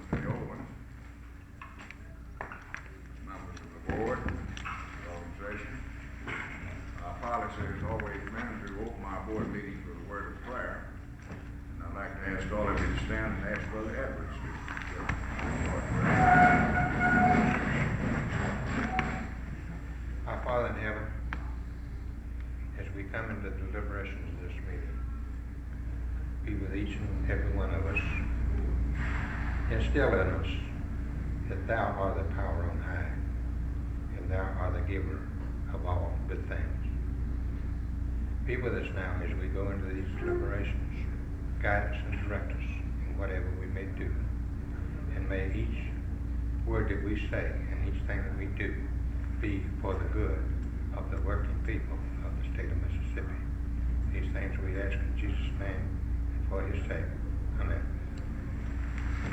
Stay open. Members of the board, the organization. Our policy has always been to open our board meetings with a word of prayer. And I'd like to ask all of you to stand and ask Brother Edwards to say a short prayer. Our Father in heaven, as we come into the deliberations of this meeting, be with each and every one of us. Instill in us that Thou art the power on high, and Thou art the giver of all good things. Be with us now as we go into these deliberations. Guide us and direct us in whatever we may do. And may each word that we say and each thing that we do be for the good of the working people of the state of Mississippi. These things we ask in Jesus' name and for his sake. Amen. Did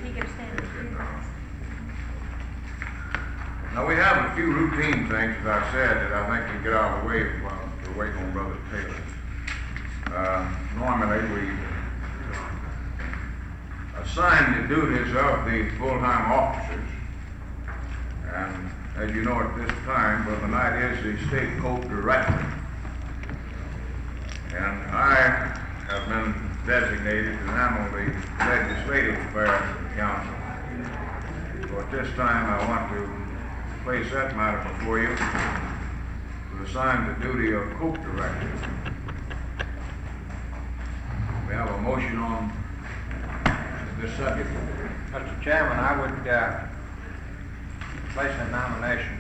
he get a stand? Now we have a few routine things, as I said, that I think can get out of the way while we're waiting on Brother Taylor. Normally we assign the duties of the full-time officers, and as you know at this time, Brother Knight is the state cont director, and I have been designated to handle the legislative affairs of the council. So at this time I want to place that matter before you, to assign the duty of cont director. We have a motion on this subject. Mr. Chairman, I would place a nomination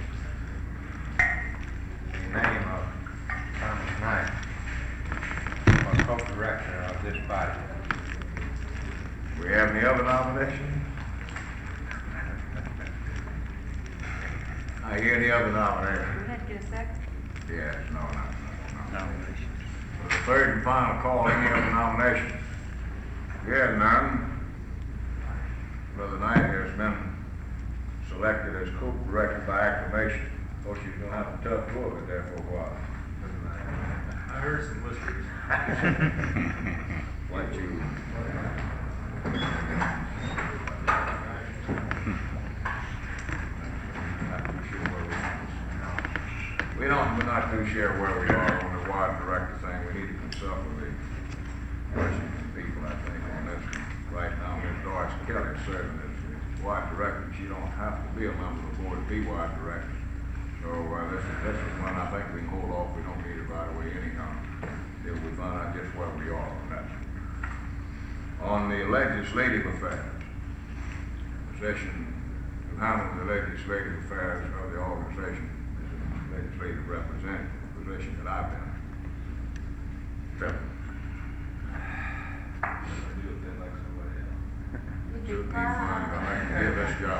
in the name of Thomas Knight for co-director of this body. We have any other nominations? I hear any other nominations? We had to get a second. Yes, no nominations. For the third and final call, any other nominations? We have none. Brother Knight has been selected as co-director by acclamation. Of course, you're going to have a tough go of it there for a while. I heard some whispers. Like you. We're not too sure where we are on the ward director thing. We need to consult with the Washington people, I think, on this. Right now, Ms. Doris Kelly is serving as the ward director. She don't have to be a member of the board to be ward director. So this is one I think we can hold off. We don't need it right away anyhow. Till we find out just where we are on that. On the legislative affairs, possession to handle the legislative affairs of the organization is a legislative representative, position that I've been. Phil. Should be fine. I like to give this job.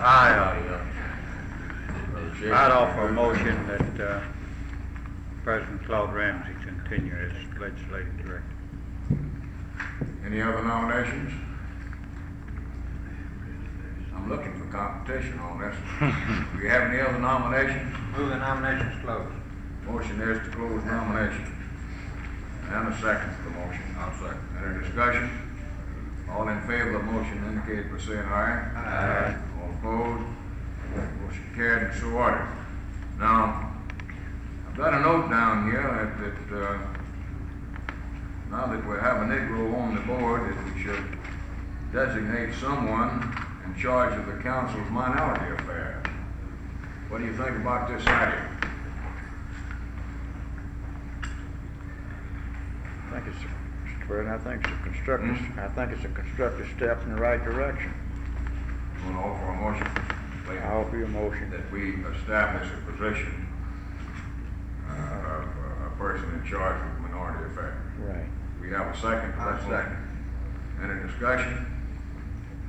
I'd offer a motion that President Claude Ramsey continue as legislative director. Any other nominations? I'm looking for competition on this. Do you have any other nominations? Move the nominations closed. Motion is to close nominations. And a second for the motion. I'll second. Any discussion? All in favor of the motion indicate by saying aye. Aye. All opposed? Motion carried and so ordered. Now, I've got a note down here that now that we have a Negro on the board, that we should designate someone in charge of the council's minority affairs. What do you think about this idea? I think it's a constructive step in the right direction. You want to offer a motion? I offer you a motion. That we establish a position of a person in charge of minority affairs. Right. We have a second for that motion. Any discussion?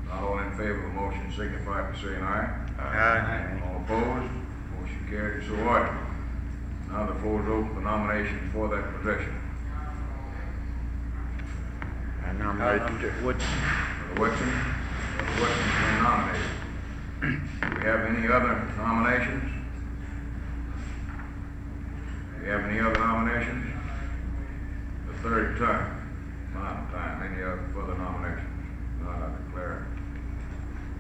Not all in favor of the motion signify by saying aye. Aye. All opposed? Motion carried, so ordered. Now the floor is open for nomination for that position. I nominate Woodson. Woodson? Woodson been nominated. Do we have any other nominations? You have any other nominations? The third term, final time. Any other further nominations? None, I declare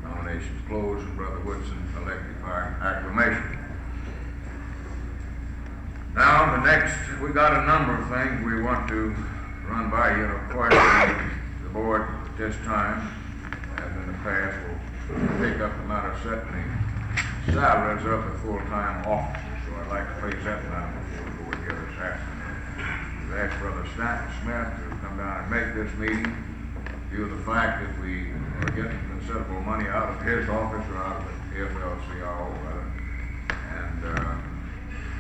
nominations closed and Brother Woodson elected by acclamation. Now, the next, we got a number of things we want to run by you. And of course, the board at this time, as in the past, will pick up the matter of setting the salaries of the full-time officers. So I'd like to place that now before the board here this afternoon. We've asked Brother Smith to come down and make this meeting due to the fact that we are getting considerable money out of his office or out of the FLCRO, and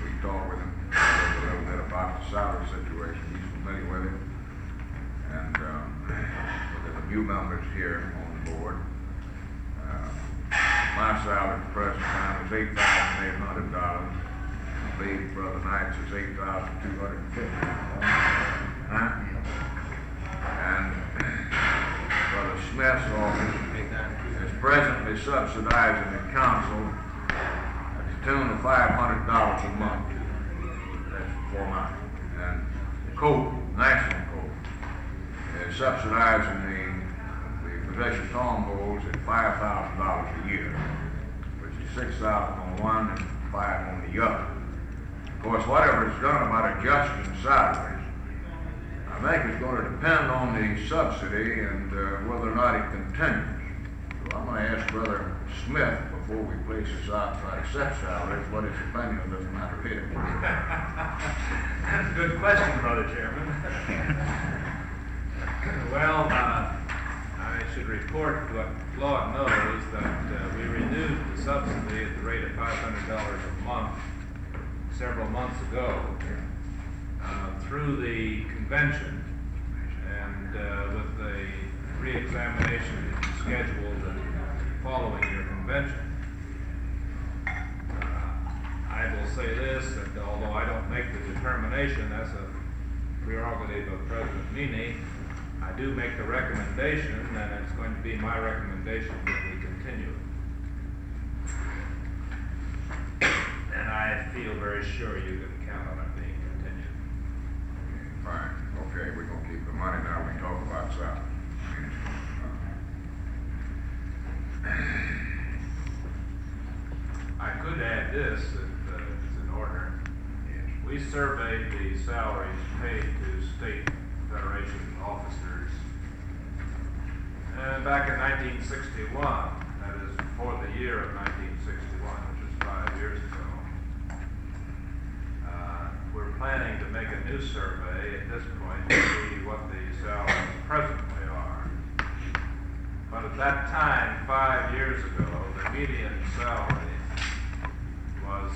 we talked with him a little bit about the salary situation. He's familiar with it. And there's a few members here on the board. My salary at the present time is $8,800. I believe Brother Knight's is $8,250. And Brother Smith's office is presently subsidizing the council at the tune of $500 a month. That's for mine. And COPE, National COPE, is subsidizing the possession tone bowls at $5,000 a year, which is $6,000 on one and $5,000 on the other. Of course, whatever is done about adjusting salaries, I think it's going to depend on the subsidy and whether or not it continues. So I'm going to ask Brother Smith, before we place this out to try to set salaries, what his opinion of this matter is. That's a good question, Brother Chairman. Well, I should report what Claude knows that we renewed the subsidy at the rate of $500 a month several months ago through the convention, and with the re-examination scheduled following your convention. I will say this, that although I don't make the determination, that's a prerogative of President Meany, I do make the recommendation, and it's going to be my recommendation that we continue. And I feel very sure you can count on it being continued. Fine. Okay, we're going to keep the money now. We talk about salary. I could add this, if it's in order. We surveyed the salaries paid to state federation officers back in 1961, that is before the year of 1961, which is 5 years ago. We're planning to make a new survey at this point to see what the salaries presently are. But at that time, 5 years ago, the median salary was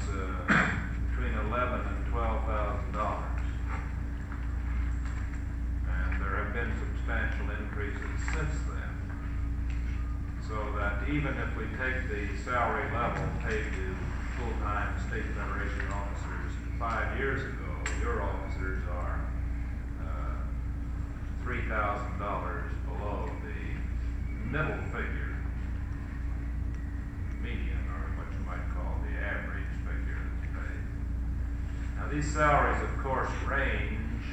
between $11,000 and $12,000. And there have been substantial increases since then. So that even if we take the salary level paid to full-time state federation officers 5 years ago, your officers are $3,000 below the middle figure, median, or what you might call the average figure that's paid. Now these salaries, of course, range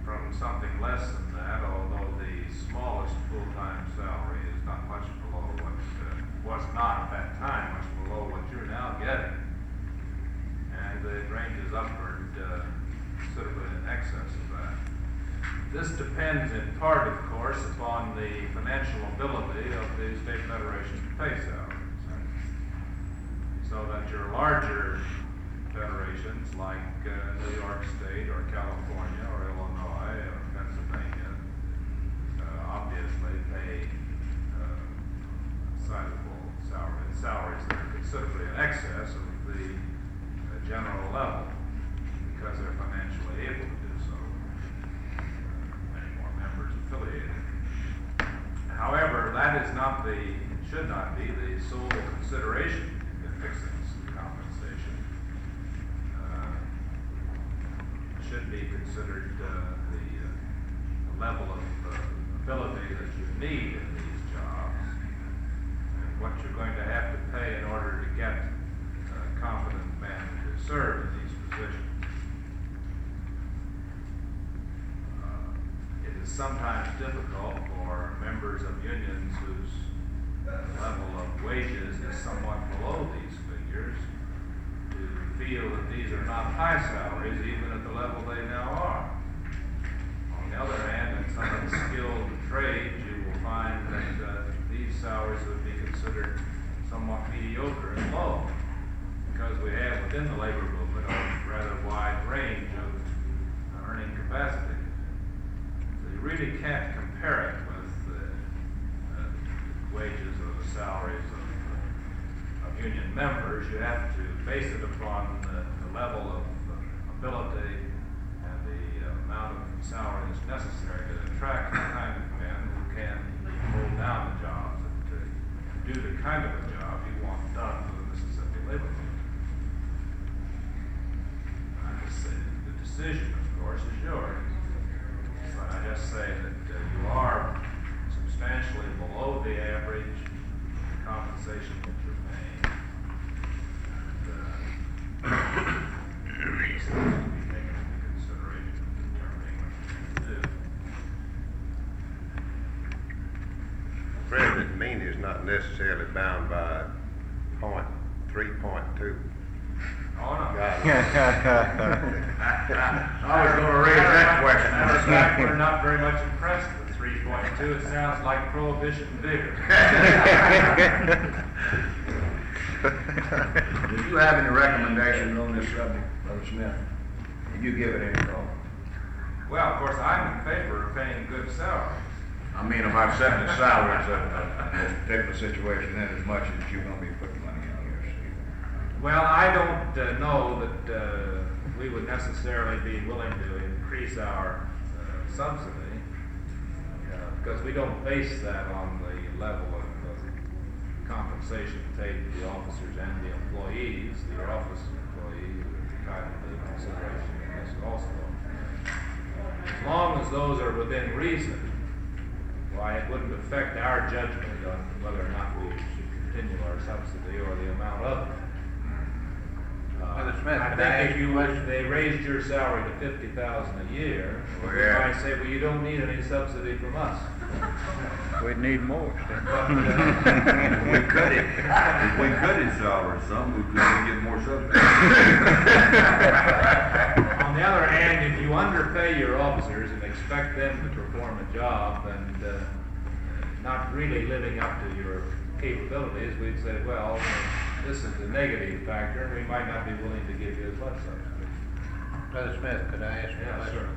from something less than that, although the smallest full-time salary is not much below what was not at that time, much below what you're now getting. And it ranges upward considerably in excess of that. This depends in part, of course, upon the financial ability of the state federation to pay salaries. So that your larger federations like New York State or California or Illinois or Pennsylvania obviously pay sizable salaries that are considerably in excess of the general level because they're financially able to do so. Many more members affiliated. However, that is not should not be the sole consideration in fixing compensation. Should be considered the level of ability that you need in these jobs and what you're going to have to pay in order to get competent men to serve in these positions. sometimes difficult for members of unions whose level of wages is somewhat below these figures to feel that these are not high salaries even at the level they now are. On the other hand, in some of the skilled trades, you will find that these salaries would be considered somewhat mediocre and low, because we have within the labor movement a rather wide range of earning capacity. So you really can't compare it with the wages or the salaries of union members. You have to base it upon the level of ability and the amount of salary that's necessary to attract the kind of men who can hold down the jobs and to do the kind of a job you want done for the Mississippi labor movement. I just say the decision, of course, is yours. But I just say that you are substantially below the average compensation that you're paying. And these things will be taken into consideration in determining what you do. President Meany is not necessarily bound by 3.2. Oh, no. I was gonna raise that question. Matter of fact, we're not very much impressed with 3.2. It sounds like prohibition bigger. Do you have any recommendations on this subject, Brother Smith? Did you give it any thought? Well, of course, I'm in favor of paying good salaries. I mean, about setting the salaries in this particular situation, and as much as you're gonna be putting money on here, Steve. Well, I don't know that we would necessarily be willing to increase our subsidy, because we don't base that on the level of compensation paid to the officers and the employees. The office employees would be kind of the consideration in this also. As long as those are within reason, why, it wouldn't affect our judgment on whether or not we should continue our subsidy or the amount of it. Brother Smith, I could I think ask if you a question? they raised your salary to $50,000 a year, Well, you yeah. might say, well, you don't need any subsidy from us. We'd need more, Steve. But, We cut it. If we cut his salary some, we could get more subsidy. on the other hand, if you underpay your officers and expect them to perform a job and not really living up to your capabilities, we'd say, well, this is the negative factor, and we might not be willing to give you as much subsidy. Brother Smith, could I ask you a Yeah, question? sure.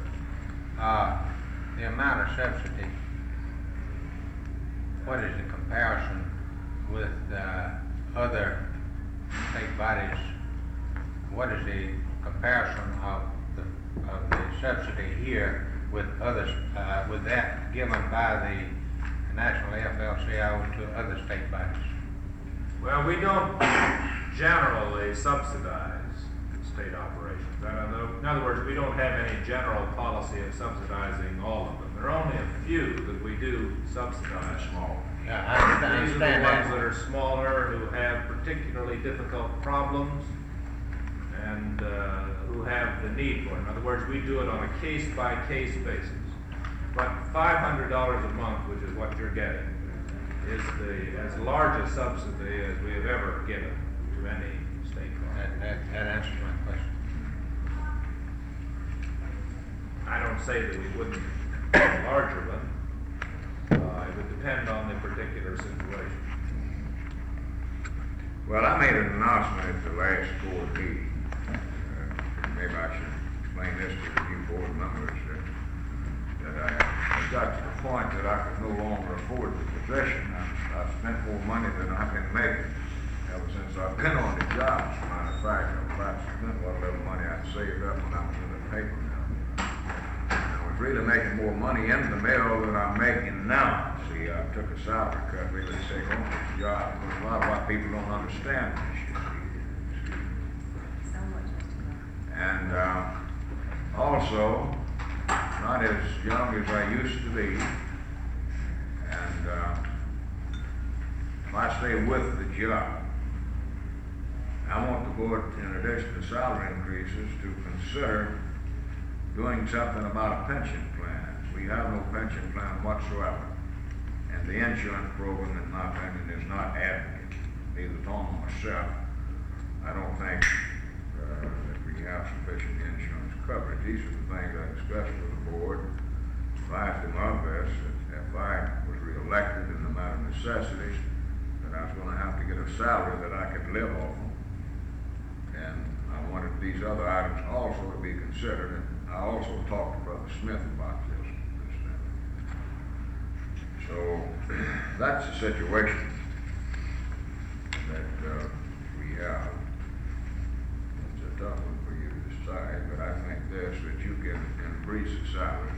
The amount of subsidy, what is the comparison with other state bodies? What is the comparison of the subsidy here with others, with that given by the National AFL-CIO to other state bodies? Well, we don't generally subsidize state operations. In other words, we don't have any general policy of subsidizing all of them. There are only a few that we do subsidize. Small. Yeah, I These are the understand ones that that. are smaller, who have particularly difficult problems, and who have the need for it. In other words, we do it on a case-by-case basis. But $500 a month, which is what you're getting, is as large a subsidy as we have ever given to any state body. That answers my question. I don't say that we wouldn't get a larger one. It would depend on the particular situation. Well, I made an announcement at the last board meeting. Maybe I should explain this to the new board members, that I got to the point that I could no longer afford the position. I've spent more money than I've been making ever since I've been on the job. As a matter of fact, I've about spent whatever money I'd saved up when I was in the paper mill. I was really making more money in the mill than I'm making now. See, I took a salary cut really to take on this job. Because a lot of our people don't understand this shit. So much, Mr. Clark. And also, not as young as I used to be. And if I stay with the job, I want the board, in addition to salary increases, to consider doing something about a pension plan. we have no pension plan whatsoever. And the insurance program, in my opinion, is not adequate. Neither Tom nor myself, I don't think that we have sufficient insurance coverage. These are the things I discussed with the board. Advised them of this, that if I was reelected in the matter of necessities, that I was gonna have to get a salary that I could live off of. And I wanted these other items also to be considered, and I also talked to Brother Smith about this thing. So, that's the situation that we have. It's a tough one for you to decide, but I think this, that you can increase the salaries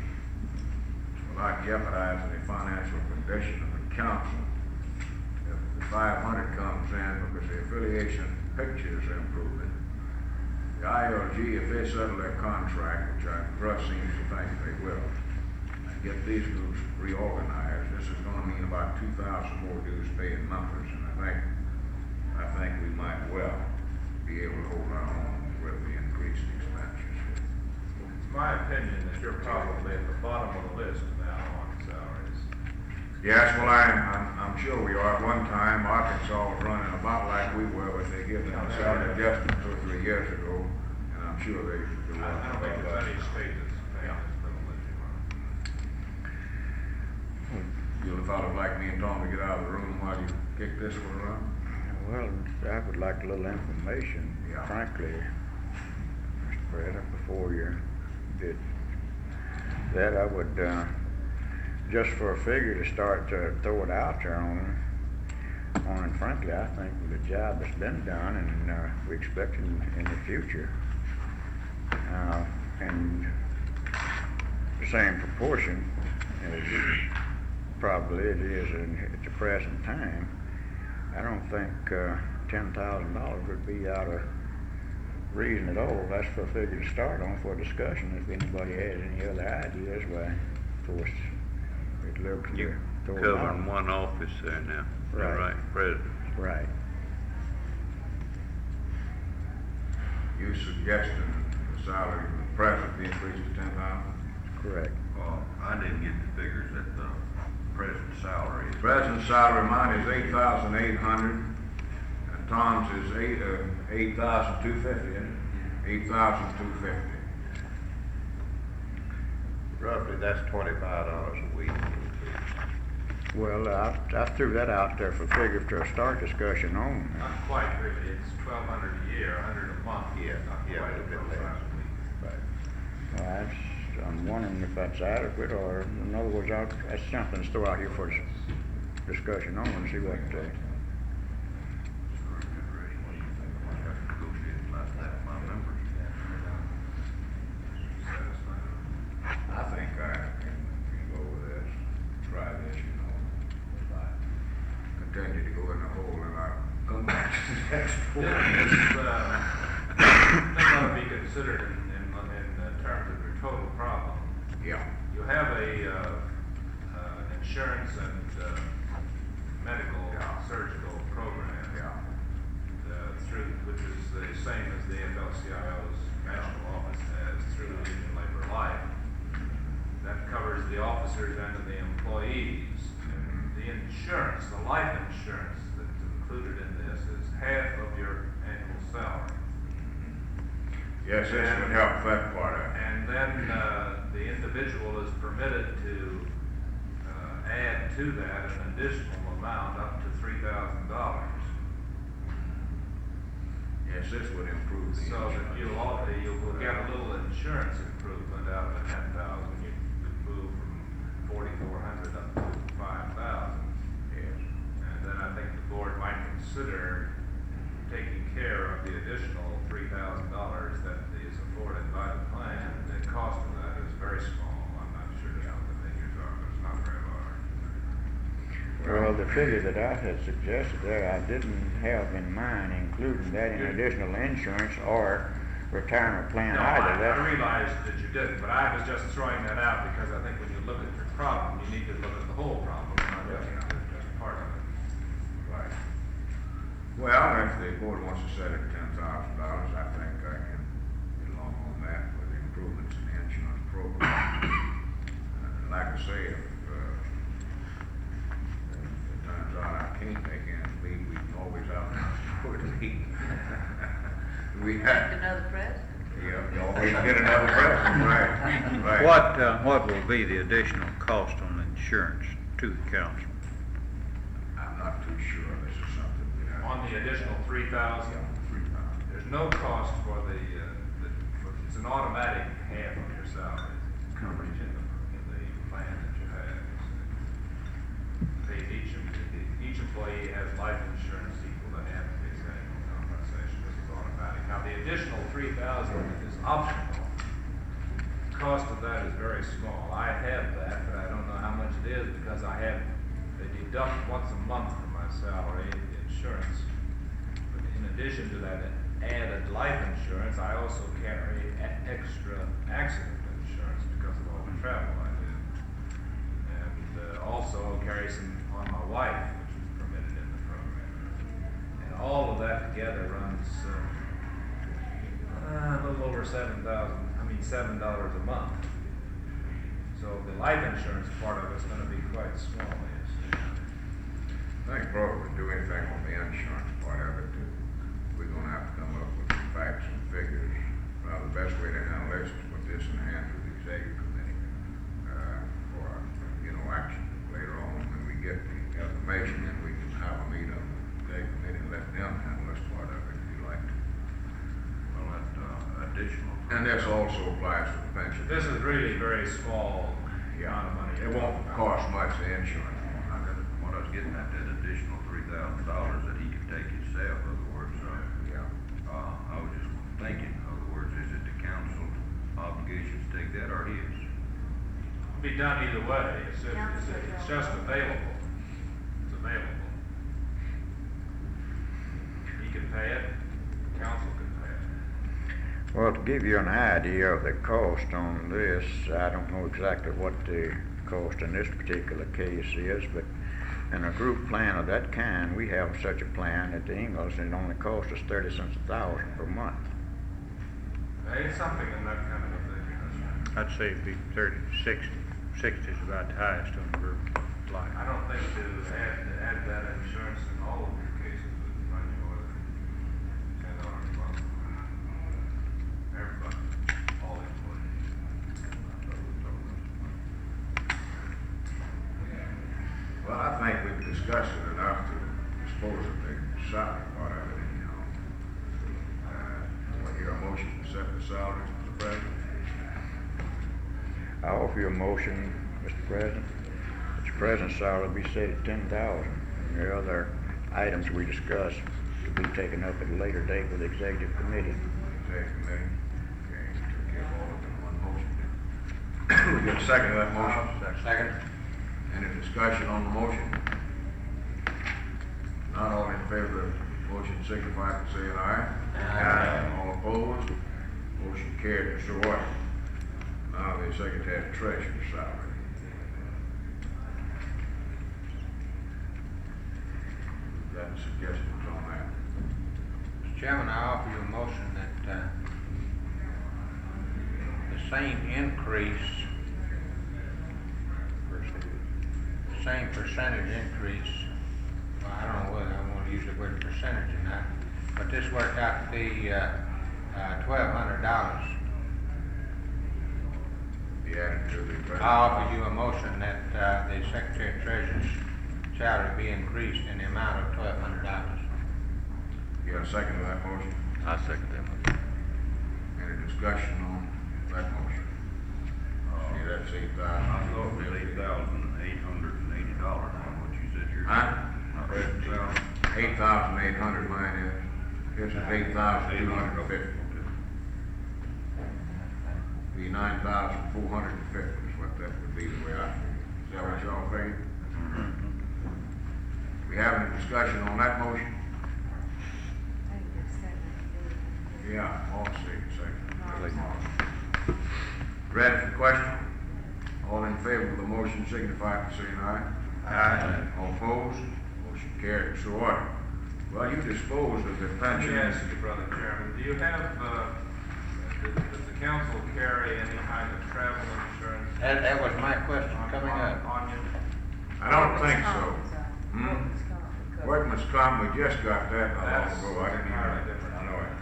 without jeopardizing the financial condition of the council. If the 500 comes in because the affiliation pictures are improving, the ILG, if they settle their contract, which Russ seems to think they will, and get these groups reorganized, this is gonna mean about 2,000 more dues paying members, and I think we might well be able to hold our own with the increased expenses. It's my opinion that you're probably at the bottom of the list now on salaries. Yes, well, I'm sure we are. At one time, Arkansas was running about like we were, but they gave them a salary adjustment 2 or 3 years ago, and I'm sure they were. I don't think there's any state that's paying as little as you are. You'd have thought of like me and Tom to get out of the room while you kick this one around? Well, I would like a little information, Yeah. frankly, Mr. President, before you did that. I would, just for a figure to start to throw it out there on, and frankly, I think with the job that's been done and we expect in the future, and the same proportion as probably it is at the present time, I don't think $10,000 would be out of reason at all. That's for a figure to start on for a discussion. If anybody has any other ideas, why, of course, we'd love to You're throw it covering out. one office there now. Right. President. Right. You suggesting the salary of the president be increased to 10,000? Correct. Well, I didn't get the figures at the present salary. President's salary, mine is 8,800, and Tom's is 8,250, isn't it? 8,250. Roughly, that's $25 a week. Well, I threw that out there for a figure to start discussion on. Not quite really, it's 1,200 a year, 100 a month. Yeah, Not yeah, quite a little bit $12 less. a week. Well, I'm wondering if that's adequate, or in other words, that's something to throw out here for discussion on and see what, I think I can go with this, try this, If I continue to go in the hole, and I'll come back to the next board. This thing ought to be considered in terms of your total problem. Yeah, You have insurance and medical surgical program which is the same as the AFL-CIO's national office has through Union Labor Life. That covers the officers and the employees. And the insurance, the life insurance that's included in this is half of your annual salary. yes, this would help that part out. And then the individual is permitted to add to that an additional amount up to $3,000. Yes, this would improve the So that insurance. you'll get a little insurance improvement out of the 10,000. You move from 4,400 up to 5,000. Yes. And then I think the board might consider taking care of the additional $3,000 that is afforded by the plan. The cost of that is very small. I'm not sure just what the figures are, but it's not very large. well, the figure that I had suggested there, I didn't have in mind including that in additional insurance or retirement plan No, either. I realized that you didn't, but I was just throwing that out because I think when you look at your problem, you need to look at the whole problem, not just part of it. Right. Well, if the board wants to set it at $10,000, I think I can get along on that with the improvements in the insurance program. We can get another person, right. What will be the additional cost on insurance to the council? I'm not too sure, this is something we have. On the additional 3,000, there's no cost for it's an automatic half of your salary coverage in the plan that you have. Each employee has life insurance equal to half of his annual compensation. This is automatic. Now, the additional 3,000 is optional. The cost of that is very small. I have that, but I don't know how much it is because they deduct once a month from my salary the insurance. But in addition to that added life insurance, I also carry extra accident insurance because of all the travel I do. And also carry some on my wife, which is permitted in the program. And all of that together runs a little over $7 a month. So the life insurance part of it's going to be quite small. I think before we do anything on the insurance part of it, we're gonna have to come up with some facts and figures. The best way to handle this is put this in the hands of the executive committee, for, action later on when we get the information, and we can have a meeting of the executive committee and let them handle this part of it if you like. Well, that, additional. And this also applies to the pension. This is really very small amount of money. It won't cost much, the insurance. What I was getting at, that additional $3,000 that he could take himself, in other words, I was just thinking, in other words, is it the council's obligation to take that or his? It'll be done either way. It's just available. It's available. He can pay it, the council can pay it. Well, to give you an idea of the cost on this, I don't know exactly what the cost in this particular case is, but in a group plan of that kind, we have such a plan at the Ingles, and it only costs us 30 cents a thousand per month. It's something in that kind of a thing. I'd say it'd be 30, 60. 60 is about the highest on the group life. I don't think to add that insurance in all of your cases would run you more than $10 a month. Everybody, all employees. Well, I think we've discussed it enough to dispose of the salary part of it, I hear a motion to set the salaries, Mr. President. I offer you a motion, Mr. President. Mr. President's salary will be set at $10,000. There are other items we discussed to be taken up at a later date with the executive committee. Executive committee. Okay, took care of all of it in one motion. We get a second to that motion? Second. Any discussion on the motion? Not all in favor of the motion signify by saying aye. Aye. All opposed? Motion carried, so ordered. Now the Secretary of Treasury salary. We've got suggestions on that. Mr. Chairman, I offer you a motion that the same increase, the same percentage increase, well, I don't know whether I want to use the word percentage or not, but this worked out to be $1,200. Be added to the president. I offer you a motion that the Secretary of Treasury's salary be increased in the amount of $1,200. You got a second to that motion? I second that motion. Any discussion on that motion? See, that's I thought it was $8,880 on what you said here. Huh? Present salary. 8,800 mine is. This is 8,250. Be 9,450 is what that would be the way I figure. Is that what y'all figure? We have any discussion on that motion? Yeah, all second. Ready for the question? All in favor of the motion signify by saying aye. Aye. All opposed? Motion carried, so ordered. Well, you disposed of the Let pension. me ask you, Brother Chairman, do you have, does the council carry any kind of travel insurance That was my question coming up. on you? I don't think so. Workman's comp, we just got that not long That's ago. I didn't entirely even different. know it.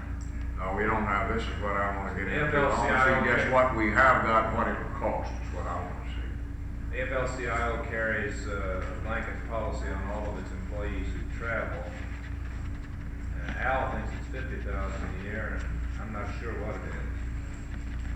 No, No, we don't have, this is what I wanna get into. I FLCI, wanna see okay. just what we have got, what it would cost, is what I wanna see. AFL-CIO carries a blanket policy on all of its employees who travel. Al thinks it's $50,000 a year, and I'm not sure what it is.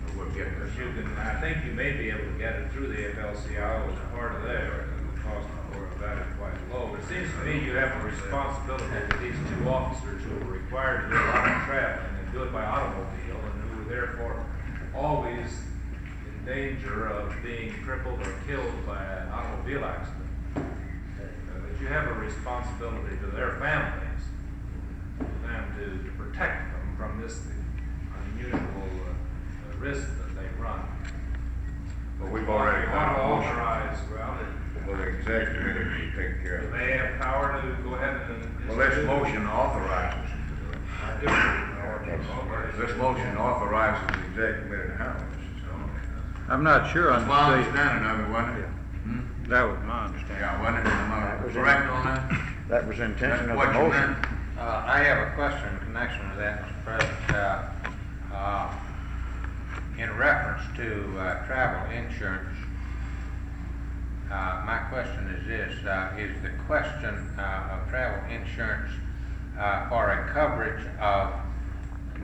But we'll get this. You can, I think you may be able to get it through the AFL-CIO as part of there, and the cost for that is quite low. But it seems to me you have a responsibility with these two officers who are required to do a lot of traveling and do it by automobile, and who are therefore always in danger of being crippled or killed by an automobile accident. That you have a responsibility to their families, for them to protect them from this unusual risk that they run. But we've already You got want to a motion. authorize, well, Well, the executive committee will take care do of it. they have power to go ahead and? Well, this motion authorizes them to do it. This motion authorizes the executive committee to handle this. I'm not sure on That's my the state. understanding of it, wasn't it? That was my understanding. Yeah, wasn't it? Am I correct on that? That was the intention That's of what the you motion. meant? I have a question in connection with that, Mr. President. In reference to travel insurance, my question is this, is the question of travel insurance for a coverage of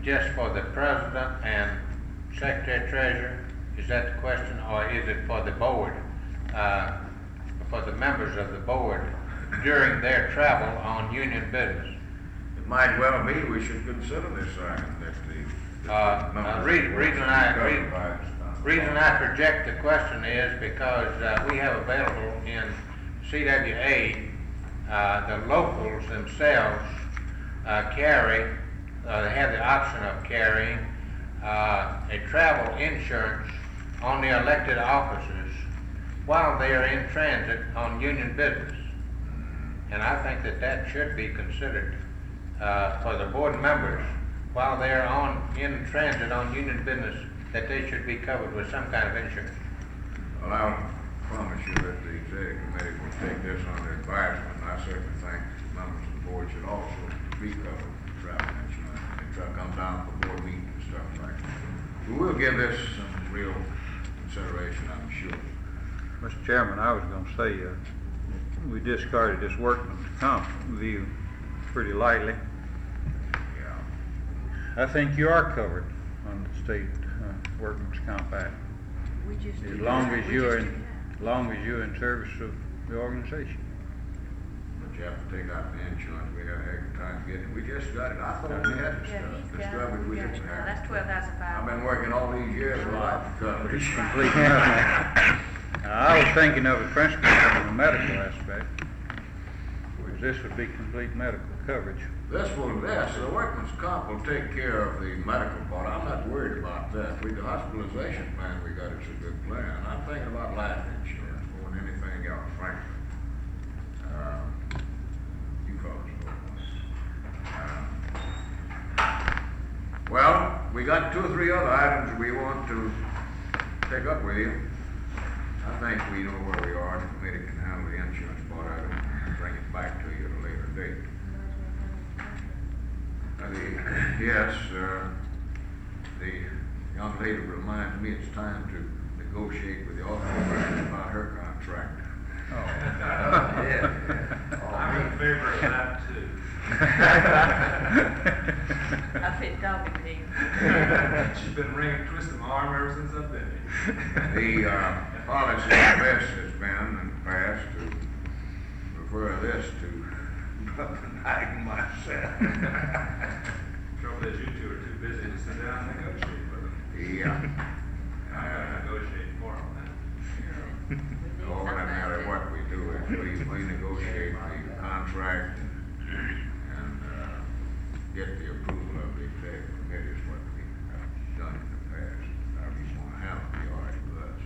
just for the president and secretary treasurer? Is that the question, or is it for the board, for the members of the board during their travel on union business? It might well be we should consider this item that the. Reason I project the question is because we have available in CWA, the locals themselves carry, they have the option of carrying a travel insurance on the elected officers while they are in transit on union business. And I think that that should be considered for the board members while they're in transit on union business, that they should be covered with some kind of insurance. Well, I'll promise you that the executive committee will take this under advisement, and I certainly think members of the board should also be covered with travel insurance. If it comes down for board meetings and stuff like that. We will give this some real consideration, I'm sure. Mr. Chairman, I was gonna say, we discarded this workman's comp view pretty lightly. Yeah. I think you are covered on the state workman's comp act, We just do as that. long as We you're just in, do as long as you're in service of the organization. But you have to take out the insurance, we got a heck of a time getting it. We just got it, I thought we had that. Yeah, he's got it. discovered we Yeah, didn't no, have that's it. 12,500. I've been working all these years without coverage. Complete medical. Now, I was thinking of it principally from the medical aspect, because this would be complete medical coverage. The workman's comp will take care of the medical part. I'm not worried about that. The hospitalization plan we got is a good plan. I'm thinking about life insurance more than anything else, frankly. You folks know. Well, we got 2 or 3 other items we want to pick up with you. I think we know where we are. The committee can handle the insurance part of it and bring it back to you at a later date. Yes, the young lady reminds me it's time to negotiate with the authorities about her contract. I'm in favor of that too. I fit dog in here. She's been twisting my arm ever since I've been here. The policy of this has been in the past to refer this to Brother myself. Trouble is you two are too busy to sit down and negotiate with them. Yeah. I'm gonna negotiate for them then. No matter what we do, we negotiate the contract and get the approval of the executive committee is what we have done in the past. However you want to handle it, be all right with us.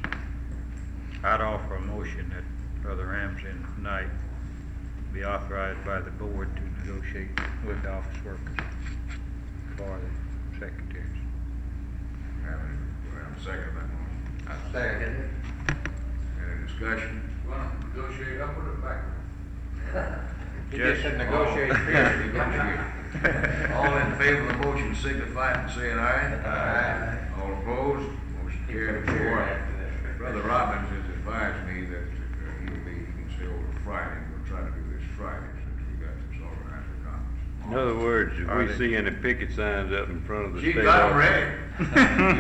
I'd offer a motion that Brother Ramsey and Knight be authorized by the board to negotiate with the office workers for the secretaries. Have a second that motion. I second it. Any discussion? Want to negotiate upward or backward? You just said negotiate, period. Negotiate. All in favor of the motion signify by saying aye. Aye. All opposed, motion carried 4. Brother Robbins has advised me that he can stay over Friday. We'll try to do this Friday since we got this organizer conference. In other words, if Are we they- see any picket signs up in front of the She state got them office- ready. She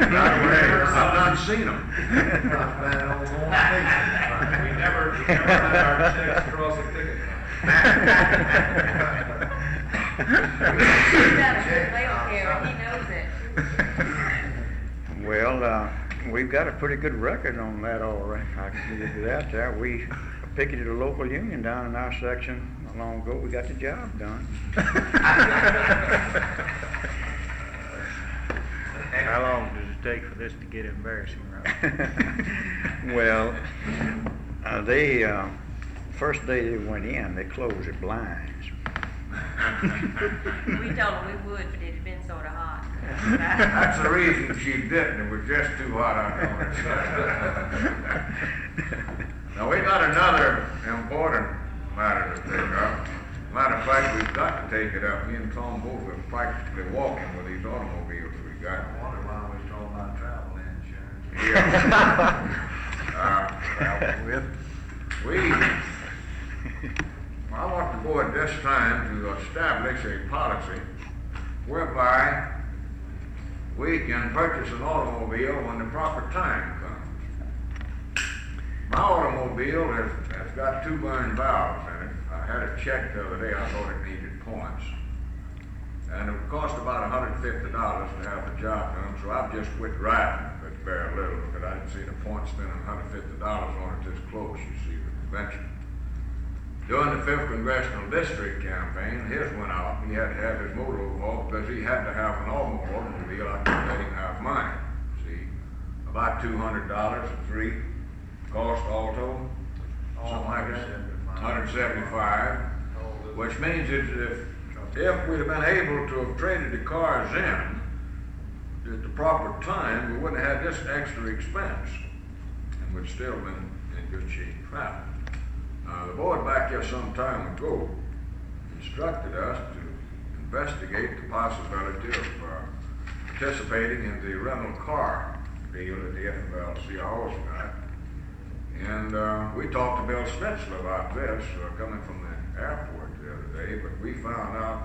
got them ready. I've not seen them. We never let our checks cross a picket He's got a good mail carrier, he knows it. Well, we've got a pretty good record on that all right. I can give you that. We picketed a local union down in our section long ago. We got the job done. How long does it take for this to get embarrassing, right? Well, they, first day they went in, they closed the blinds. We told him we would, but it had been sort of hot. That's the reason she didn't. It was just too hot out there on the side. Now, we got another important matter to take up. Matter of fact, we've got to take it up. Me and Tom both are practically walking with these automobiles we got. I wonder why we was talking about travel insurance. I want the board this time to establish a policy whereby we can purchase an automobile when the proper time comes. My automobile has got 2 burn valves in it. I had it checked the other day. I thought it needed points. And it would cost about $150 to have the job done, so I've just quit driving it very little because I didn't see the point spending $150 on it this close, you see, the convention. During the 5th Congressional District campaign, his went out. He had to have his motor overhauled because he had to have an automobile. I couldn't let him have mine. See, about $200 and 3 cost all told, something like that. 175, which means that if we'd have been able to have traded the cars in at the proper time, we wouldn't have had this extra expense, and we'd still been in good shape travel. The board back here some time ago instructed us to investigate the possibility of participating in the rental car deal that the FLCR's got. And we talked to Bill Schnitzler about this coming from the airport the other day, but we found out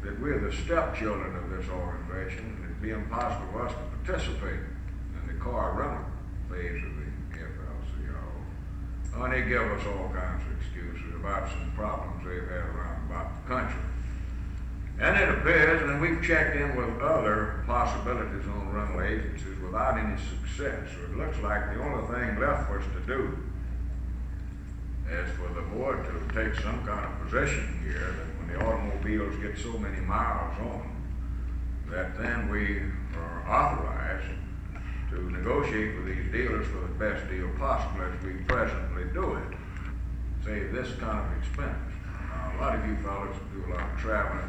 that we're the stepchildren of this organization, and it'd be impossible for us to participate in the car rental phase of the FLCR. And they give us all kinds of excuses about some problems they've had around about the country. And it appears, and we've checked in with other possibilities on rental agencies without any success. So it looks like the only thing left for us to do is for the board to take some kind of position here that when the automobiles get so many miles on them, that then we are authorized to negotiate with these dealers for the best deal possible as we presently do it. Save this kind of expense. A lot of you fellows do a lot of traveling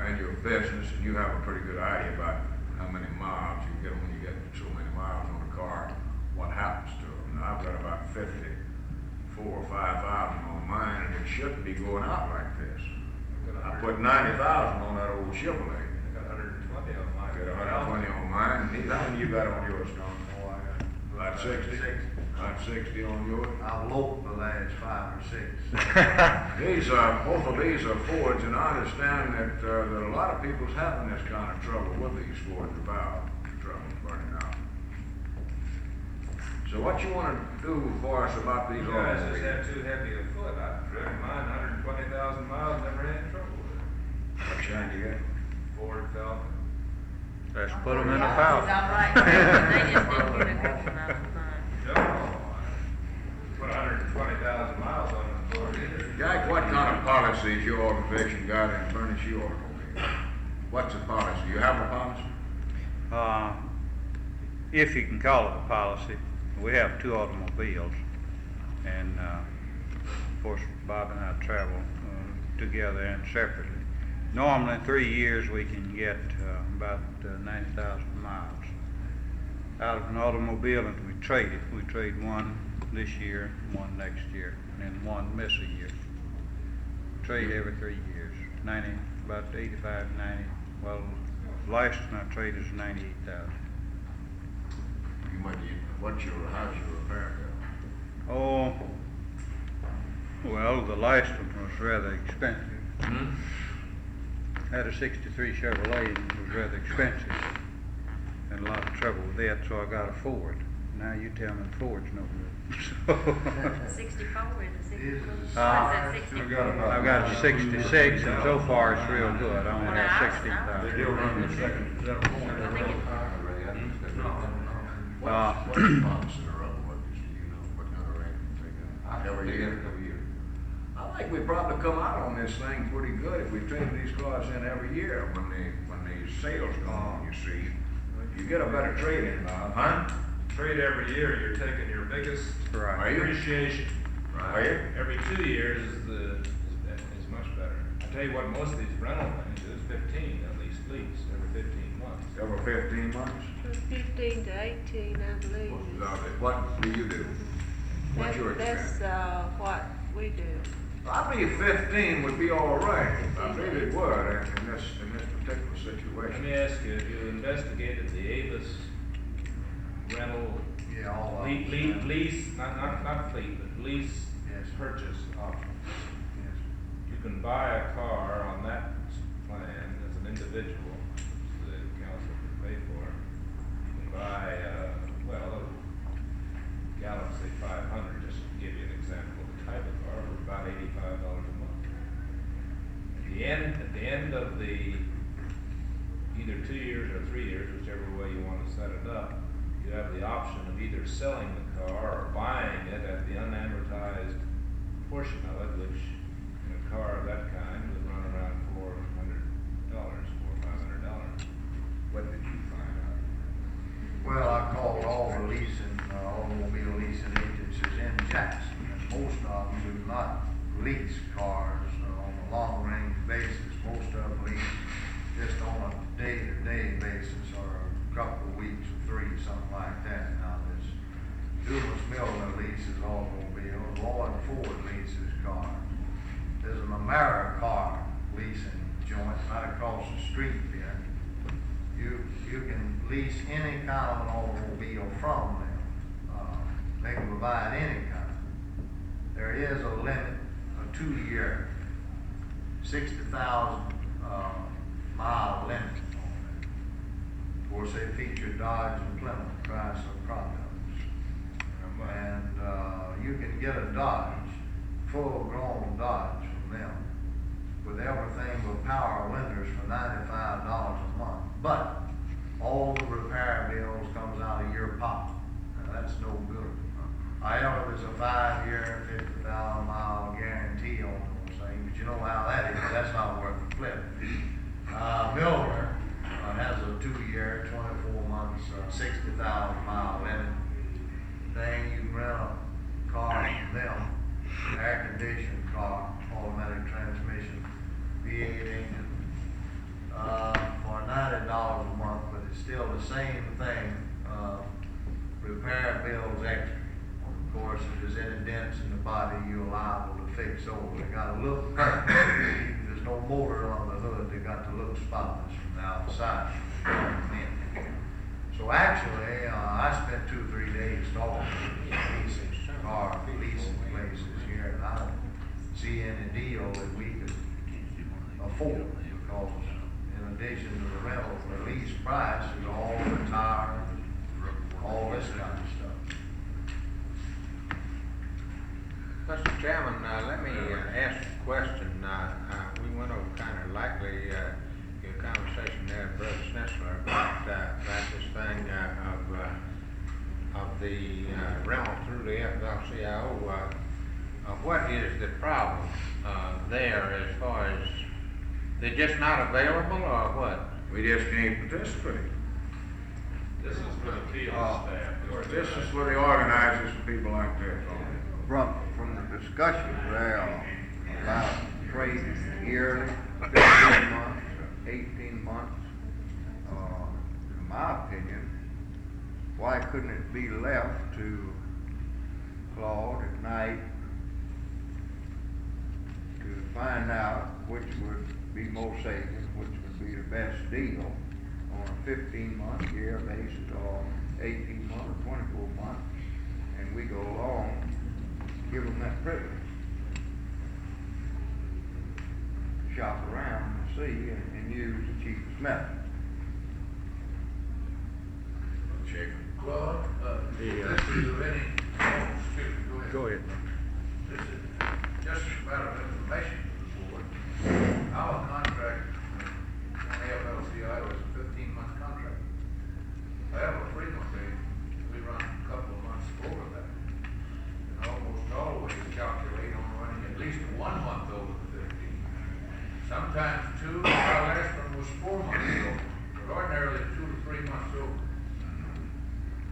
in your business, and you have a pretty good idea about how many miles you get when you get so many miles on a car, what happens to them. Now, I've got about 54 or 5,000 on mine, and it shouldn't be going out like this. I put 90,000 on that old Chevrolet. I got 120 on mine. Got 120 on mine. How many you got on yours, Tom? Oh, I got About 60? About 60 on yours? I've loped the last 5 or 6. Both of these are Fords, and I understand that a lot of people's having this kind of trouble with these Fords, the valve trouble burning out. So what you want to do for us about these You guys just automobiles? have too heavy a foot. I've driven mine 120,000 miles, never had any trouble with it. What kind you got? Ford Falcon. Let's put them in a It's pouch. all right, they just didn't get a good amount of time. No, put 120,000 miles on the Ford either. Jack, what kind of policies your organization got in furnish your automobile? What's the policy? You have a policy? If you can call it a policy, we have 2 automobiles, and of course Bob and I travel together and separately. Normally in 3 years we can get about 90,000 miles out of an automobile, and we trade it. We trade one this year, one next year, and then one miss a year. Trade every 3 years, 90 about 85, 90. Well, last I traded is 98,000. You might, how's your repair go? Oh, well, the last one was rather expensive. Had a 63 Chevrolet and it was rather expensive. And a lot of trouble with that, so I got a Ford. Now you tell me Ford's no good. 64 is a 64. Is That's it 64. I've got a 66 and so far it's real good. I only Well, have I 16,000. They do run the second, I think it- What's the months in a row, what, do you know, what kind of rate you take out? Every year? I think we probably come out on this thing pretty good if we trade these cars in every year when the sales come on, you see. You get a better trade in, huh? Trade every year, you're taking your biggest Right. Are you? appreciation. Are you? Every 2 years is much better. I tell you what, most of these rental things is 15, at least lease, every 15 months. Every 15 months? 15 to 18, I believe. What do you do? What's your That's expense? what we do. I believe 15 would be all right. I believe it would in this particular Let situation. me ask you, have you investigated the Avis rental Yeah, all of lease, them. not fleet, but lease Yes. purchase option? Yes. You can buy a car on that plan as an individual, which the council can pay for. You can buy, a Galaxy 500, just to give you an example of the type of car, for about $85 a month. At the end of the, either 2 years or 3 years, whichever way you want to set it up, you have the option of either selling the car or buying it at the unamortized portion of it, which in a car of that kind would run around $400, $500. What did you find out? Well, I called all the leasing, automobile leasing agencies in Jackson, and most of them do not lease cars on a long-range basis. Most of them lease just on a day-to-day basis or a couple of weeks or 3, something like that. Now, this Dumas Miller leases automobiles, Lloyd Ford leases cars. There's an AmeriCar leasing joint right across the street there. You can lease any kind of an automobile from them. They can provide any kind. There is a limit, a 2-year, 60,000 mile limit on it. Of course, they feature Dodge and Plymouth Chrysler products. And you can get a Dodge, full-grown Dodge from them, with everything but power windows for $95 a month. But all the repair bills comes out of your pocket. Now, that's no good. However, there's a 5-year, 50,000 mile guarantee on those things, but you know how that is. That's not worth the flip. Miller has a 2-year, 24 months, 60,000 mile limit. Thing, you can rent a car from them, air-conditioned car, automatic transmission, V8 engine, for $90 a month, but it's still the same thing. Repair bills extra. Of course, if there's any dents in the body, you're liable to fix those. They got to look perfect. There's no motor on the hood. They got to look spotless from the outside. So actually, I spent 2 or 3 days talking to leasing car leasing places here, and I don't see any deal that we could afford, because in addition to the rental, the lease price is all the tires, all this kind of stuff. Mr. Chairman, let me ask a question. We went over kind of likely your conversation there with Brother Snitsler about this thing of the rental through the FLCIO. What is the problem there as far as they're just not available or what? We just can't participate. This is for the field staff. This is for the organizers and people like that. From the discussion there about trading yearly, 15 months, 18 months, in my opinion, why couldn't it be left to Claude at night to find out which would be most savings, which would be the best deal on a 15-month year basis or 18-month or 24 months, and we go along, give them that privilege. Shop around and see and use the cheapest method. Claude, this is of any, excuse me, Go ahead. This is just a matter of information to the board. Our contract on the FLCI was a 15-month contract. However, frequently, we run a couple of months over that. And almost always calculate on running at least 1 month over the 15. Sometimes 2, our last one was 4 months over, but ordinarily 2 to 3 months over.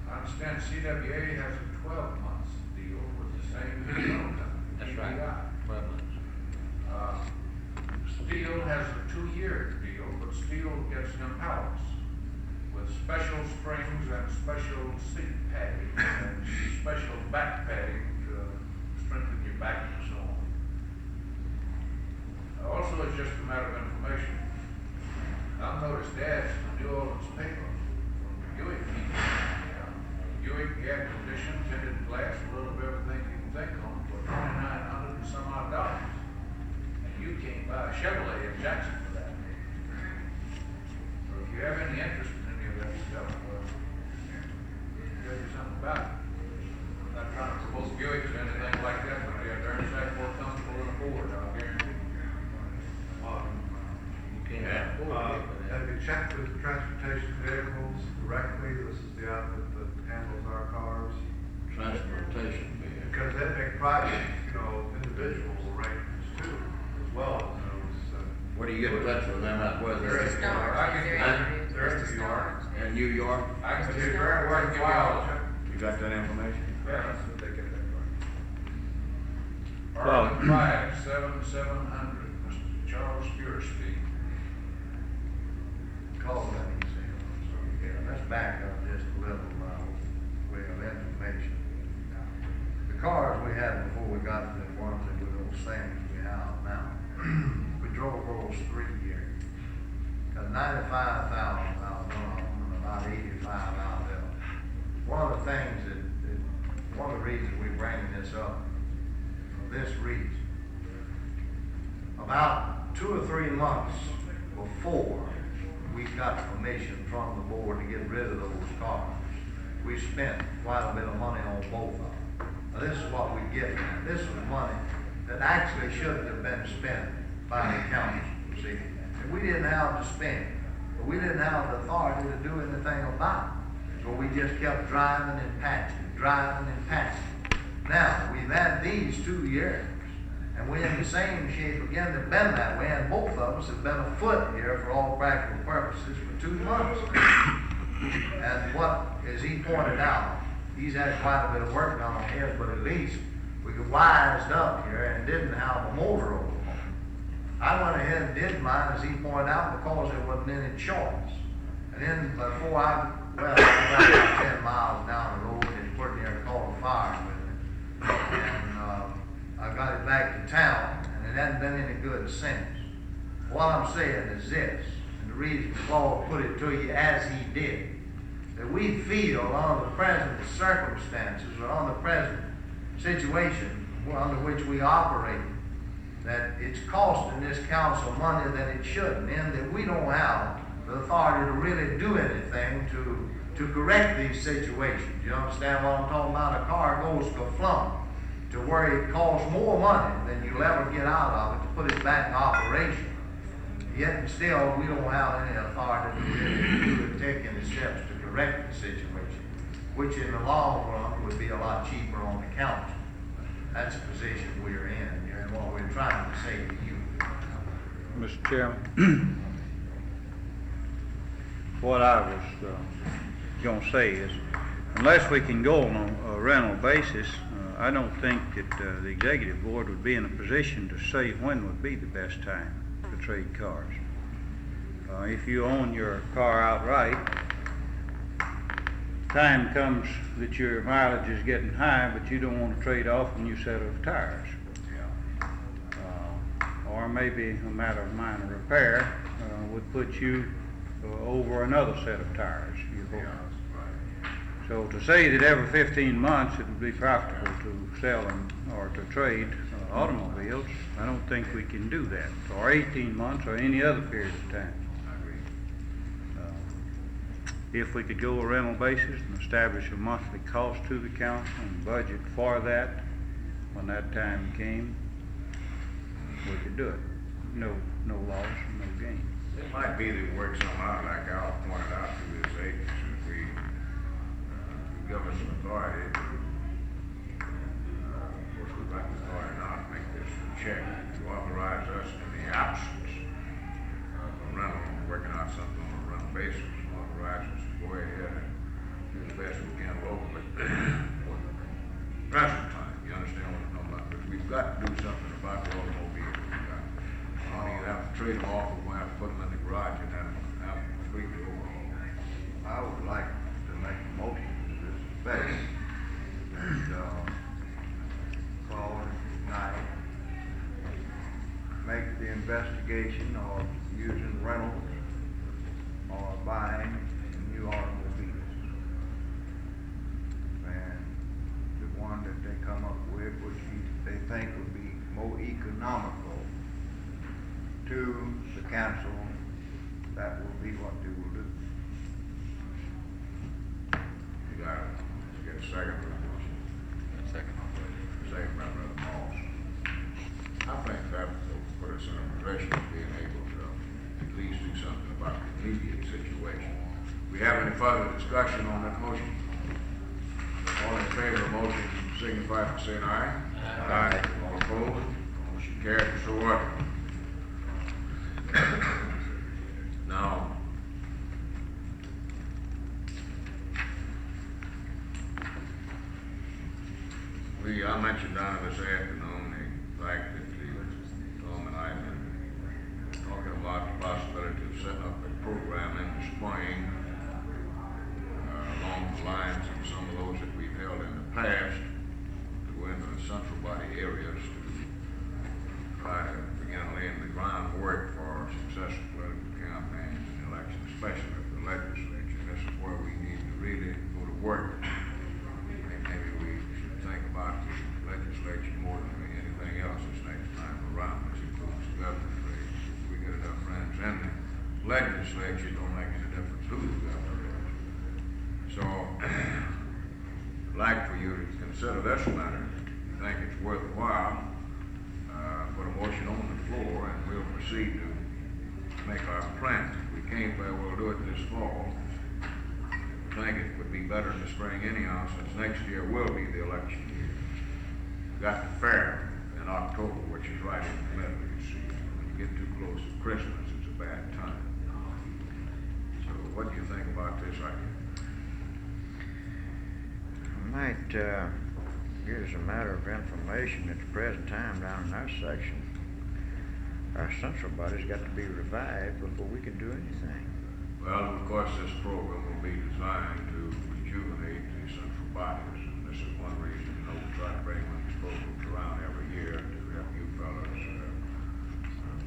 I understand CWA has a 12 months deal with the same company. That's right. TBI. 12 months. Steel has a 2-year deal, but Steel gets impellers with special springs and special seat padding and special back padding to strengthen your back and so on. Also, it's just a matter of information. I've noticed ads in the New Orleans paper from Buick people. Buick air conditioned, tinted glass, a little of everything you can think on for $2,900 and some odd dollars. And you can't buy a Chevrolet in Jackson for that. So if you have any interest in any of that stuff, I'll tell you something about it. I'm not trying to promote Buicks or anything like that, but they are darn sight more comfortable than a Ford, I'll guarantee you. You can't afford it. Have you checked with transportation vehicles directly? This is the outfit that handles our cars. Transportation vehicle. Because they make private, individual arrangements too, as well as those. Where do you get in touch with them at, whether They're it's in New York. I can, They're in New York. in New York? I can It's do very worthwhile. You got that information? Yeah, that's what they get that from. Arlen Drive, 7700, Mr. Charles Feuerstein. Call that museum. So, let's back up just a little way of information. The cars we had before we got to the ones that were those things we have now, we drove those 3 years. Got 95,000 out of one of them and about 85 out of the other. One of the things one of the reasons we bring this up, for this reason, about 2 or 3 months before we got permission from the board to get rid of those cars, we spent quite a bit of money on both of them. Now this is what we get. This was money that actually should have been spent by the council, see. And we didn't have to spend, but we didn't have the authority to do anything about it. So we just kept driving and patching. Now, we've had these 2 years, and we're in the same shape again. They've been that way, and both of us have been afoot here for all practical purposes for 2 months. And what, as he pointed out, he's had quite a bit of work done on his, but at least we got wised up here and didn't have a motor overhaul. I went ahead and did mine, as he pointed out, because there wasn't any choice. And then before I got about 10 miles down the road, and pretty near caught a fire with it. And I got it back to town, and it hadn't been any good since. What I'm saying is this, and the reason Paul put it to you as he did, that we feel under the present circumstances, or under the present situation under which we operate, that it's costing this council money that it shouldn't, and that we don't have the authority to really do anything to correct these situations. You understand what I'm talking about? A car goes kerflump to where it costs more money than you'll ever get out of it to put it back in operation. Yet still, we don't have any authority to really take any steps to correct the situation, which in the long run would be a lot cheaper on the council. That's the position we're in here, and what we're trying to say to you. Mr. Chairman, what I was going to say is, unless we can go on a rental basis, I don't think that the executive board would be in a position to say when would be the best time to trade cars. If you own your car outright, time comes that your mileage is getting high, but you don't want to trade off a new set of tires. Or or maybe a matter of minor repair, would put you over another set of tires, you hope. So to say that every 15 months it would be profitable to sell or to trade automobiles, I don't think we can do that, or 18 months or any other period of time. If we could go a rental basis and establish a monthly cost to the council and budget for that when that time came, we could do it. No loss and no gain. It might be that it works something out, like Al pointed out through this agency, if we give us some authority, of course, we've got the authority now to make this check, to authorize us in the absence of a rental, working out something on a rental basis, authorize us to go ahead and do the best we can locally for the present time. You understand what I'm talking about? Because we've got to do something about the automobile. We don't either have to trade them off, or we're going to have to put them in the garage and have them completely overhauled. I would like to make a motion to this effect. And, call it tonight. Make the investigation of using rentals or buying new automobiles. And the one that they come up with, which they think would be more economical to the council, that will be what they will do. You got it. You get a second for the motion. Second. Second by Brother Moss. I think that will put us in a position of being able to at least do something about the immediate situation. We have any further discussion on that motion? All in favor of the motion signify by saying aye. Aye. All opposed? Motion carries, so ordered. Now, I mentioned down this afternoon the fact that Tom and I have been talking about the possibility of setting up a program in the spring along the lines of some of those that we've held in the past to go into the central body areas to try to begin laying the groundwork for successful political campaigns and elections, especially for the legislature. This is where we need to really go to work. Maybe we should think about the legislature more than anything else this next time around, which includes the governor's race. If we get enough friends in the legislature, it don't make any difference who the governor is. So, I'd like for you to consider this matter. If you think it's worthwhile, put a motion on the floor and we'll proceed to make our plans. If we can't, well, we'll do it this fall. I think it would be better in the spring anyhow, since next year will be the election year. We've got the fair in October, which is right in the middle, you see. When you get too close to Christmas, it's a bad time. So what do you think about this idea? Might give us a matter of information at the present time down in our section. Our central body's got to be revived before we can do anything. Well, of course, this program will be designed to rejuvenate the central bodies, and this is one reason, we try to bring these programs around every year to help you fellows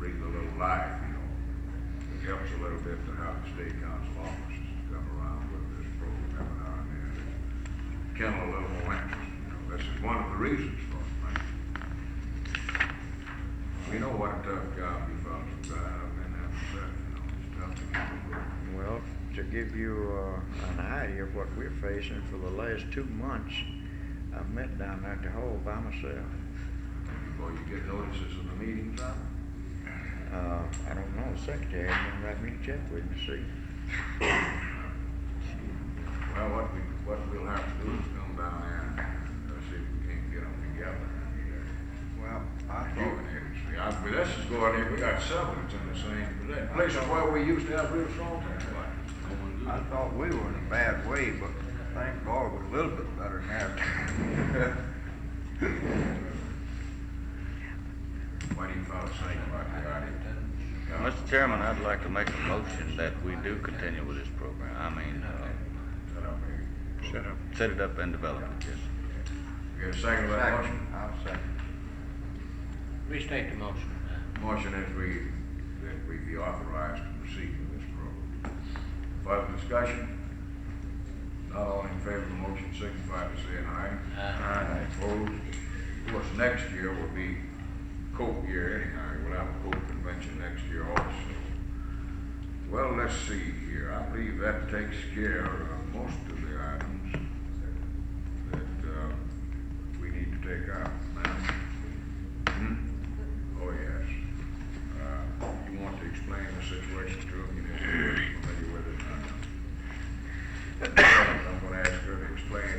breathe a little life, It helps a little bit to have the state council officers to come around with this program every now and then. Kindle a little more interest, This is one of the reasons for it, right? We know what a tough job you fellows have got out of in that myself, It's tough to keep it going. Well, to give you an idea of what we're facing, for the last 2 months, I've met down there at the hall by myself. Before you get notices of the meetings out? I don't know, the secretary didn't write me a check with me, see. Well, what we'll have to do is come down there and see if we can't get them together. Well, I thought, Rejuvenate us. This is going here, we got several that's in the same position. Places where we used to have real strong I thought we were in a bad way, but thank God we're a little bit better now. What do you fellas think about the idea? Mr. Chairman, I'd like to make a motion that we do continue with this program. I mean, set it up and develop it, yes. You get a second to that motion? I'll second. Restate the motion. Motion is that we be authorized to proceed with this program. Further discussion? Not all in favor of the motion signify by saying aye. Aye. Opposed? Of course, next year will be Coke year anyhow. We'll have a Coke convention next year also. Well, let's see here. I believe that takes care of most of the items that we need to take out, ma'am. Oh, yes. You want to explain the situation to them? You need to be familiar with it. I'm going to ask her to explain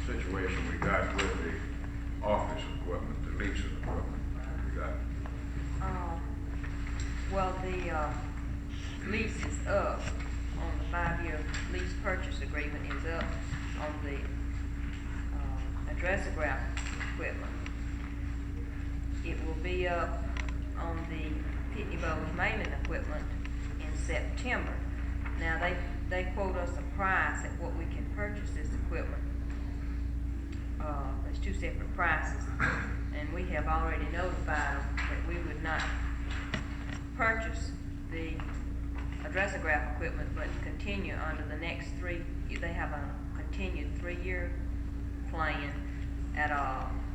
the situation we got with the office equipment, the lease of equipment we got. Well, the lease is up on the 5-year lease purchase agreement is up on the addressograph equipment. It will be up on the Pitney Bowes mailing equipment in September. Now, they quote us a price at what we can purchase this equipment. There's two separate prices, and we have already notified them that we would not purchase the addressograph equipment, but continue under the next they have a continued 3-year plan at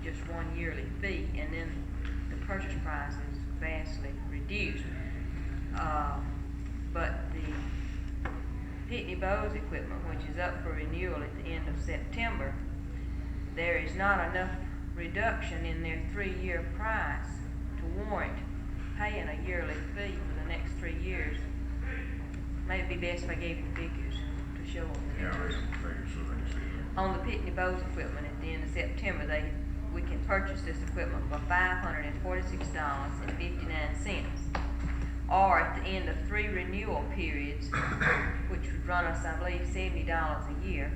just 1 yearly fee, and then the purchase price is vastly reduced. But the Pitney Bowes equipment, which is up for renewal at the end of September, there is not enough reduction in their 3-year price to warrant paying a yearly fee for the next 3 years. Maybe it'd be best if I gave you figures to show them the difference. On the Pitney Bowes equipment at the end of September, we can purchase this equipment for $546.59. Or at the end of 3 renewal periods, which would run us, I believe, $70 a year,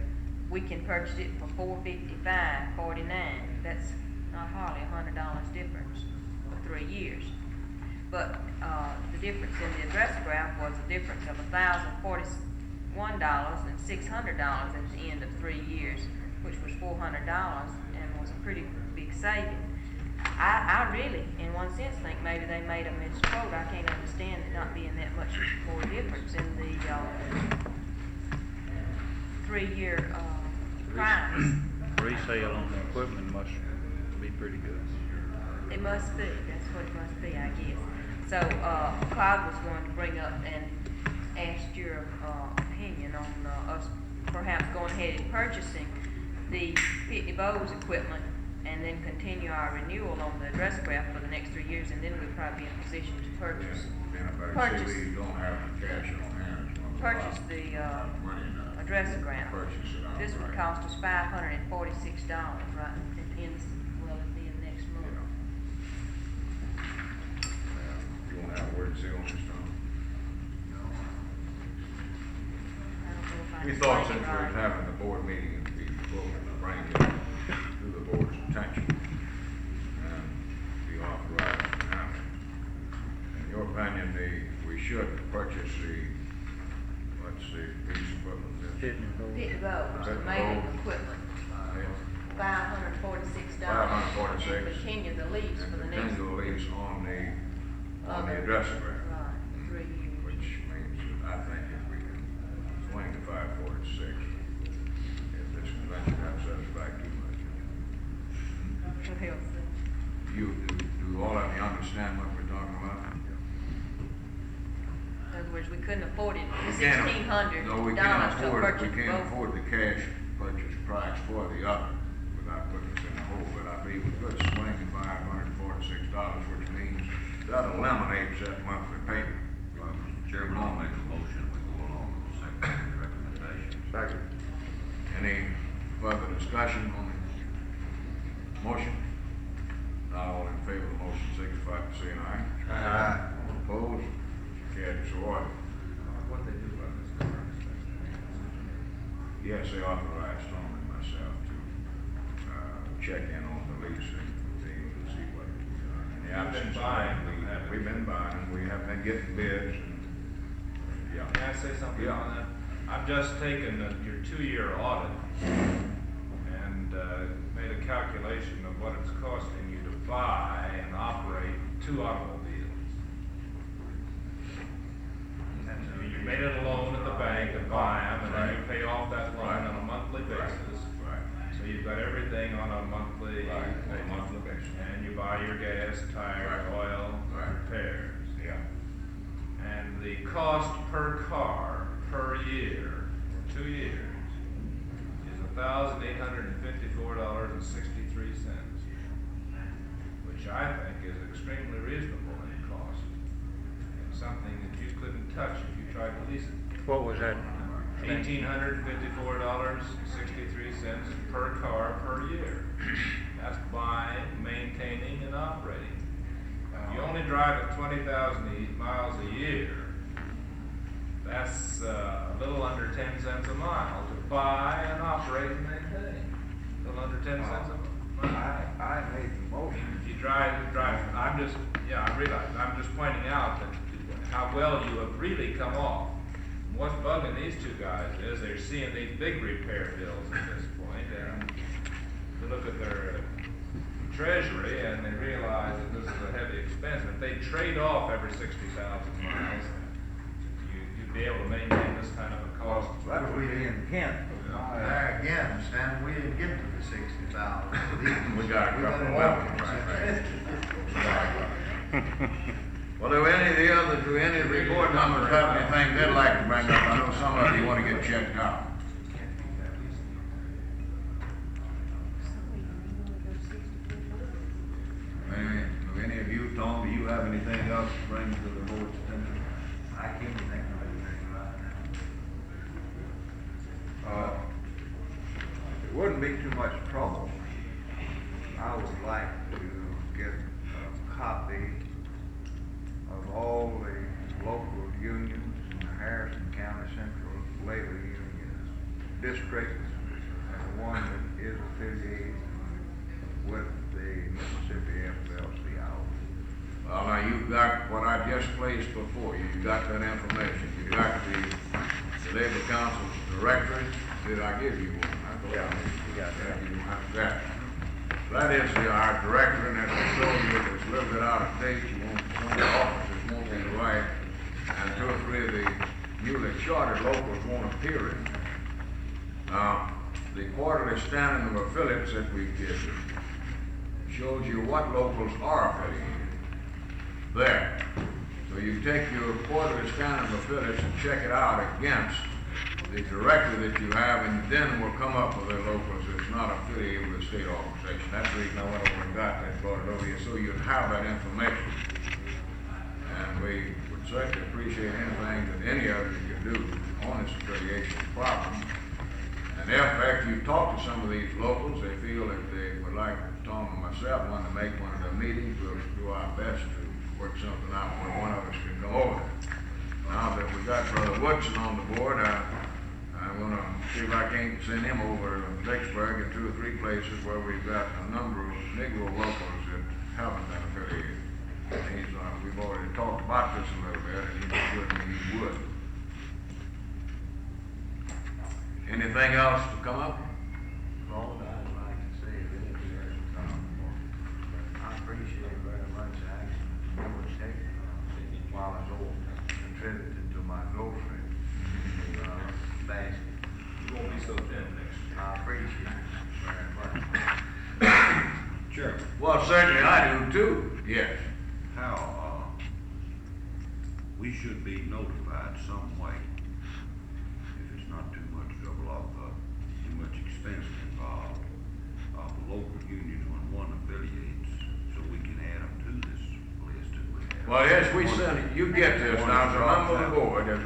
we can purchase it for $455.49. That's not hardly $100 difference for 3 years. But the difference in the addressograph was a difference of $1,041 and $600 at the end of 3 years, which was $400 and was a pretty big saving. I really, in one sense, think maybe they made a misquote. I can't understand it not being that much more difference in the 3-year price. Resale on the equipment must be pretty good. It must be. That's what it must be, I guess. So Clyde was going to bring up and ask your opinion on us perhaps going ahead and purchasing the Pitney Bowes equipment and then continue our renewal on the addressograph for the next 3 years, and then we'd probably be in a position to purchase We don't have the cash on hand. the addressograph. Purchase it outright. This would cost us $546, right, at the end, well, at the end of next month. You want to have a word to say on this, Tom? I don't know if I We can thought explain since it we were right. having the board meeting, it'd be appropriate to bring it to the board's attention and be authorized now. In your opinion, we should purchase what's the piece of equipment? Pitney Pitney Bowes. Bowes, Pitney mailing Bowes. equipment, $546. $546. And continue the lease for the And next. continue the lease on the Other- addressograph. Right, 3 years. Which means that I think if we can swing the 546, if this convention upsets back too much. Well, Do all of you understand what we're talking about? in other words, we couldn't afford it, We can't- $1,600 No, we can't to afford, purchase we can't both. afford the cash purchase price for the other without putting us in the hole, but I believe we could swing the $546, which means that eliminates that monthly payment. Mr. Chairman, I'll make a motion, we go along with the secretary's recommendation. Second. Any further discussion on the motion? Not all in favor of the motion, signify by saying aye. Aye. All opposed? Carried, so ordered. What they do about this current Yes, they authorized Tom and myself to check in on the lease and see what, in the absence of that, we've been buying, we have been getting bids and, yeah. Can I say something Yeah. on that? I've just taken your 2-year audit and made a calculation of what it's costing you to buy and operate 2 automobiles. made it a loan at the bank and buy them, and then you pay off that loan on a monthly basis. Right. So you've got everything on a monthly basis. and you buy your gas, tires, Right. oil, Right. repairs. Yeah. And the cost per car per year, 2 years, is $1,854.63, which I think is extremely reasonable in cost. And something that you couldn't touch if you tried to lease it. What was that? $1,854.63 per car per year. That's buying, maintaining, and operating. You only drive at 20,000 miles a year. That's a little under 10 cents a mile to buy and operate and maintain. A little under 10 cents a mile. I made the motion. If you drive, I realize, I'm just pointing out that how well you have really come off. What's bugging these two guys is they're seeing these big repair bills at this point, and they look at their treasury and they realize that this is a heavy expense. If they trade off every 60,000 miles, you'd be able to maintain this kind of a cost. That would be the intent. There again, Stan, we didn't get to the 60,000. We got a couple of weapons, right. Well, do any of the report numbers have anything they'd like to bring up? I know some of you want to get checked out. Do any of you, Tom, do you have anything else to bring to the board's attention? I can't think of anything right now. It wouldn't be too much trouble. I would like to get a copy of all the local unions in the Harrison County Central Labor Union districts, and the one that is affiliated with the Mississippi FLCO. Well, now you've got what I just placed before you. You got that information. You got the Labor Council's directory. Did I give you one? Yeah, you got that. You have that. That is our directory, and as I told you, it's a little bit out of date. You won't, some of the officers won't be right, and 2 or 3 of the newly chartered locals won't appear in there. Now, the quarterly standing of affiliates that we give you shows you what locals are affiliated. There. So you take your quarterly standing of affiliates and check it out against the directory that you have, and then we'll come up with the locals that's not affiliated with the state organization. That's the reason I went over and got that, brought it over here, so you'd have that information. And we would certainly appreciate anything that any of you can do on this affiliation problem. And if after you talk to some of these locals, they feel that they would like Tom and myself want to make one of the meetings, we'll do our best to work something out where one of us can come over. Now that we got Brother Woodson on the board, I'm going to see if I can't send him over to Vicksburg and 2 or 3 places where we've got a number of Negro locals that haven't been affiliated. And we've already talked about this a little bit, and he assured me he would. Anything else to come up? All I'd like to say is, I appreciate very much the action the board's taken while it's all contributed to my grocery basket. You won't be so thin next year. I appreciate it very much. Sure. Well, certainly I do too, yes. How, we should be notified some way, if it's not too much trouble of, too much expense involved, of the local unions when one affiliates, so we can add them to this list that we have. Well, yes, we send it, you get this, now, as a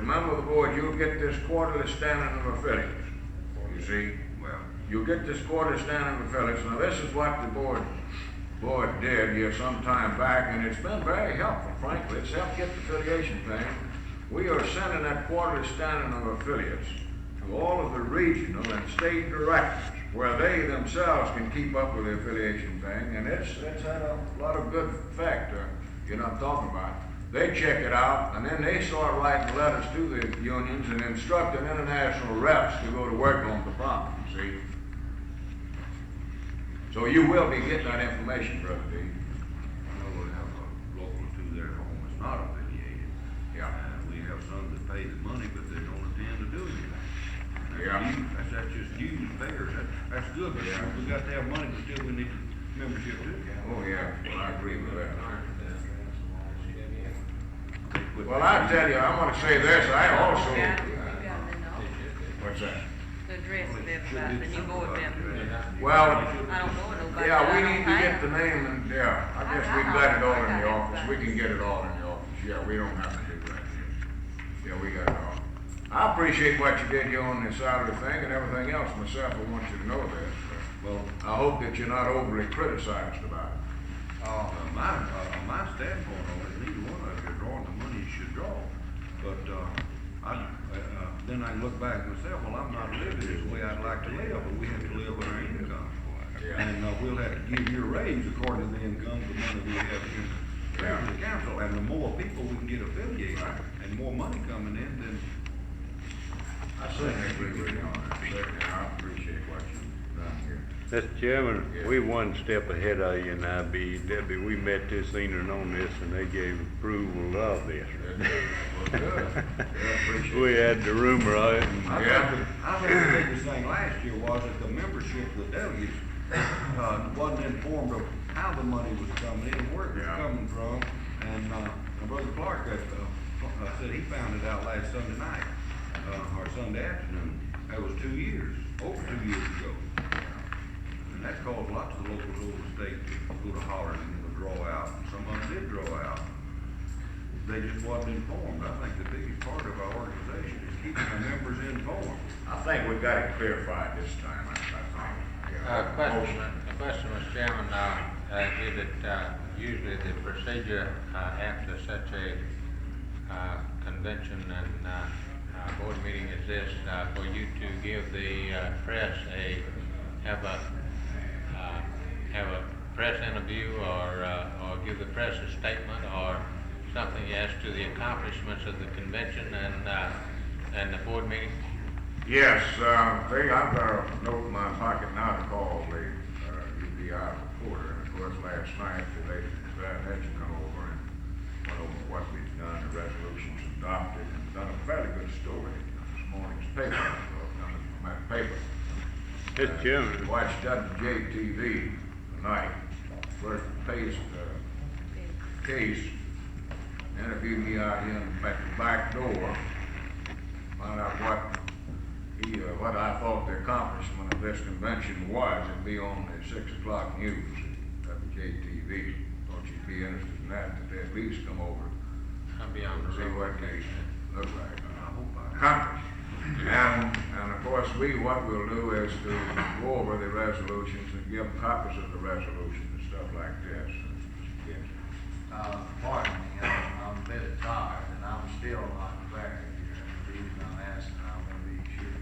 member of the board, you'll get this quarterly standing of affiliates, you see? Well, You'll get this quarterly standing of affiliates. Now, this is what the board did here some time back, and it's been very helpful, frankly. It's helped get the affiliation thing. We are sending that quarterly standing of affiliates to all of the regional and state directors, where they themselves can keep up with the affiliation thing, and it's had a lot of good effect, you know what I'm talking about. They check it out, and then they start writing letters to the unions and instructing international reps to go to work on the problem, see? So you will be getting that information, Brother D. we'll have a local to their home that's not affiliated. Yeah. And we have some that pay the money, but they don't intend to do anything. Yeah. That's just dues, fares, that's good, but Yeah. we got to have money, but still we need membership too. Oh, yeah, well, I agree with that. But Well, I tell you, I'm gonna say this, I also, You got it in the office. what's that? The address of everybody, the new board member. Well, I don't know nobody. yeah, we I don't need to pay get the them. name and, yeah, I guess we've got it all in the office, we can get it all in the office, yeah, we don't have to do that. Yeah, we got it all. I appreciate what you did here on this salary thing and everything else myself, I want you to know this. Well, I hope that you're not overly criticized about it. my standpoint on it, neither one of you are drawing the money you should draw. But, then I look back and say, well, I'm not living this way I'd like to live, but we have to live with our income. Yeah. And, we'll have to give you a raise according to the income, the money we have in the council. And the more people we can get affiliated, and more money coming in, then I certainly agree with you on that, certainly, I appreciate what you've done here. Mr. Chairman, Yeah. we one step ahead of you and Debbie, we met this Silner on this and they gave approval of this. Well, good. Yeah, appreciate We it. had the rumor of it and I think the biggest thing last year was that the membership of the delegates, wasn't informed of how the money was coming in, where it was Yeah. coming from. And, Brother Clark, said he found it out last Sunday night, or Sunday afternoon. That was 2 years, over 2 years ago. And that caused lots of locals over the state to go to holler and draw out, and some of them did draw out. They just wasn't informed. I think the biggest part of our organization is keeping the members informed. I think we've got it clarified this time, I think. Yeah. Question, Mr. Chairman, is it, usually the procedure, after such a, convention and, board meeting as this, for you to give the, press have a press interview or give the press a statement or something as to the accomplishments of the convention and the board meeting? Yes, I've got a note in my pocket now to call the UBI reporter. And of course, last night, they had you come over and went over what we've done, the resolutions adopted, and done a fairly good story in this morning's paper. So I've done it from that paper. Mr. Chairman, Watched WJTV tonight, first case, interviewed me out here at the back door, found out what I thought the accomplishment of this convention was. It'd be on the 6 o'clock news at WJTV. Thought you'd be interested in that they at least come over I'll be on the see road. what they look like. I hope I accomplished. And of course, what we'll do is to go over the resolutions and give copies of the resolution and stuff like this. Yes. Pardon me, I'm a bit tired, and I'm still not back here. And the reason I'm asking, I want to be sure.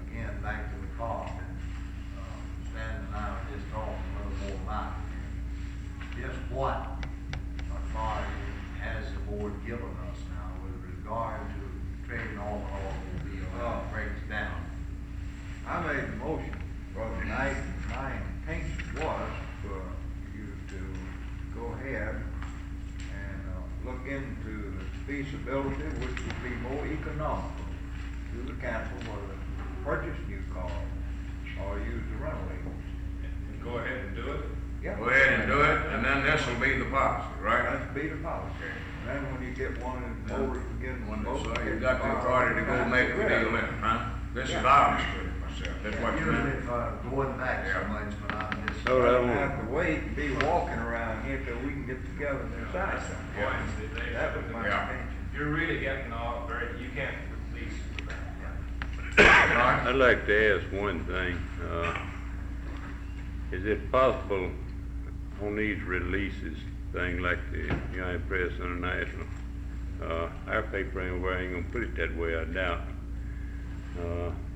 Again, back to the call. Stan and I were just talking a little more about it. Just what authority has the board given us now with regard to trading all the automobile that breaks down? I made the motion for tonight. My intention was for you to go ahead and look into the feasibility, which would be more economical to the council, whether to purchase new cars or use the rental vehicles. Go ahead and do it. Yeah. Go ahead and do it, and then this will be the policy, right? That'd be the policy. Then when you get one of the voters again, So you've got the authority to go make the deal in, huh? This is how I understood it myself, that's what you Usually meant. if going back so much, but I'm just. Oh, that Don't won't- have to wait and be walking around here till we can get together and decide something. That was my Yeah. intention. You're really getting all very, you can't lease with that. I'd like to ask one thing. Is it possible on these releases, thing like the United Press International, our paper anywhere ain't gonna put it that way, I doubt.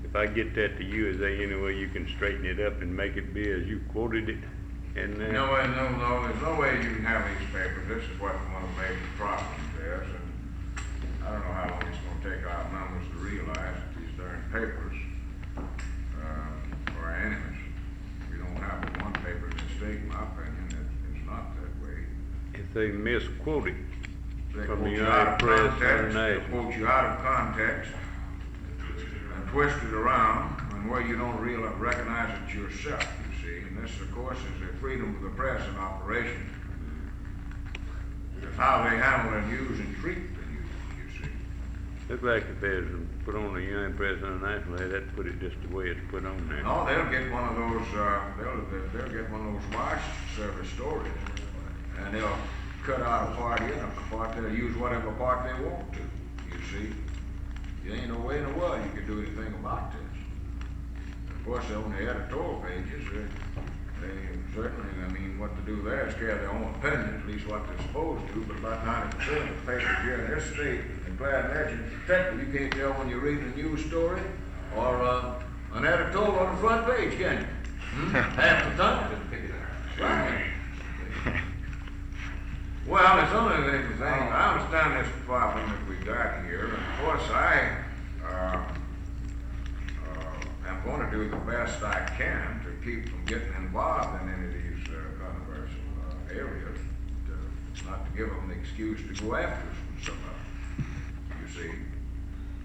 If I get that to you, is there any way you can straighten it up and make it be as you quoted it? And No, there's no way you can have these papers, this is what one of the major problems is, and I don't know how long it's gonna take our members to realize that these darn papers, are our enemies. We don't have one paper in the state, in my opinion, it's not that way. if they misquote it, They From quote the you out of United Press context, they International. quote you out of context, and twist it around, and where you don't really recognize it yourself, you see. And this, of course, is the freedom of the press in operation. It's how they handle and use and treat the news, you see. Look like if they was put on the United Press International, they'd put it just the way it's put on there. No, they'll get one of those, they'll get one of those watch service stories, and they'll cut out a part here and a part, they'll use whatever part they want to, you see. There ain't no way in the world you can do anything about this. Of course, on the editorial pages, they certainly, I mean, what to do there is carry their own opinion, at least what they're supposed to, but about 90% of the papers here in this state, and Glad Legend, particularly, you can't tell when you're reading a news story or an editorial on the front page, can you? Half the time. Right. Well, it's only the thing, I understand this problem that we got here, and of course I am going to do the best I can to keep from getting involved in any of these controversial areas, not to give them the excuse to go after us from somewhere, you see.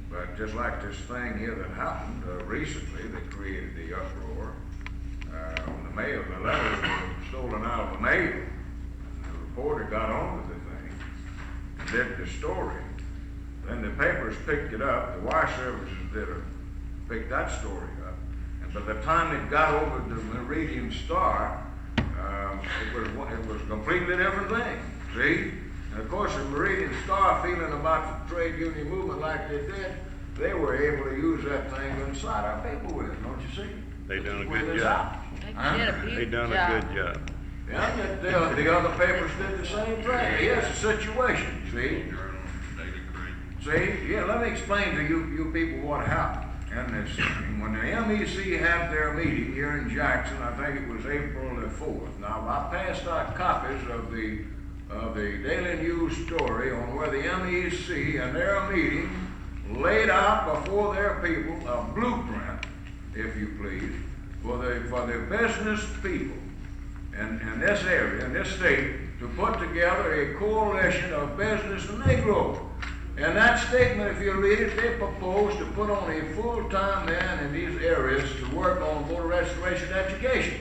But just like this thing here that happened recently that created the uproar, when the mail, the letters were stolen out of the mail, the reporter got on with the thing, and did the story. Then the papers picked it up, the wire services picked that story up, and by the time it got over to the Meridian Star, it was a completely different thing, see? And of course, the Meridian Star, feeling about the trade union movement like they did, they were able to use that thing inside our paper with, don't you see? They done a With good us job. out. They did a They big done a job. good job. Yeah, the other papers did the same thing. Here's the situation, see? See, yeah, let me explain to you people what happened. And it's, when the MEC had their meeting here in Jackson, I think it was April the 4th. Now, I passed out copies of the Daily News story on where the MEC and their meeting laid out before their people a blueprint, if you please, for the business people in this area, in this state, to put together a coalition of business and Negroes. And that statement, if you read it, they proposed to put on a full-time man in these areas to work on voter registration education.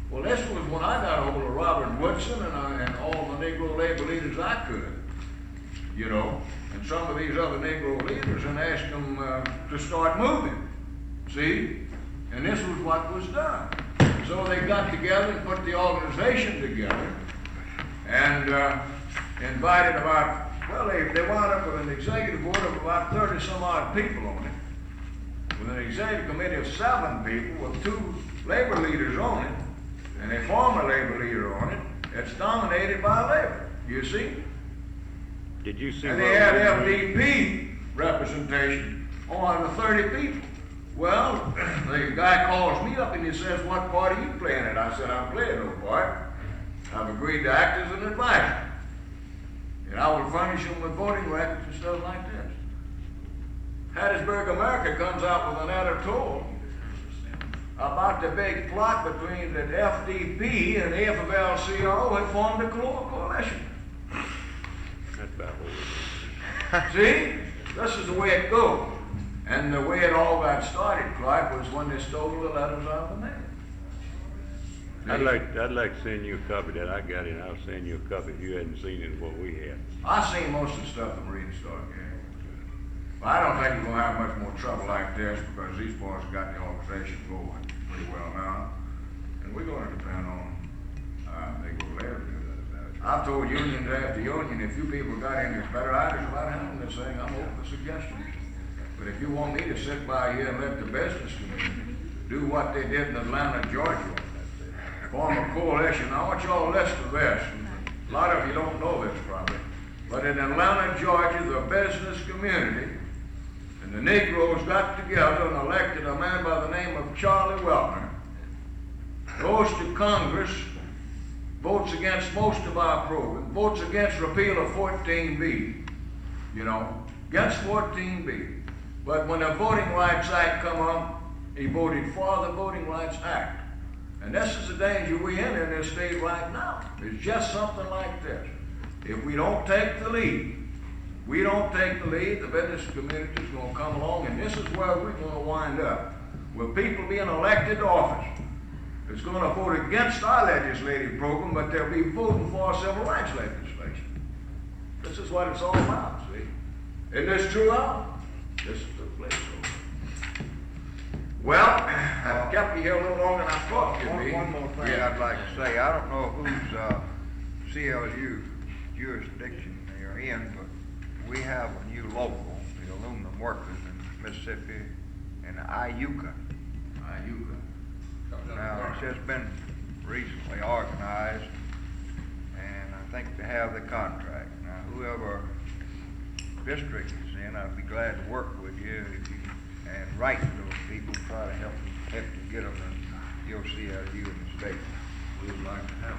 Well, this was when I got hold of Robert Woodson and all the Negro labor leaders I could, you know, and some of these other Negro leaders, and asked them to start moving, see? And this was what was done. So they got together and put the organization together and invited about, well, they wound up with an executive board of about 30-some-odd people on it, with an executive committee of 7 people with 2 labor leaders on it, and a former labor leader on it. It's dominated by labor, you see? Did you see? And what they had we- FDP representation on the 30 people. Well, the guy calls me up and he says, "What part are you playing at?" I said, "I'm playing no part. I've agreed to act as an advisor. And I will furnish them with voting records and stuff like this." Heidelberg America comes out with an editorial about the big plot between the FDP and the FLCRO had formed a coalition. That's about what we See? This is the way it goes. And the way it all got started, Clark, was when they stole the letters out of the mail. I'd like to send you a copy that I got it. I'll send you a copy if you hadn't seen it, what we had. I've seen most of the stuff the Marine Star gave. But I don't think you're going to have much more trouble like this because these boys got the organization going pretty well now. And we're going to depend on Negro labor. I've told unions after union, if you people got any better ideas about handling this thing, I'm open to suggestions. But if you want me to sit by here and let the business community do what they did in Atlanta, Georgia, form a coalition, I want y'all to listen to this. A lot of you don't know this probably. But in Atlanta, Georgia, the business community and the Negroes got together and elected a man by the name of Charlie Weltner. Goes to Congress, votes against most of our program, votes against repeal of 14B, you know, against 14B. But when the Voting Rights Act come up, he voted for the Voting Rights Act. And this is the danger we're in this state right now. It's just something like this. If we don't take the lead, the business community is gonna come along, and this is where we're gonna wind up, with people being elected to office. It's gonna vote against our legislative program, but they'll be voting for our civil rights legislation. This is what it's all about, see? Isn't this true, Al? This is the place. Well, I've kept you here a little longer than I thought you'd be. One more thing Yeah. I'd like to say, I don't know whose CLU jurisdiction they are in, but we have a new local, the aluminum workers in Mississippi, in Iuka. Now, it's just been recently organized, and I think they have the contract. Now, whoever district it's in, I'd be glad to work with you if you and write to those people, try to help to get them in your CLU in the state. We would like to have,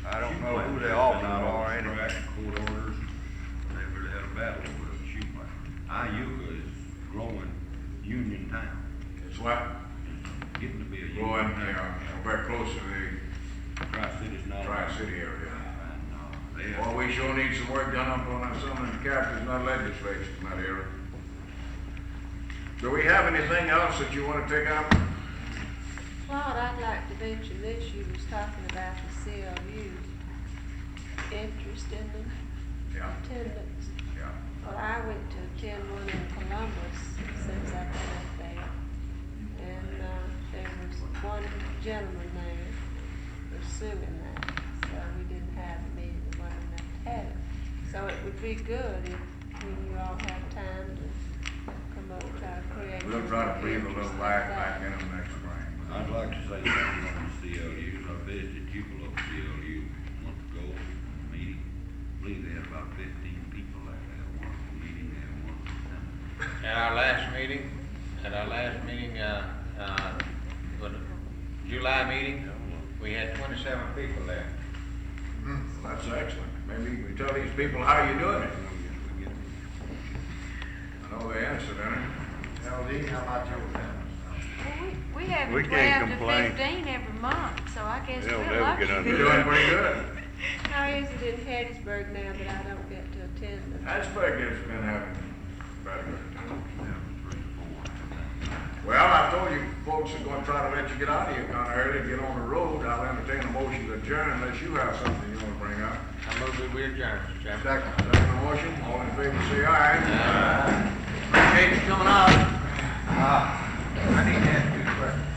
I don't know who the officers are anyway. anyway. Court orders, they really had a battle with a shoot like. Iuka is growing union town. It's what? Getting to be a union Going, town. very close to the Tri-City's not. Tri-City area. And, they have. Well, we sure need some work done up on some of the characters, not legislation in that area. Do we have anything else that you want to take out? Claude, I'd like to mention this, you was talking about the CLU, interest in the Yeah, attendance. yeah. Well, I went to attend one in Columbus since I've been up there, and, there was one gentleman there pursuing that, so we didn't have the meeting, there wasn't enough to have it. So it would be good if, when you all have time to come up, try to create. We'll try to breathe a little life back in them next spring. I'd like to say something on the CLUs. I visited Tupelo CLU a month ago, meeting. I believe they had about 15 people at that wonderful meeting. They had a wonderful time. At our last meeting, was it July meeting, we had 27 people there. Well, that's excellent. Maybe you can tell these people how you're doing it. I know the answer, don't I? Now, Lee, how about your family? Well, we have We 12 can't to complain. 15 every month, so I guess They'll we're never lucky. get under You're doing pretty good. How is it in Heidelberg now that I don't get to attend them? Heidelberg has been having better. Well, I told you folks are gonna try to let you get out of here kinda early and get on the road. I'll entertain a motion to adjourn unless you have something you wanna bring up. I move that we adjourn, Mr. Chairman. Second motion, all in favor, say aye. Appreciate you coming out. I need to ask you a question.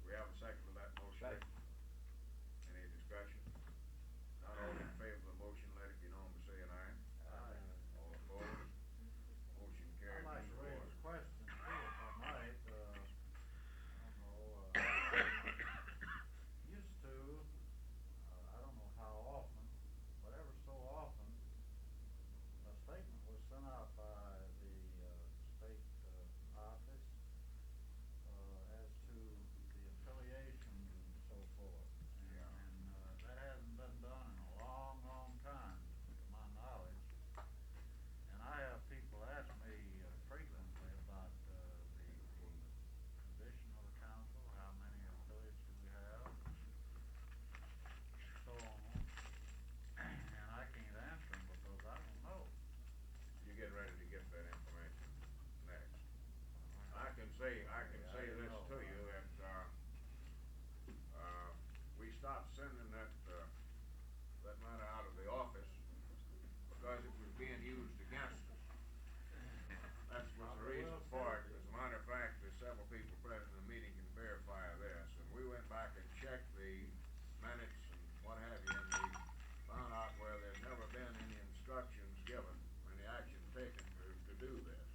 We have a second to that motion. Any discussion? Not all in favor of the motion, let it be known by saying aye. All opposed? Motion carried. I'd like to Mr. raise Ward. a question too, if I might, I don't know, used to, I don't know how often, but ever so often, a statement was sent out by the, state, office, as to the affiliations and so forth. And that hasn't been done in a long, long time, to my knowledge. And I have people ask me frequently about the position of the council, how many affiliates do we have, and so on. And I can't answer them because I don't know. You get ready to get that information next. I can say this to you that, we stopped sending that matter out of the office because it was being used against us. That was the reason for it. As a matter of fact, there's several people present in the meeting can verify this, and we went back and checked the minutes and what have you, and we found out where there's never been any instructions given, any action taken to do this.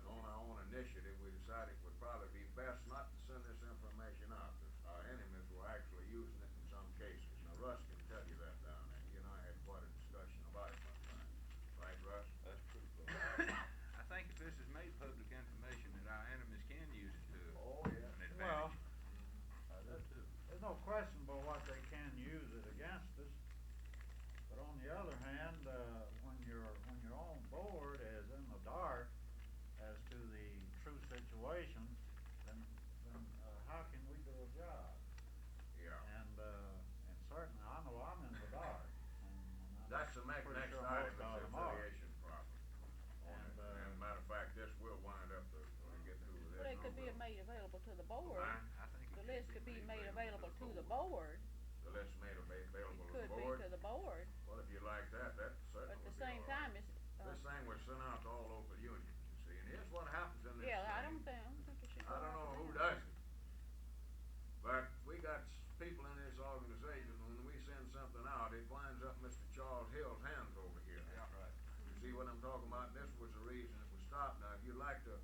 And on our own initiative, we decided it would probably be best not to send this information out. Our enemies were actually using it in some cases. Now, Russ can tell you that down there. He and I had quite a discussion about it one time. Right, Russ? That's true. I think if this is made public information, there's no question about what they can use it against us. But on the other hand, when you're on board as in the dark as to the true situation, then how can we do a job? Yeah. And certainly, I know I'm in the dark. And I'm That's the next pretty item, sure is most the of them are. affiliation problem. And matter of fact, this will wind up when we get through with this. Well, it could be number. made available to the board. Mine? I think it The should list could be made available to the board. The list made available It to the could board. be to the board, Well, if you like that, that certainly but at would the be same all right. time, it's, This thing was sent out to all local unions, you see, and here's what happens in this yeah, I thing. don't think it should go I don't out know to who them. does it, but we got people in this organization, when we send something out, it winds up Mr. Charles Hill's hands over here. That's right. You see what I'm talking about? This was the reason it was stopped. Now, if you'd like to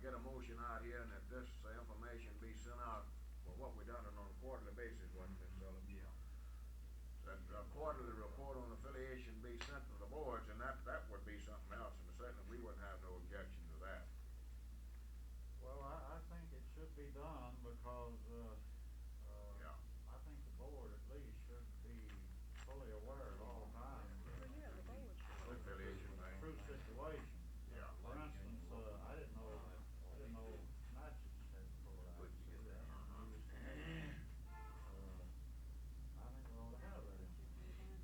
get a motion out here and that this information be sent out, well, what we done it on a quarterly basis, wasn't it, Ms. Sullivan? Yeah. That a quarterly report on affiliation be sent to the boards, and that would be something else, and certainly we wouldn't have no objection to that. Well, I think it should be done because, Yeah. I think the board at least should be fully aware at all times Well, yeah, the board should. of Affiliation the thing. true situation. Yeah. For instance, I didn't know Natchez had pulled out. Where'd you get that? I think we ought to have that information.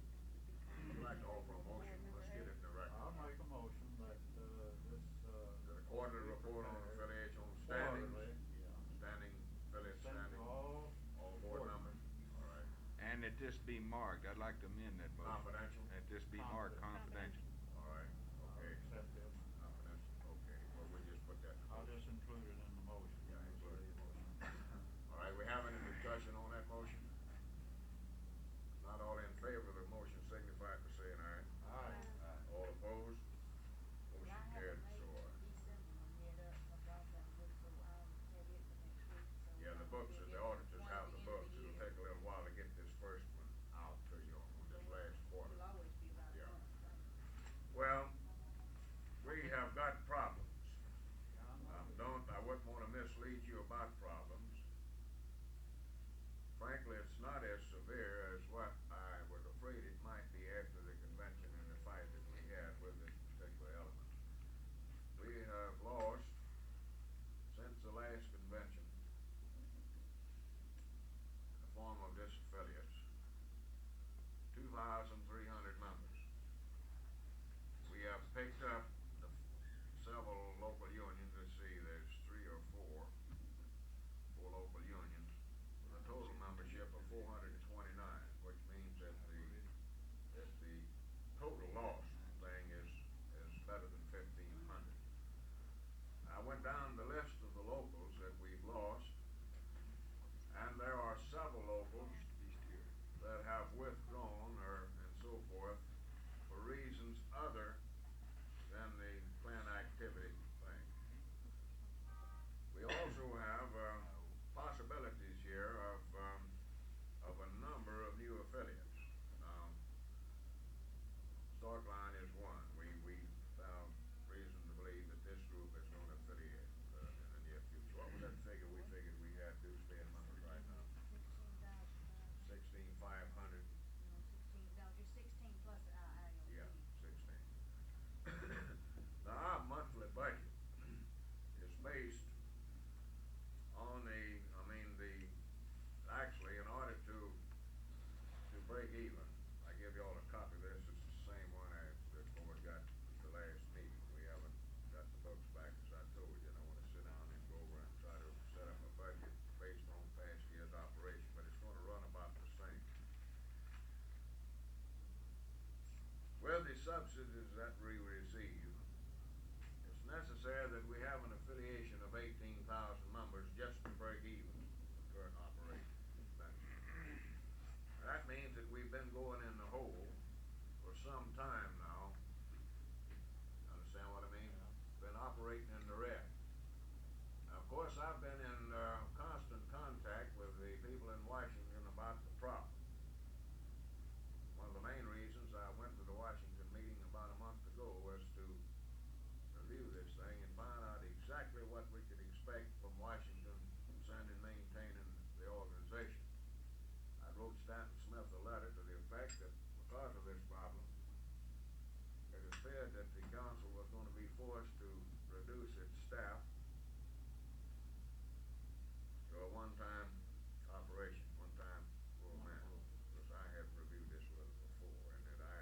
I'd like to offer a motion, let's get it in the record. I'll make a motion that, The quarterly report on affiliation, on standings, Quarterly, yeah. standing, affiliate Send standing, to all all board members, all right. And that this be marked, I'd like to amend that motion. Confidential? That this be marked confidential. All right, okay. accept it. Confidential, okay, well, we just put that in the I'll motion. just include it in the motion. Yeah, include it in the motion. All right, we have any discussion on that motion? Not all in favor of the motion signify by saying aye. Aye. All opposed? Motion carried, so, yeah, the books, the auditors have the books, it'll take a little while to get this first one out to you on this last quarter. Yeah. Well, we have got problems. I wouldn't want to mislead you about problems. Frankly, it's not as severe as what I was afraid it might be after the convention and the fight that we had with this particular element. We have lost, since the last convention, in the form of disaffiliates, 2,300 members. We have picked up several local unions. Let's see, there's 3 or 4 local unions with a total membership of 429, which means that the total loss thing is better than 1,500. I went down the list of the locals that we've lost, and there are several locals that have withdrawn and so forth for reasons other than the plan activity thing. We also have possibilities here of a number of new affiliates. Startline is one. We found reason to believe that this group is going to affiliate in the near future. What was that figure we figured we had to stay in numbers right now? 16,500. Just 16 plus our IOP. Yeah, 16. Now, our monthly budget is based on actually, in order to break even, I give you all a copy of this. It's the same one the board got at the last meeting. We haven't got the books back, as I told you, and I want to sit down and go over and try to set up a budget based on past year's operation, but it's going to run about the same. With the subsidies that we receive, it's necessary that we have an affiliation of 18,000 members just to break even with current operation. That means that we've been going in the hole for some time now. Understand what I mean? Been operating in the red. Now, of course, I've been in constant contact with the people in Washington about the problem. One of the main reasons I went to the Washington meeting about a month ago was to review this thing and find out exactly what we could expect from Washington concerning maintaining the organization. wrote Stanton Smith a letter to the effect that because of this problem, it is feared that the council was going to be forced to reduce its staff to a one-time operation, one-time full man. Because I had reviewed this with it before, and that I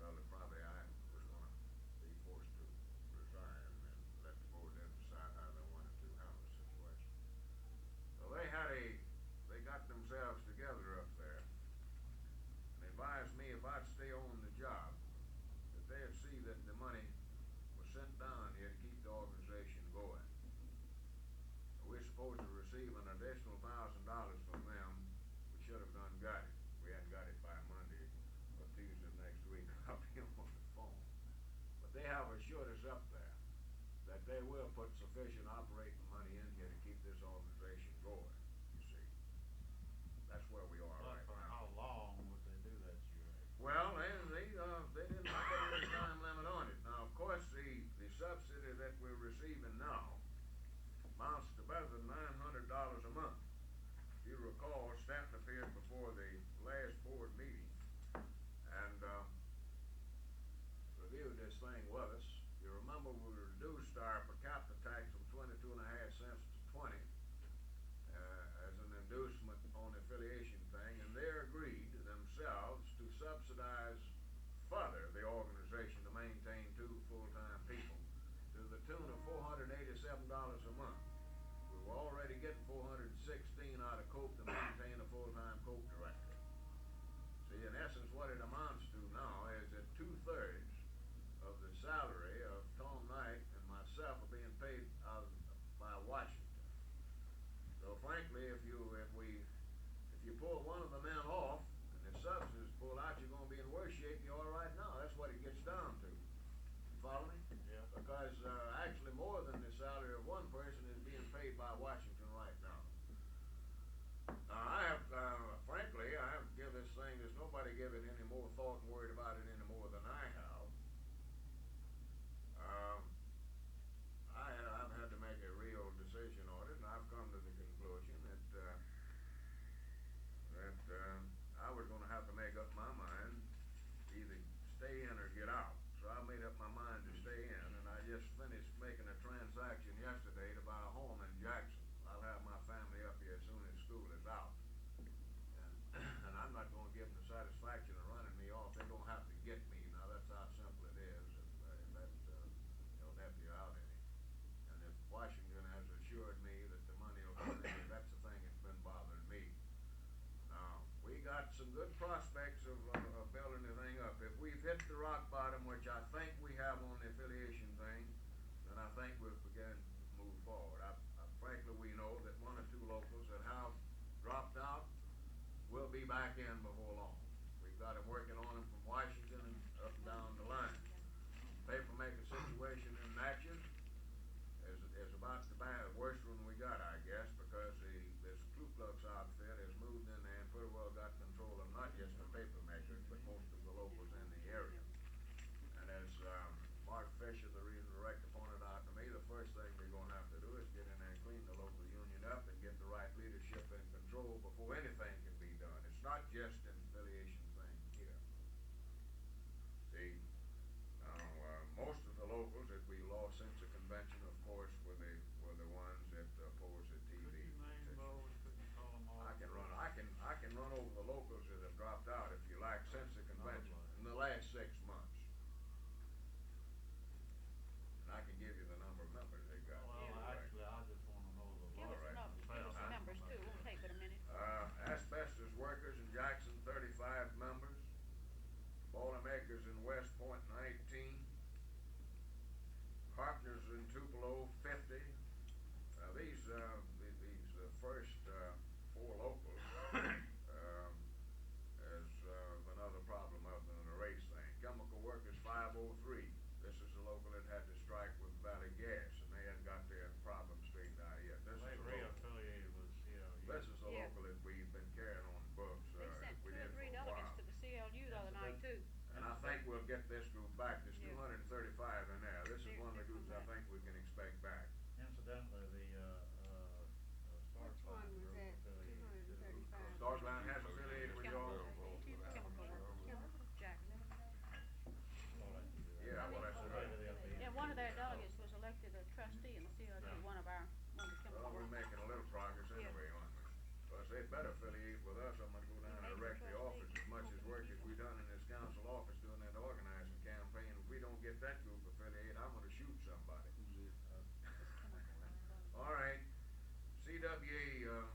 felt that probably I was going to be forced to resign and let the board then decide how they wanted to handle the situation. So they got themselves together up there and advised me if I'd stay on the job, that they'd see that the money was sent down here to keep the organization going. We're supposed to receive an additional $1,000 from them. We should have done got it. We hadn't got it by Monday or Tuesday of next week. I'll be on the phone. But they have assured us up there that they will put sufficient operating money in here to keep this organization going, you see. That's where we are right For now. how long would they do that, you reckon? Well, they didn't put any time limit on it. Now, of course, the subsidy that we're receiving now amounts to better than $900 a month. If you recall, Stanton appeared before the last board meeting and reviewed this thing with us. You remember we reduced our per capita tax from 22.5 cents to 20 as an inducement on the affiliation thing, and they agreed themselves to subsidize further the organization to maintain 2 full-time people to the tune of $487 a month. We were already getting $416 out of Coke to maintain a full-time Coke director. See, in essence, what it amounts to now is that 2/3 of the salary of Tom Knight and myself are being paid out by Washington. So frankly, if you pull one of the men off and the subsidies pulled out, you're going to be in worse shape than you are right now. That's what it gets down to. You follow me? Yeah. Because actually more than the salary of one person is being paid by Washington right now. Now I have, frankly, I have to give this thing, there's nobody giving any more thought and worried about it any more than I have. I've had to make a real decision on it, and I've come to the conclusion that I was going to have to make up my mind, either stay in or get out. So I made up my mind to stay in, and I just finished making a transaction yesterday to buy a home in Jackson. I'll have my family up here as soon as school is out. And I'm not going to give them the satisfaction of running me off. They're going to have to get me. Now, that's how simple it is. If they'll help you out any. And if Washington has assured me that the money will come in, that's the thing that's been bothering me. Now, we got some good prospects of building the thing up. If we've hit the rock bottom, which I think we have on the affiliation thing, then I think we'll begin to move forward. Frankly, we know that 1 or 2 locals that have dropped out will be back in before long. We've got them working on them from Washington and up and down the line. Papermaker situation in Natchez is about the worst one we got, I guess, because this Ku Klux outfit has moved in there and pretty well got control of not just the papermakers, but most of the locals in the area. And as Mark Fisher, the regional director, pointed out to me, the first thing we're going to have to do is get in there and clean the local union up and get the right leadership in control before anything can be done. It's not just an affiliation thing here. See, most of the locals that we lost since the convention, of course, were the ones that opposed the TV. I can run over the locals that have dropped out, if you like, since the convention in the last 6 months. And I can give you the number of members they got. Well, actually, I just want to know the Give us the numbers too, it won't take but a minute. Asbestos workers in Jackson, 35 members. Boilermakers in West Point, 19. Carpenters in Tupelo, 50. These first 4 locals is another problem other than the race thing. Chemical workers, 503. This is a local that had to strike with Valley Gas, and they hadn't got their problem straightened out yet. This They is a reaffiliated with CLU. This is a local that we've been carrying on the books. They sent we 2 did or 3 for a delegates while. to the CLU the other night too. And I think we'll get this group back. There's Yeah. 235 in there. This is one of the groups I think we can expect back. Incidentally, the Star Which one Club was group that? affiliated 235? better affiliate with us. I'm gonna go down and direct the office as much as work as we done in this council office doing that organizing campaign. If we don't get that group affiliated, I'm gonna shoot somebody. All right, CWA in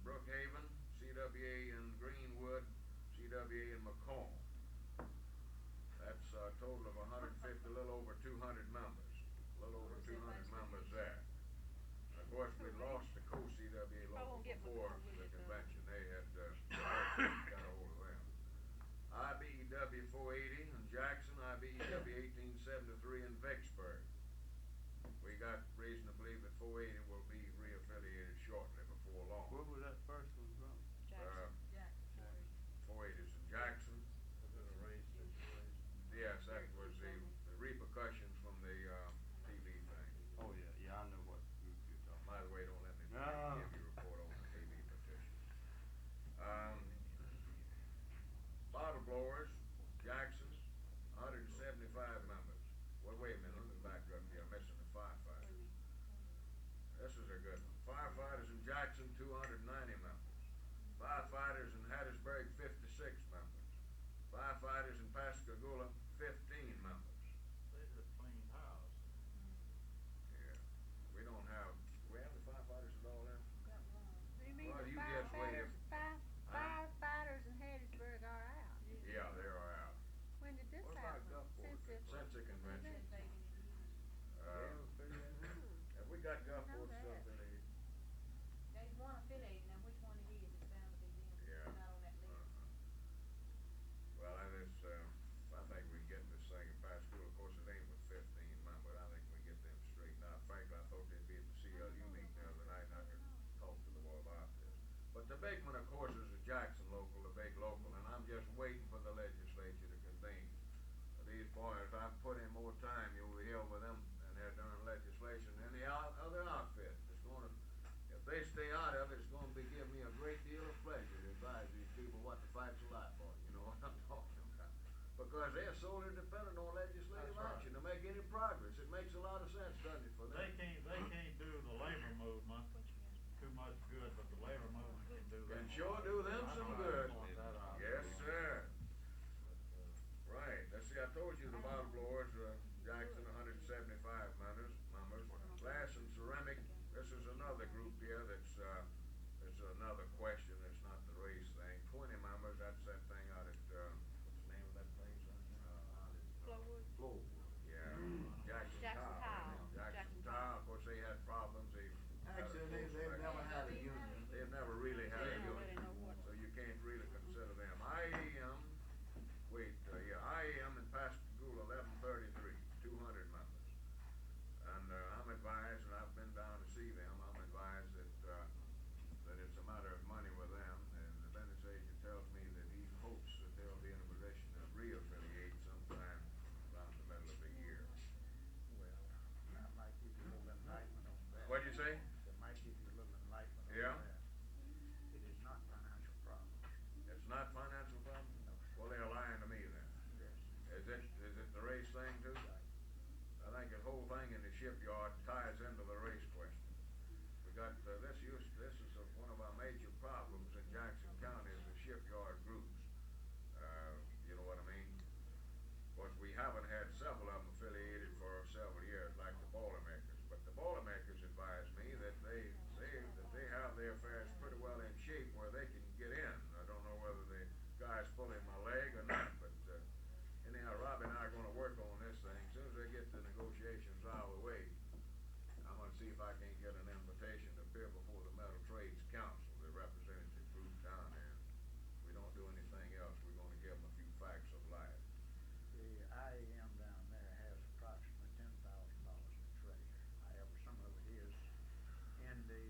Brookhaven, CWA in Greenwood, CWA in Macomb. That's a total of 150, a little over 200 members. A little over 200 members there. Of course, we lost the co-CWA local before the convention. They had got a hold of them. IBEW 480 in Jackson, IBEW 1873 in Vicksburg. We got reason to believe that 480 will be reaffiliated shortly before long. Where was that first one from? Jackson. 480 is in Jackson. Was it a race situation? Yes, that was the repercussions from the TV thing. Oh, yeah, I know what group you're talking By the way, don't let me No. give you a report on the TV petition. Bottle blowers, Jackson's, 175 members. Well, wait a minute, let me back up here. I'm missing the firefighters. This is a good one. Firefighters in Jackson, 290 members. Firefighters in Heidelberg, 56 members. Firefighters in Pascagoula, 15 members. They just cleaned house. Yeah. We don't have, we have the firefighters at all there? You mean Well, the you just wait firefighters in Heidelberg are out? Yeah, they are out. When did this What about happen? Gulfport? Since the convention. Have we got Gulfport that. stuff in the? There's one affiliate, now which one it is, it's bound to be them, Yeah. it's not on that list. Well, that is, I think we can get this thing in Pascagoula. Of course, it ain't with 15 members. I think we can get them straightened out. Frankly, I thought they'd be at the CLU meeting the other night, and I could talk to them all about this. But the big one, of course, is the Jackson local, the big local, and I'm just waiting for the legislature to convene. These boys, I've put in more time over here with them and they're doing legislation than the other outfit. It's gonna, if they stay out of it, it's gonna be giving me a great deal of pleasure to advise these people what the fight's alive for. You know what I'm talking about? Because they're solely dependent on legislative action to make any progress. It makes a lot of sense, doesn't it, for them? They can't do the labor movement too much good, but the labor movement can do them. Can sure do them some good. Yes, sir. But, Right. Let's see, I told you the bottle blowers, Jackson, 175 members. Glass and ceramic, this is another group here that's another question. It's not the race thing. 20 members, that's that thing out at, what's the name of that place? Flowood. Yeah. Jackson Jackson Tile. Tile. Jackson Tile, of course, they had problems. Actually, they've never had a union. They've never really had a They don't really union. know what. So you can't really consider them. IAM in Pascagoula, 1133, 200 members. And I'm advised, and I've been down to see them, I'm advised that it's a matter of money with them, and the business agent tells me that he hopes that they'll be in a position to reaffiliate sometime around the middle of the year. Well, that might give you a little enlightenment on that. What'd you say? That might give you a little enlightenment on Yeah? that. It is not financial problems. It's not financial problem? No. Well, they're lying to me then. Yes. Is it the race thing too? I think the whole thing in the shipyard ties into the race question. We got, this is one of our major problems in Jackson County is the shipyard groups. You know what I mean? Of course, we haven't had several of them affiliated for several years, like the Boilermakers. But the Boilermakers advise me that they have their affairs pretty well in shape where they can get in. I don't know whether the guy's pulling my leg or not, but anyhow, Robbie and I are going to work on this thing. As soon as they get the negotiations out of the way, I'm going to see if I can get an invitation to appear before the Metal Trades Council, the representative group down there. If we don't do anything else, we're going to give them a few facts of life. The IAM down there has approximately $10,000 in treasure. However, some of it is in the,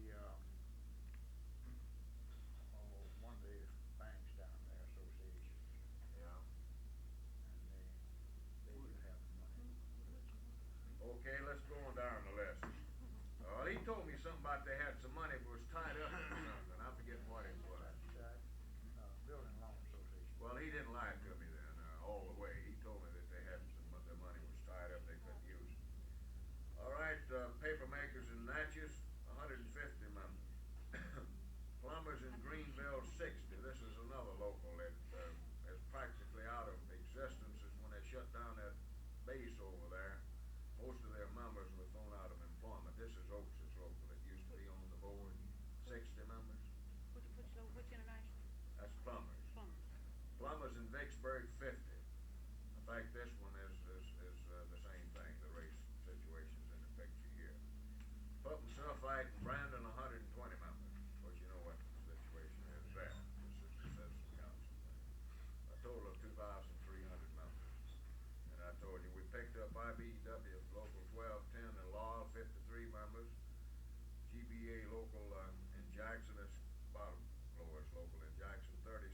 one of the banks down there, associations, Yeah. and they do have the money. Okay, let's go on down the list. He told me something about they had some money, but was tied up in something. I forget what it was. That's, Building Loan Association. Well, he didn't lie to me then, all the way. He told me that they had the money was tied up, they couldn't use it. All right, paper makers in Natchez, 150 members. Plumbers in Greenville, shut down that base over there, most of their members were thrown out of employment. This is Oaks' local. It used to be on the board, 60 members. Which international? That's plumbers. Plumbers. Plumbers in Vicksburg, 50. In fact, this one is the same thing. The race situation's in the picture here. Putnam Sulphite in Brandon, 120 members. Of course, you know what the situation is there. This is the citizen council thing. A total of 2,300 members. And I told you, we picked up IBEW Local 1210 in Law, 53 members. GBA Local in Jackson, that's bottom lowest local in Jackson, 36.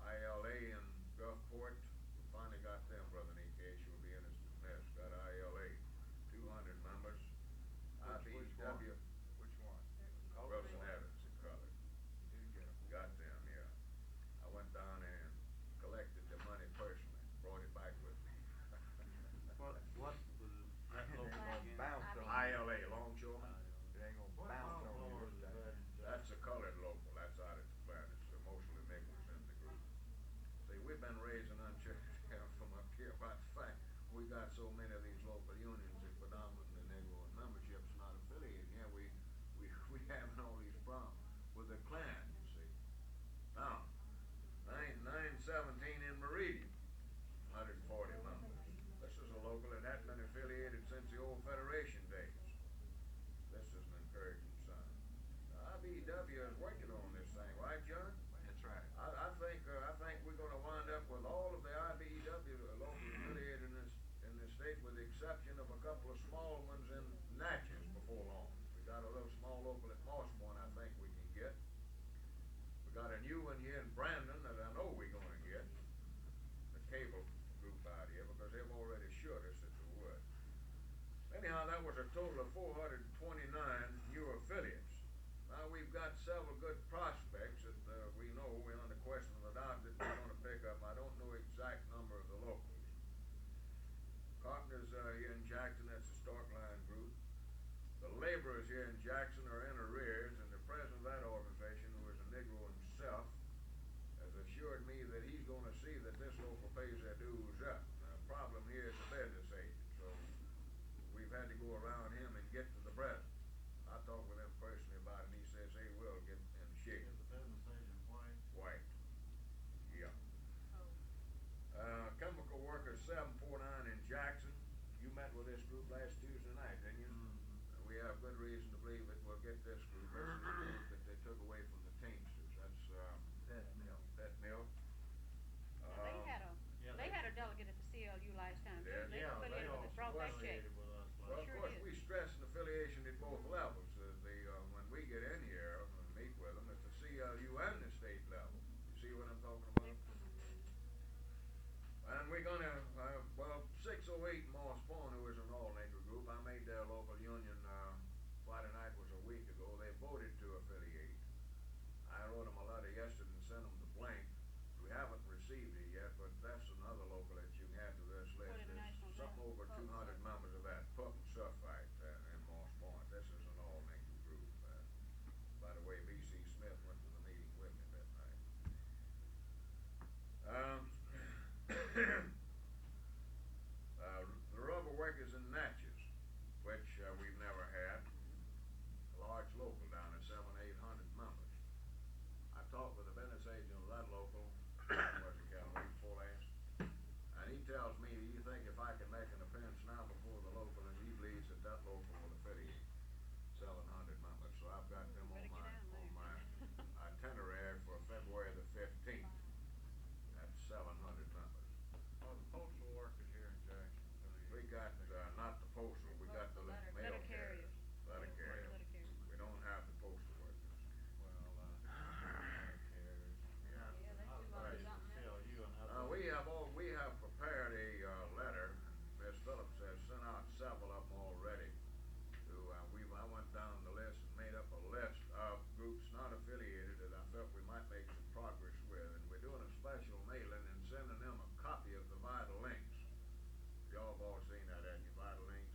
ILA in Gulfport, we finally got them, Brother Nikkei, you'll be interested in this. Got ILA, 200 members. IBEW, Which one? Wilson Evans in color. You did get 'em. Got them, yeah. I went down there and collected the money personally, brought it back with me. What was that local gonna bounce on? ILA, longshoreman. It ain't gonna What bounce on you lawnmowers this is time. That's a colored local, that's out at the plant, it's mostly niggers in the group. See, we've been raising unchecked from up here about the fact we got so many of these local unions that predominantly Negro and membership's not affiliated. Yeah, we having all these problems with the clan, you see. Now, 917 in Meridian, 140 members. This is a local that hadn't been affiliated since the old Federation days. This is an encouraging sign. IBEW is working on this thing, right, John? That's right. I think we're going to wind up with all of the IBEW locals affiliated in this state, with the exception of a couple of small ones in Natchez before long. We got a little small local at Mossborn I think we can get. We got a new one here in Brandon that I know we're going to get. The cable group out here, because they've already assured us that they would. Anyhow, that was a total of 429 new affiliates. Now, we've got several good prospects that we know, we're under question of the doubt that we're going to pick up. I don't know the exact number of the locals. Carpenters here in Jackson, that's the Stork Line group. The laborers here in Jackson are in arrears, and the president of that organization, who is a Negro himself, has assured me that he's going to see that this local pays their dues up. The problem here is the business agent, so we've had to go around him and get to the president. I talked with him personally about it, and he says they will get in shape. Is the business agent white? White. Yeah. Chemical workers 749 in Jackson. You met with this group last Tuesday night, didn't you? Mm-hmm. We have good reason to believe that we'll get this group. This is the group that they took away from the Teamsters. That's That milk. that mill. They had a delegate at the CLU last time, too. Yeah. They affiliated with us, brought that check. affiliated with us Well, of Sure course, did. we stress an affiliation at both levels. When we get in here and meet with them, it's the CLU and the state level. You see what I'm talking about? And we're gonna, 608 Moss Point, who is an all-nigger group, I made their local union, Friday night was a week ago. They voted to affiliate. I wrote them a letter yesterday and sent them the blank. We haven't received it yet, but that's another local that you can add to this list. international There's something over Putnam 200 members of that. Putnam Sulphite in Moss Point. This is an all-nigger group. By the way, B.C. Smith went to the meeting with me that night. The rubber workers in Natchez, which we've never had. A large local down at 700-800 members. I talked with the business agent of that local, was it week before last, and he tells me, do you think if I can make an appearance now before the local, and he believes that that local will affiliate 700 members, so I've got them on my itinerary for February the 15th. That's 700 members. Oh, the postal workers here in Jackson. We got, not the postal, we got the mail Letter carriers. carriers. Letter carriers. Letter carriers. We don't have the postal workers. Well, carriers. Yeah. Yeah, they do want Right, something else. CLU and other. We have prepared a letter. Ms. Phillips has sent out several of them already. I went down the list and made up a list of groups not affiliated that I felt we might make some progress with, and we're doing a special mailing and sending them a copy of the Vital Links. Y'all have all seen that, haven't you? Vital Links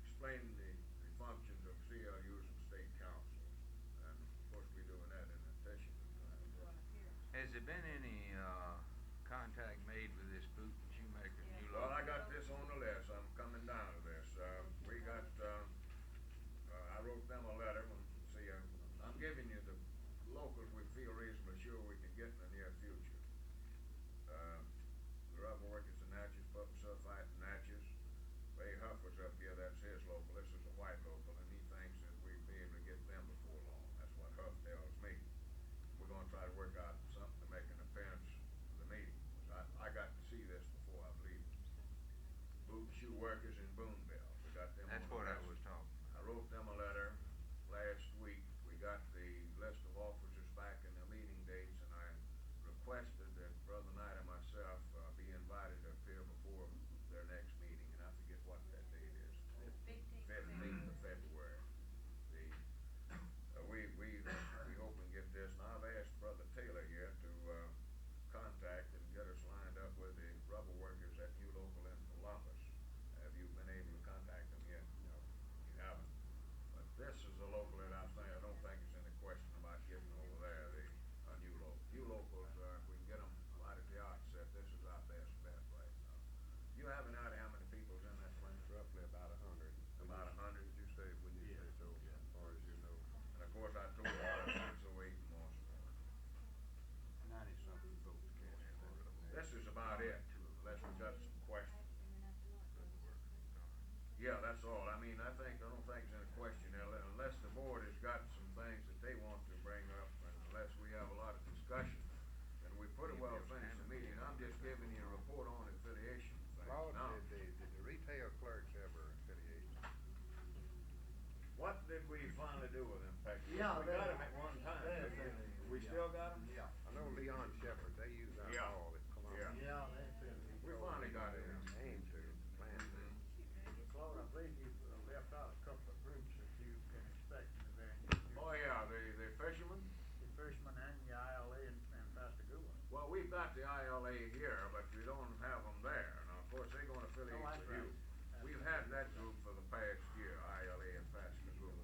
explaining the functions of CLUs and state councils, and of course we're doing that in addition. Has there been any contact made with this boot and shoemaker feel reasonably sure we can get in the near future. The rubber workers in Natchez, putting sulfite in Natchez. Ray Huff was up here, that's his local, this is a white local, and he thinks that we'd be able to get them before long. That's what Huff tells me. We're gonna try to work out something to make an appearance for the meeting. I got to see this before I believe it. Boot and shoe workers in Boonville, we got them on That's the what I list. was talking I wrote them a letter last week. We got the list of officers back and the meeting dates, and I requested that Brother Knight and myself be invited to appear before their next meeting, and I forget what that date is. 15th of February. We hope we can get this. Now, I've asked Brother Taylor here to contact and get us lined up with the rubber workers at New Local in Columbus. Have you been able to contact them yet? No, you haven't. But this is a local that I don't think is any question about getting over there, the New Local. New Locals, if we can get them right at the outset, this is our best bet right now. You have an idea how many people's in that plant? Roughly about 100. About 100? Would you say, when you say so, as far as you know? And of course, I told you about 6 or 8 more. 90-something folks came in there. This is about it, unless we got some questions. Yeah, that's all. I mean, I don't think it's any question there, unless the board has got some things that they want to bring up, and unless we have a lot of discussion, then we pretty well finish the meeting. I'm just giving you a report on affiliation. Claude, Now, did the retail clerks ever affiliate? what did we finally do with them, Pecky? Yeah, We got them at one time. they're didn't we? affiliated, We yeah. still got them? Yeah. I know Leon Shepherd, they use our Yeah. hall at Columbus. Yeah, they fit. We finally got it. Aim to plan thing. Claude, I believe you left out a couple of groups that you can expect in the very near future. Oh, yeah, the fishermen? The Fisherman and the ILA and Pascagoula. Well, we've got the ILA here, but we don't have them there. Now, of course, they're gonna affiliate Oh, that's with you. right. That's We've right. had that group for the past year, ILA and Pascagoula.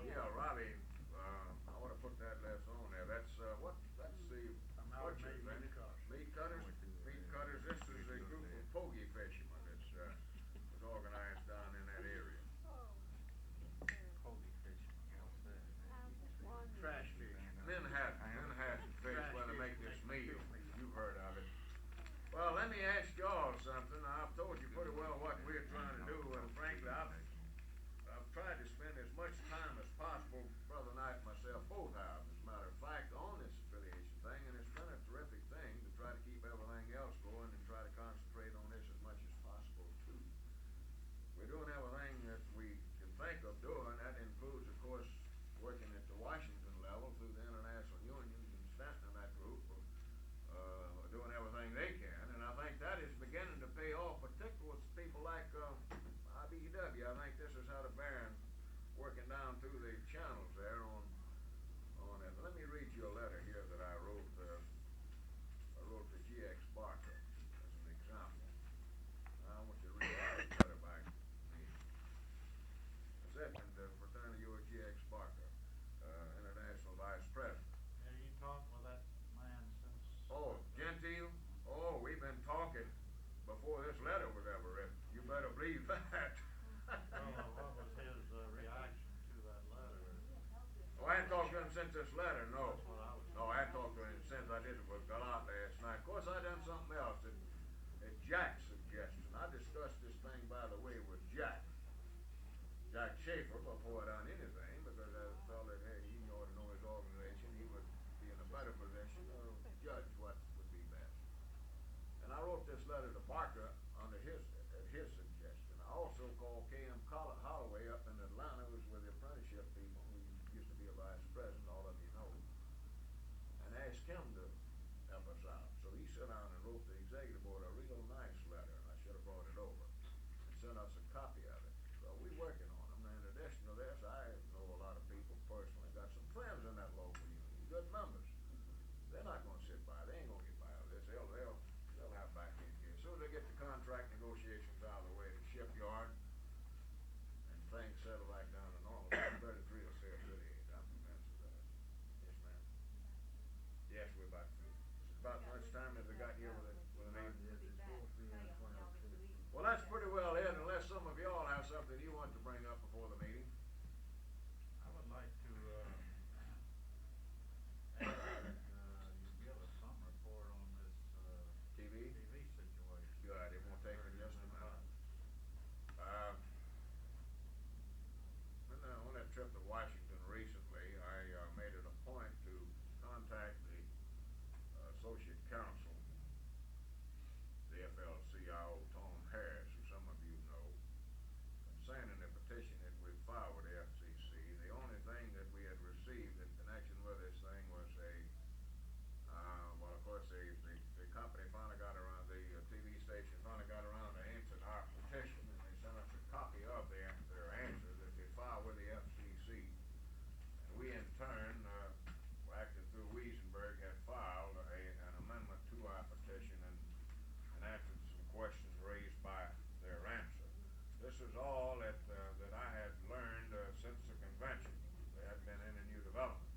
Yeah, Robbie, I wanna put that list on there. That's the butchers, Amalgamated ain't meat it? cutters. Meat cutters? Meat cutters, this is a group of pogie fishermen that's, was organized down in that area. Trash fish. Manhattan fish where they make this meal. You've heard of it. Well, let me ask y'all something. I've told you pretty well what we're trying to do, and frankly, I've tried to spend as much time as possible, Brother Knight and myself both have, as a matter of fact, on this affiliation thing, and it's been a terrific thing to try to keep everything else going and try to concentrate on this as much as possible, too. We're doing everything that we can think of doing. That includes, of course, working at the Washington level through the international unions and Stanton and that group, doing everything they can, and I think that is beginning to pay off, particularly with people like IBEW. I think this is how the Baron working down through the channels there on it. Let me read you a letter here that I wrote to GX Barker as an example. I want you to read this letter back to me. I said, Fraternity U.S. GX Barker, International Vice President. Have you talked with that man since? Oh, Gentile? Oh, we've been talking before this letter was ever written. You better believe that. What was his reaction to that letter? Oh, I hadn't talked to him since this letter, no. That's what I was. No, I hadn't talked to him since I did it with Galat last night. Of course, I done something else at Jack's suggestion. I discussed this thing, by the way, with Jack Schaefer, before I done anything, because I felt that, hey, he ought to know his organization. He would be in a better position to judge what would be best. And I wrote this letter to Barker at his suggestion. I also called K.M. Holloway up in Atlanta, who's with the apprenticeship people, who used to be a vice president, all of you know, and asked him to help us out. So he sat down and wrote the executive board a real nice letter, and I should have brought it over, and sent us a copy of it. So we're working on them. And in addition to this, I know a lot of people personally, got some friends in that local union, good members. They're not gonna sit by, they ain't gonna get by with this. They'll have back in here. As soon as they get the contract negotiations out of the way, the shipyard, and things settle back down to normal, 33 will say affiliate. I'm convinced of that. Yes, ma'am. Yes, we're about to. It's about much time as they got here with an Well, that's pretty well it, unless some of y'all have something you want to bring up before the meeting. I would like to associate counsel, the FLCIO, Tom Harris, who some of you know, concerning the petition that we filed with the FCC. The only thing that we had received in connection with this thing was well, of course, the company finally got around, the TV station finally got around to answering our petition, and they sent us a copy of their answer that they filed with the FCC. And we, in turn, acting through Weisenberg, had filed an amendment to our petition and answered some questions raised by their answer. This is all that I had learned since the convention. There hadn't been any new developments.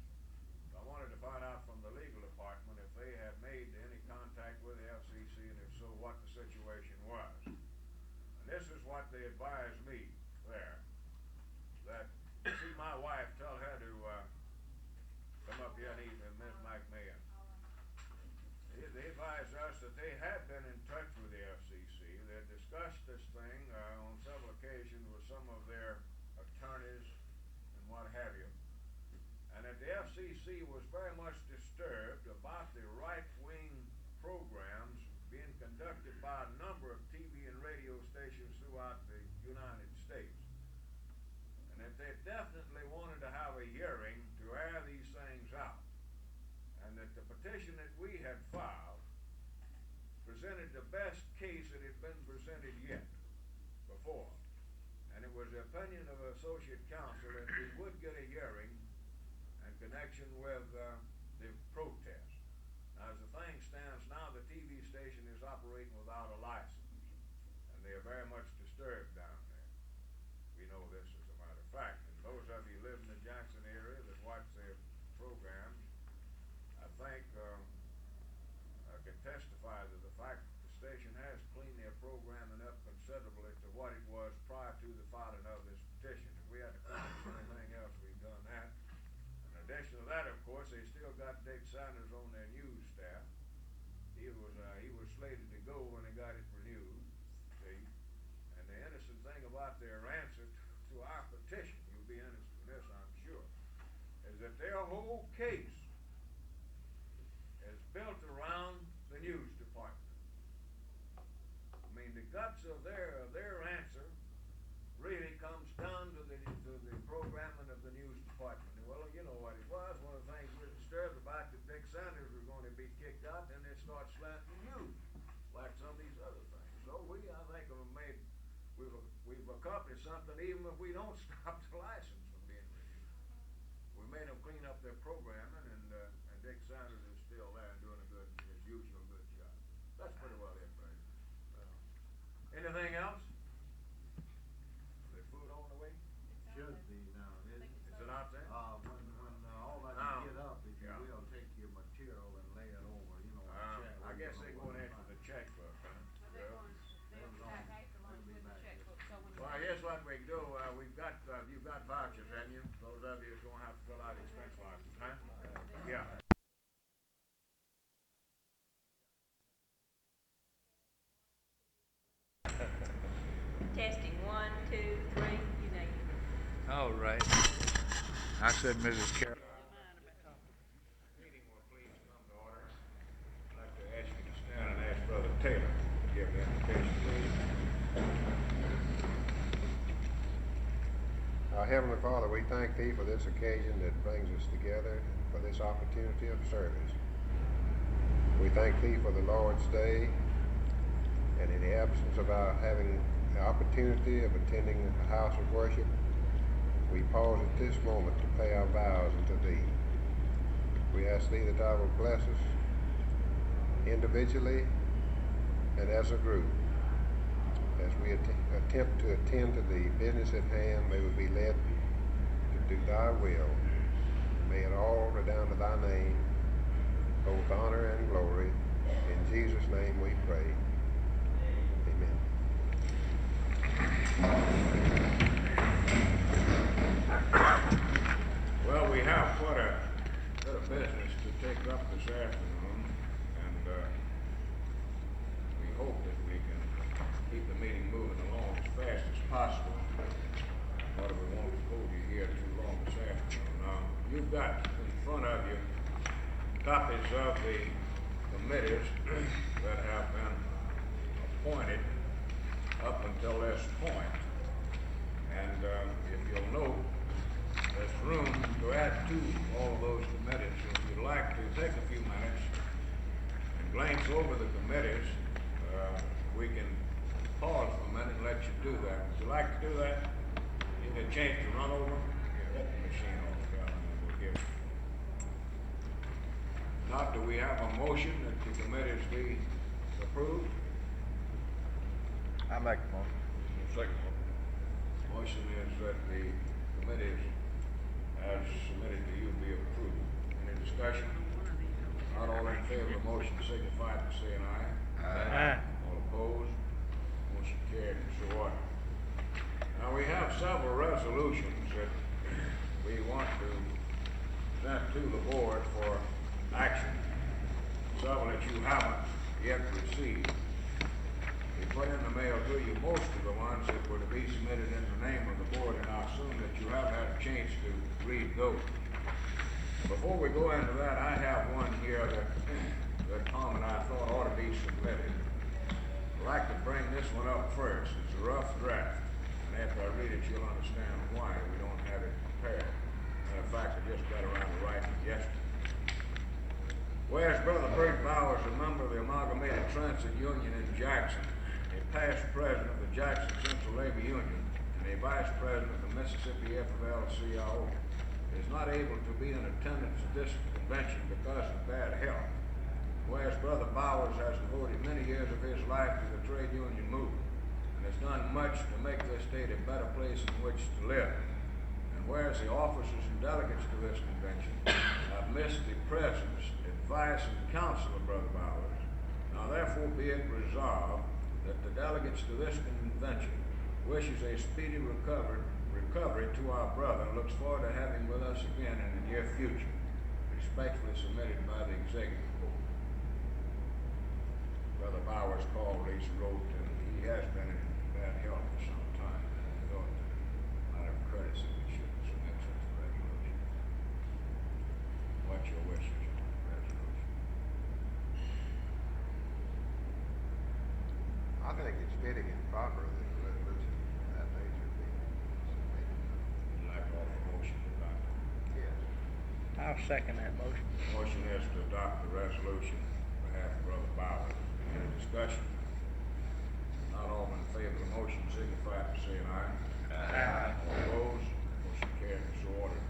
I wanted to find out from the legal department if they had made any contact with the FCC, and if so, what the situation was. And this is what they advised me there. That, see my wife, tell her to come up here and eat with Ms. McMahon. They advised us that they had been in touch with the FCC. They had discussed this thing on several occasions with some of their attorneys and what have you. And that the FCC was very much disturbed about the right-wing programs being conducted by a number of TV and radio stations throughout the United States. And that they definitely wanted to have a hearing to air these things out. And that the petition that we had filed presented the best case that had been presented yet before. And it was the opinion of associate counsel that we would get a hearing in connection with the protest. Now, as the thing stands now, the TV station is operating without a license, and they are very much disturbed down there. We know this as a matter of fact. And those of you who live in the Jackson area that watch their programs, I think can testify to the fact that the station has cleaned their programming up considerably to what it was prior to the filing of this petition. If we had to come up with anything else, we've done that. In addition to that, of course, they still got Dick Sanders on their news staff. He was slated to go when they got it renewed. See? And the innocent thing about their answer to our petition, you'll be interested in this, I'm sure, is that their whole case is built around the news department. I mean, the guts of their answer really comes down to the programming of the news department. Well, you know what it was. One of the things we're disturbed about that Dick Sanders was going to be kicked out, then they start slanting news, like some of these other things. So I think we've accomplished something, even if we don't stop the license from being renewed. We made them clean up their programming, and Dick Sanders is still there and doing his usual good job. That's pretty well it, right? Anything else? Is food on the way? Should be now, isn't it? Is it out there? When all that Now, you get up, if you yeah. will, take your material and lay it over, you know, on the chair. I guess they're going after the checkbook, huh? They'll pack after lunch with the checkbook, so when. Well, here's what we do. You've got vouchers, haven't you? Those of you who's going to have to fill out expense vouchers, huh? Yeah. Testing 1, 2, 3, you know you. All right. I said Mrs. Carroll. Meeting will please come to order. I'd like to ask you to stand and ask Brother Taylor to give the invitation, please. Our Heavenly Father, we thank Thee for this occasion that brings us together, for this opportunity of service. We thank Thee for the Lord's Day, and in the absence of our having the opportunity of attending a house of worship, we pause at this moment to pay our vows unto Thee. We ask Thee that Thou will bless us individually and as a group. As we attempt to attend to the business at hand, may we be led to do Thy will. May it all redound to Thy name, both honor and glory. In Jesus' name we pray. Amen. Well, we have quite a bit of business to take up this afternoon, and we hope that we can keep the meeting moving along as fast as possible. But we won't hold you here too long this afternoon. Now, you've got in front of you copies of the committees that have been appointed up until this point. And if you'll note, there's room to add to all of those committees. If you'd like to take a few minutes and glance over the committees, we can pause for a minute and let you do that. Would you like to do that? You get a chance to run over them? Get the machine off, and we'll give you. Not do we have a motion that the committees be approved? I make the motion. Second. Motion is that the committees as submitted to you be approved. Any discussion? Not all in favor of the motion signify by saying aye. Aye. All opposed? Motion carried and so ordered. Now we have several resolutions that we want to send to the board for action. Several that you haven't yet received. We put in the mail to you most of the ones that were to be submitted in the name of the board, and I assume that you haven't had a chance to read those. Before we go into that, I have one here that Tom and I thought ought to be submitted. I'd like to bring this one up first. It's a rough draft, and after I read it, you'll understand why we don't have it prepared. Matter of fact, I just got around to writing it yesterday. Whereas Brother Bert Bowers, a member of the Amalgamated Transit Union in Jackson, a past president of the Jackson Central Labor Union, and a vice president of the Mississippi FFL-CIO, is not able to be in attendance at this convention because of bad health. Whereas Brother Bowers has devoted many years of his life to the trade union movement and has done much to make this state a better place in which to live. And whereas the officers and delegates to this convention have missed the presence, advice, and counsel of Brother Bowers, now therefore be it resolved that the delegates to this convention wishes a speedy recovery to our brother and looks forward to having with us again in the near future. Respectfully submitted by the executive board. Brother Bowers called, he wrote, and he has been in bad health for some time. I thought that out of courtesy we should submit such a resolution. What's your wishes on the resolution? I think it's fitting and proper that a resolution of that nature be submitted. Would you like to offer a motion to adopt it? Yes. I'll second that motion. Motion is to adopt the resolution on behalf of Brother Bowers. Any discussion? Not all in favor of the motion signify by saying aye. Aye. All opposed? Motion carried and so ordered.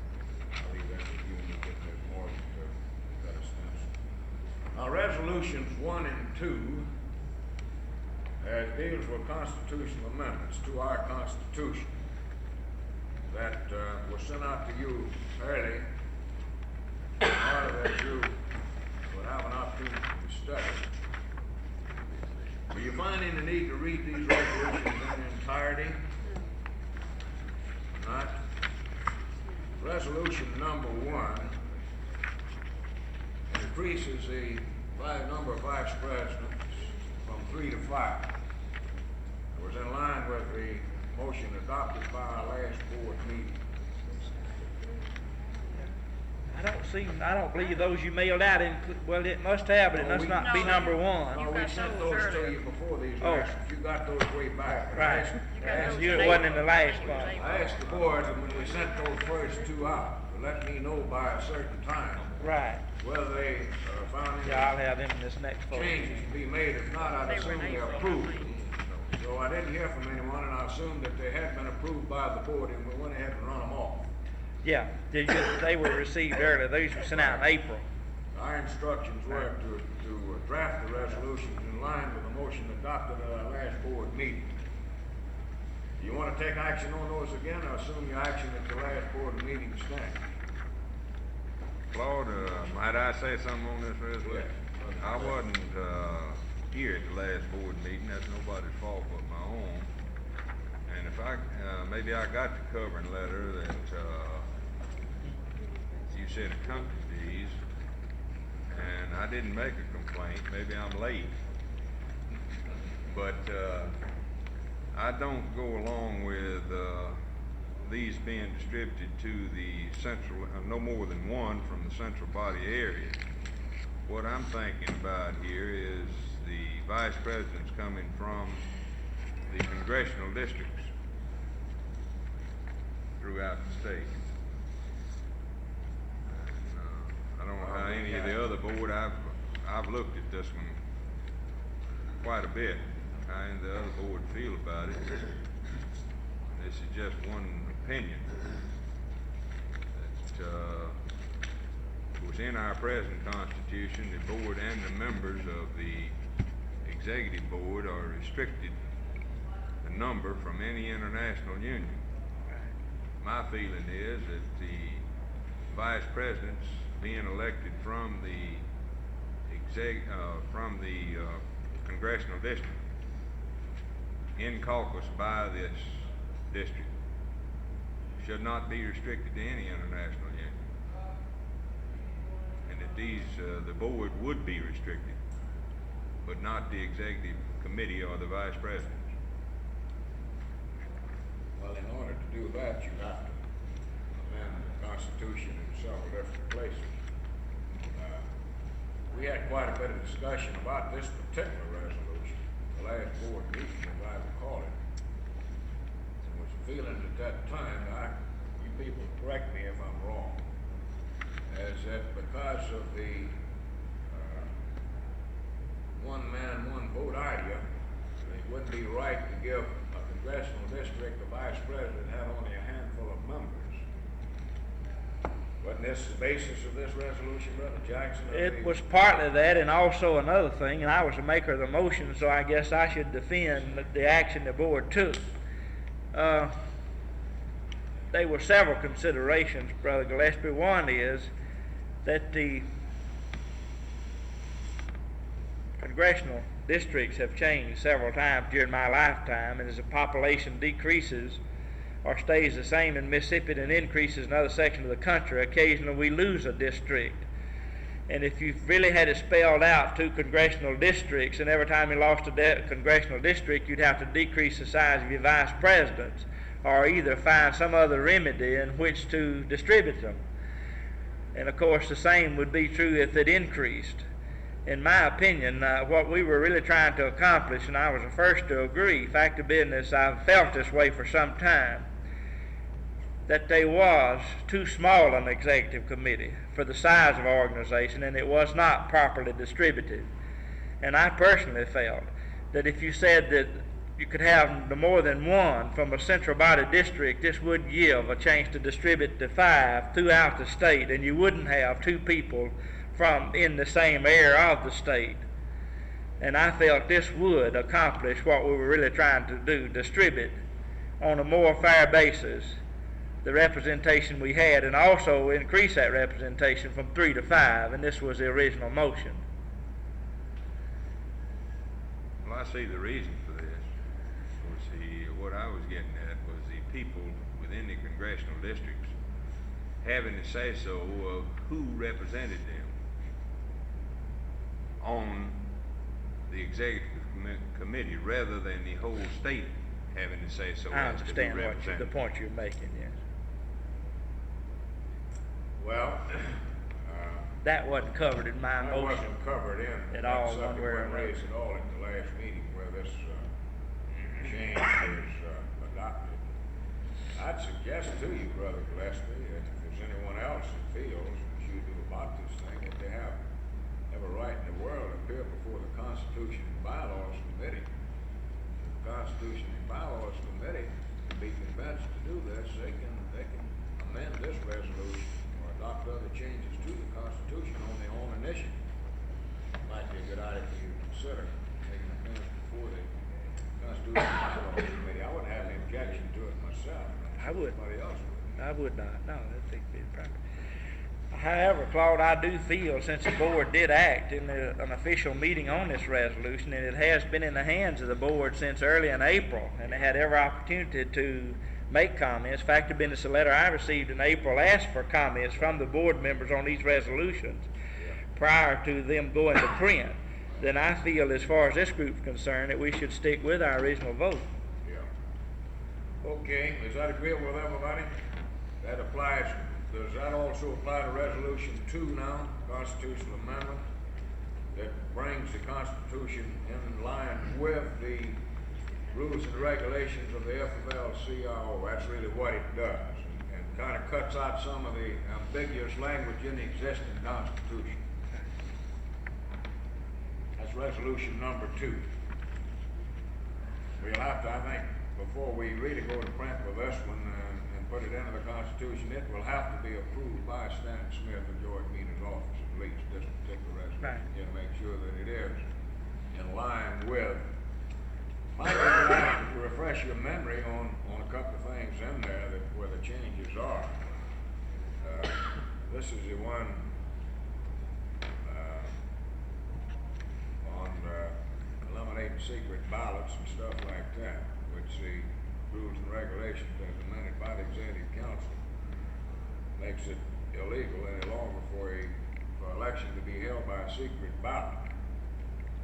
I'll leave that with you and you'll get Ms. Morgan to cut a stencil. Now, resolutions 1 and 2 deals with constitutional amendments to our Constitution that were sent out to you early in order that you would have an opportunity to study. Are you finding the need to read these resolutions in their entirety? Not. Resolution number 1 increases the number of vice presidents from 3 to 5. It was in line with the motion adopted by our last board meeting. I don't believe those you mailed out well, it must have, but it must not be number one. No, we sent those to you before these Oh. last, you got those way back. Right. I asked You wasn't in the last one. I asked the board when we sent those first 2 out, to let me know by a certain time Right. whether they found any Yeah, I'll have them in this next folder. changes to be made. If not, I'd assume they approved. So I didn't hear from anyone, and I assumed that they had been approved by the board, and we went ahead and run them off. Yeah, they were received early. Those were sent out in April. Our instructions were to draft the resolutions in line with the motion adopted at our last board meeting. Do you want to take action on those again? I assume your action at the last board meeting stands. Claude, might I say something on this resolution? Yes. I wasn't, here at the last board meeting, that's nobody's fault but my own. And if maybe I got the covering letter that, you said accompanied these, and I didn't make a complaint, maybe I'm late. But, I don't go along with, these being distributed to the central, no more than one from the central body area. what I'm thinking about here is the vice presidents coming from the congressional districts throughout the state. I don't know how any of the other board, I've looked at this one quite a bit, how any of the other board feel about it. This is just one opinion. That, was in our present constitution, the board and the members of the executive board are restricted the number from any international union. My feeling is that the vice presidents being elected from the congressional district in caucus by this district should not be restricted to any international union, and that the board would be restricted, but not the executive committee or the vice presidents. Well, in order to do that, you have to amend the Constitution in several different places. We had quite a bit of discussion about this particular resolution, the last board meeting, as I recall it. I was feeling at that time, you people correct me if I'm wrong, is that because of the one man, one vote idea, it wouldn't be right to give a congressional district a vice president had only a handful of members. Wasn't this the basis of this resolution, Brother Jackson? It was partly that, and also another thing, and I was the maker of the motion, so I guess I should defend the action the board took. There were several considerations, Brother Gillespie. One is that the congressional districts have changed several times during my lifetime, and as the population decreases or stays the same in Mississippi and increases in other sections of the country, occasionally we lose a district. And if you really had it spelled out, 2 congressional districts, and every time you lost a congressional district, you'd have to decrease the size of your vice presidents, or either find some other remedy in which to distribute them. And of course the same would be true if it increased. In my opinion, what we were really trying to accomplish, and I was the first to agree, fact of business, I've felt this way for some time, that there was too small an executive committee for the size of our organization, and it was not properly distributed. And I personally felt that if you said that you could have more than one from a central body district, this would give a chance to distribute to 5 throughout the state, and you wouldn't have 2 people from in the same area of the state. And I felt this would accomplish what we were really trying to do, distribute on a more fair basis the representation we had, and also increase that representation from 3 to 5, and this was the original motion. Well, I see the reason for this. What I was getting at was the people within the congressional districts having to say so of who represented them on the executive committee, rather than the whole state having to say so. I understand the point you're making, yes. Well, that wasn't covered in my motion. That wasn't covered in at all. That subject wasn't raised at all at the last meeting where this change was adopted. I'd suggest to you, Brother Gillespie, that if there's anyone else that feels as you do about this thing, that they have a right in the world to appear before the Constitution and Bylaws Committee. If the Constitution and Bylaws Committee can be convinced to do this, they can amend this resolution or adopt other changes to the Constitution on their own initiative. It might be a good idea for you to consider making amendments before the Constitution and Bylaws Committee. I wouldn't have any objection to it myself. I would. Somebody else would. I would not. No, that would be proper. However, Claude, I do feel, since the board did act in an official meeting on this resolution, and it has been in the hands of the board since early in April, and they had every opportunity to make comments. Fact of business, the letter I received in April asked for comments from the board members on these resolutions prior to them going to print. Then I feel, as far as this group is concerned, that we should stick with our original vote. Yeah. Okay, is that agreeable with everybody? That applies. Does that also apply to Resolution 2 now, constitutional amendment? that brings the Constitution in line with the rules and regulations of the FFL-CIO. That's really what it does, and kind of cuts out some of the ambiguous language in the existing Constitution. That's resolution number 2. We'll have to, I think, before we really go to print with this one and put it into the Constitution, it will have to be approved by Stanton Smith and George Meaner's office, at least, this particular resolution. Right. To make sure that it is in line with. Might be glad to refresh your memory on a couple of things in there that where the changes are. This is the one on eliminating secret ballots and stuff like that, which the rules and regulations as amended by the Executive Council makes it illegal any longer for election to be held by a secret ballot.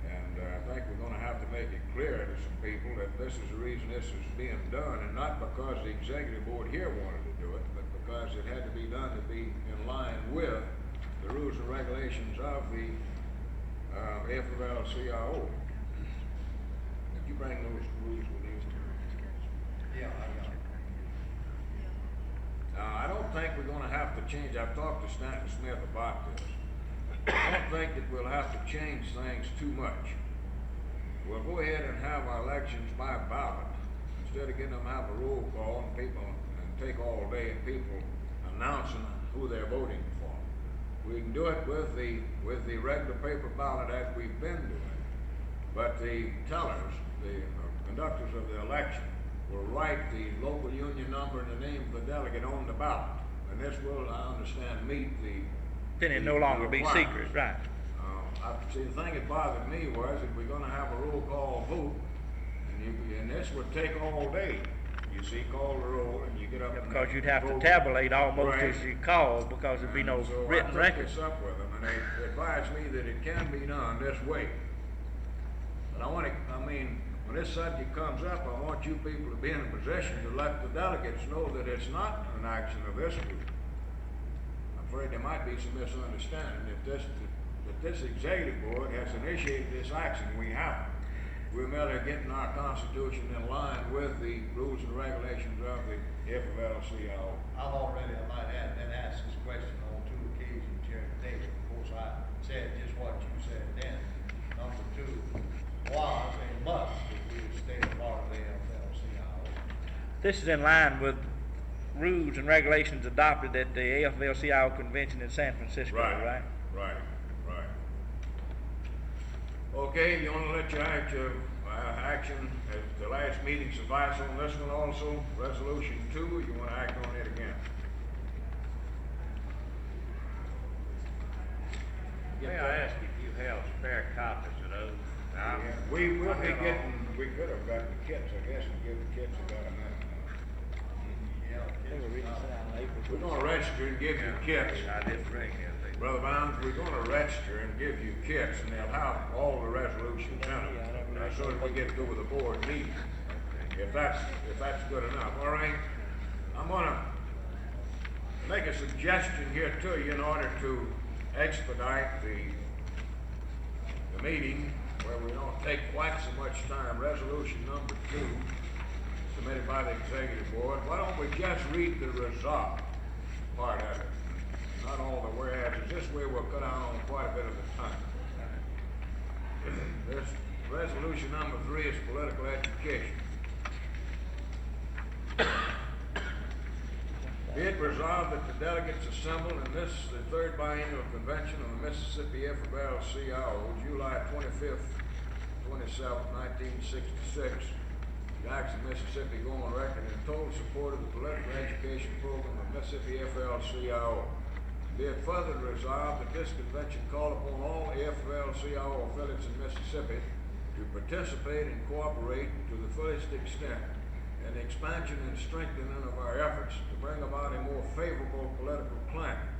And I think we're going to have to make it clear to some people that this is the reason this is being done, and not because the executive board here wanted to do it, but because it had to be done to be in line with the rules and regulations of the FFL-CIO. Did you bring those rules with you? Yeah, I got it. I don't think we're going to have to change. I've talked to Stanton Smith about this. I don't think that we'll have to change things too much. We'll go ahead and have our elections by ballot instead of getting them to have a roll call and people and take all day and people announcing who they're voting for. We can do it with the regular paper ballot as we've been doing, but the tellers, the conductors of the election, will write the local union number and the name of the delegate on the ballot, and this will, I understand, meet the. Then it no longer be secret, right? See, the thing that bothered me was if we're going to have a roll call vote, and this would take all day. You see, call the roll, and you get up. Because and you'd have vote. to tabulate almost Right. as you call, because there'd be no So written I took record. this up with them, and they advised me that it can be done this way. But I mean, when this subject comes up, I want you people to be in a position to let the delegates know that it's not an action of this group. I'm afraid there might be some misunderstanding. If this executive board has initiated this action, we haven't. We're merely getting our Constitution in line with the rules and regulations of the FFL-CIO. I've already, I might add, been asked this question on 2 occasions here today. Of course, I said just what you said then. Number 2 was a must that we stay a part of the FFL-CIO. This is in line with rules and regulations adopted at the AFL-CIO convention in San Francisco, right? Right. Okay, you want to let your action at the last meeting suffice on this one also, resolution 2, or you want to act on it again? May I ask if you have spare copies of those? We will be getting, we could have gotten the kits, I guess, and give the kits about a minute. We're going to register and give you kits. I did bring them. Brother Bounds, we're going to register and give you kits, and they'll have all the resolutions in it. As soon as we get through with the board meeting, if that's good enough. All right, I'm going to make a suggestion here to you in order to expedite the meeting where we don't take quite so much time. Resolution number 2, submitted by the executive board. Why don't we just read the resolve part of it? Not all the whereas. This way we'll cut out on quite a bit of the time. This resolution number 3 is political education. Be it resolved that the delegates assembled in the 3rd biennial convention of the Mississippi FFL-CIO, July 25th, 27th, 1966, Jackson, Mississippi, go on record in total support of the political education program of Mississippi FFL-CIO. Be it further resolved that this convention call upon all FFL-CIO affiliates in Mississippi to participate and cooperate to the fullest extent in the expansion and strengthening of our efforts to bring about a more favorable political climate.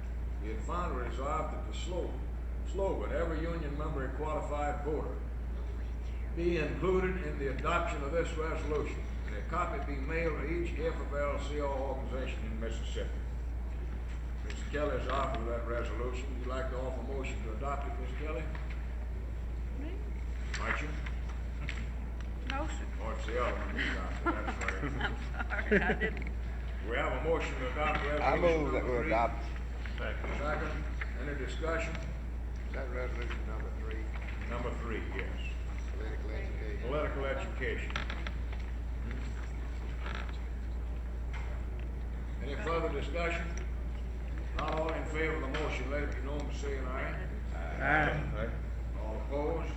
Be it finally resolved that the slogan, every union member a qualified voter, be included in the adoption of this resolution, and a copy be mailed to each FFL-CIO organization in Mississippi. Mr. Kelly has offered that resolution. Would you like to offer a motion to adopt it, Ms. Kelly? Marcia? No, sir. Or it's the other one you got, that's right. I'm sorry, I didn't. We have a motion to adopt resolution I move that number we three. adopt. Second, any discussion? Is that resolution number 3? Number 3, yes. Political education. Political education. Any further discussion? Not all in favor of the motion, let it be known by saying aye. Aye. All opposed?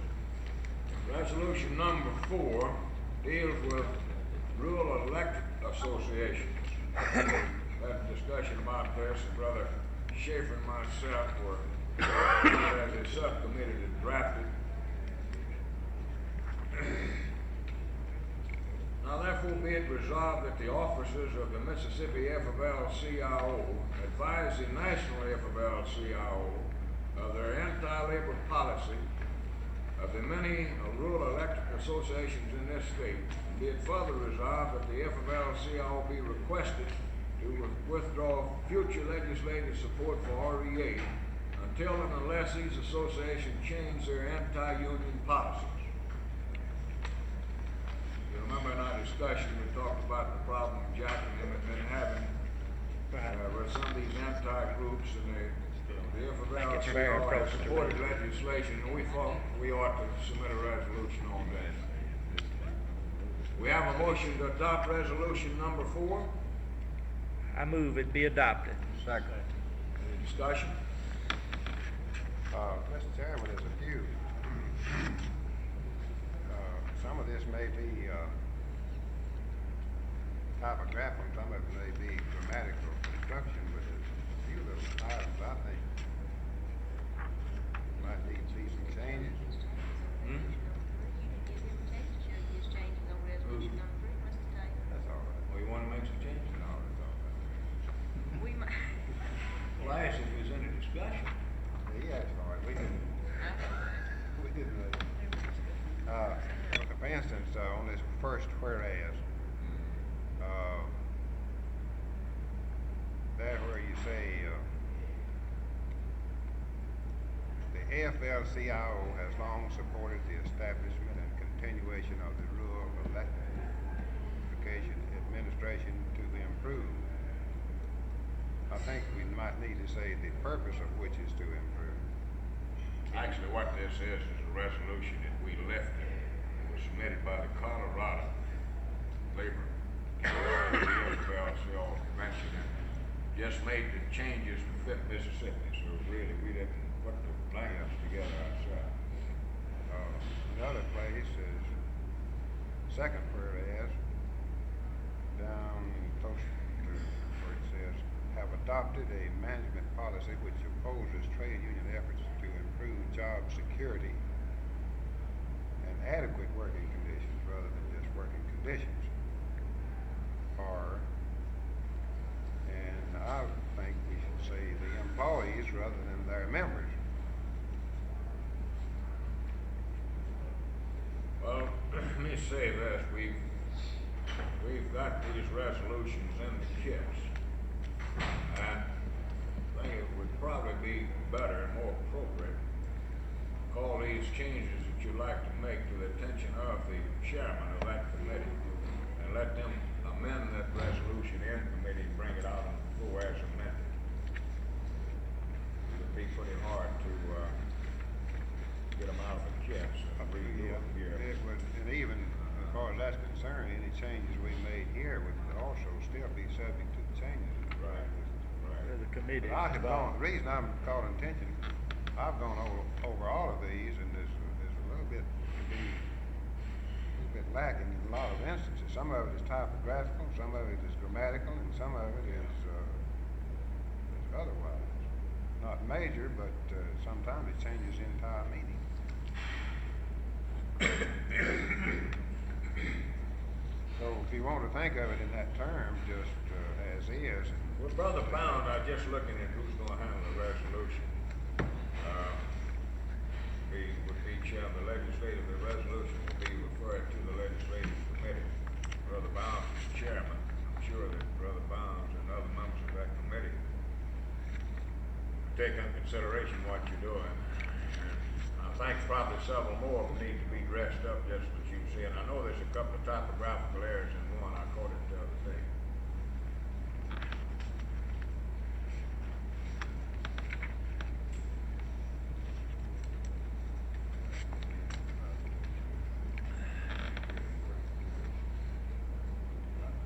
Resolution number 4 deals with rural electric associations. Had a discussion about this, and Brother Schaefer and myself were, as a subcommittee that drafted. Now therefore be it resolved that the officers of the Mississippi FFL-CIO advise the National FFL-CIO of their anti-labor policy of the many rural electric associations in this state. And be it further resolved that the FFL-CIO be requested to withdraw future legislative support for REA until and unless these associations change their anti-union policies. You remember in our discussion, we talked about the problem Jack and him had been having with some of these anti-groups, and the FFL-CIO has supported legislation, and we thought we ought to submit a resolution on that. We have a motion to adopt resolution number 4. I move it be adopted. Second. Any discussion? Mr. Chairman, there's a few. Some of this may be typographical, some of it may be grammatical construction, but there's a few little items I think might need to see some changes. That's all right. Well, you want to make some changes? No, that's all right. We might. Well, I asked if there's any discussion. He asked for it, we didn't. We didn't. For instance, on this first whereas, there where you say, the AFL-CIO has long supported the establishment and continuation of the rural electrification administration to improve. I think we might need to say the purpose of which is to improve. Actually, what this is a resolution that we lifted. It was submitted by the Colorado Labor FFL-CIO convention and just made the changes to fit Mississippi. So really, we didn't put the language together ourselves. Another place is second whereas, down close to where it says, have adopted a management policy which opposes trade union efforts to improve job security and adequate working conditions rather than just working conditions. And I think we should say the employees rather than their members. Well, let me say this, we've got these resolutions in the kits. And I think it would probably be better and more appropriate to call these changes that you'd like to make to the attention of the chairman of that committee and let them amend that resolution in committee and bring it out on the floor as amended. It would be pretty hard to get them out of the kits and read them here. It would, and even as far as that's concerned, any changes we made here would also still be subject to the changes. Right. The committee. But I have gone, the reason I'm calling attention, I've gone over all of these, and there's a little bit lacking in a lot of instances. Some of it is typographical, some of it is grammatical, and some of it is otherwise. Not major, but sometimes it changes the entire meaning. So if you want to think of it in that term, just as is. Well, Brother Bound, I'm just looking at who's going to handle the resolution. With each of the legislative, the resolution will be referred to the legislative committee. Brother Bounds is chairman. I'm sure that Brother Bounds and other members of that committee take into consideration what you're doing. And I think probably several more will need to be dressed up just as you see. And I know there's a couple of typographical errors in one. I caught it the other day.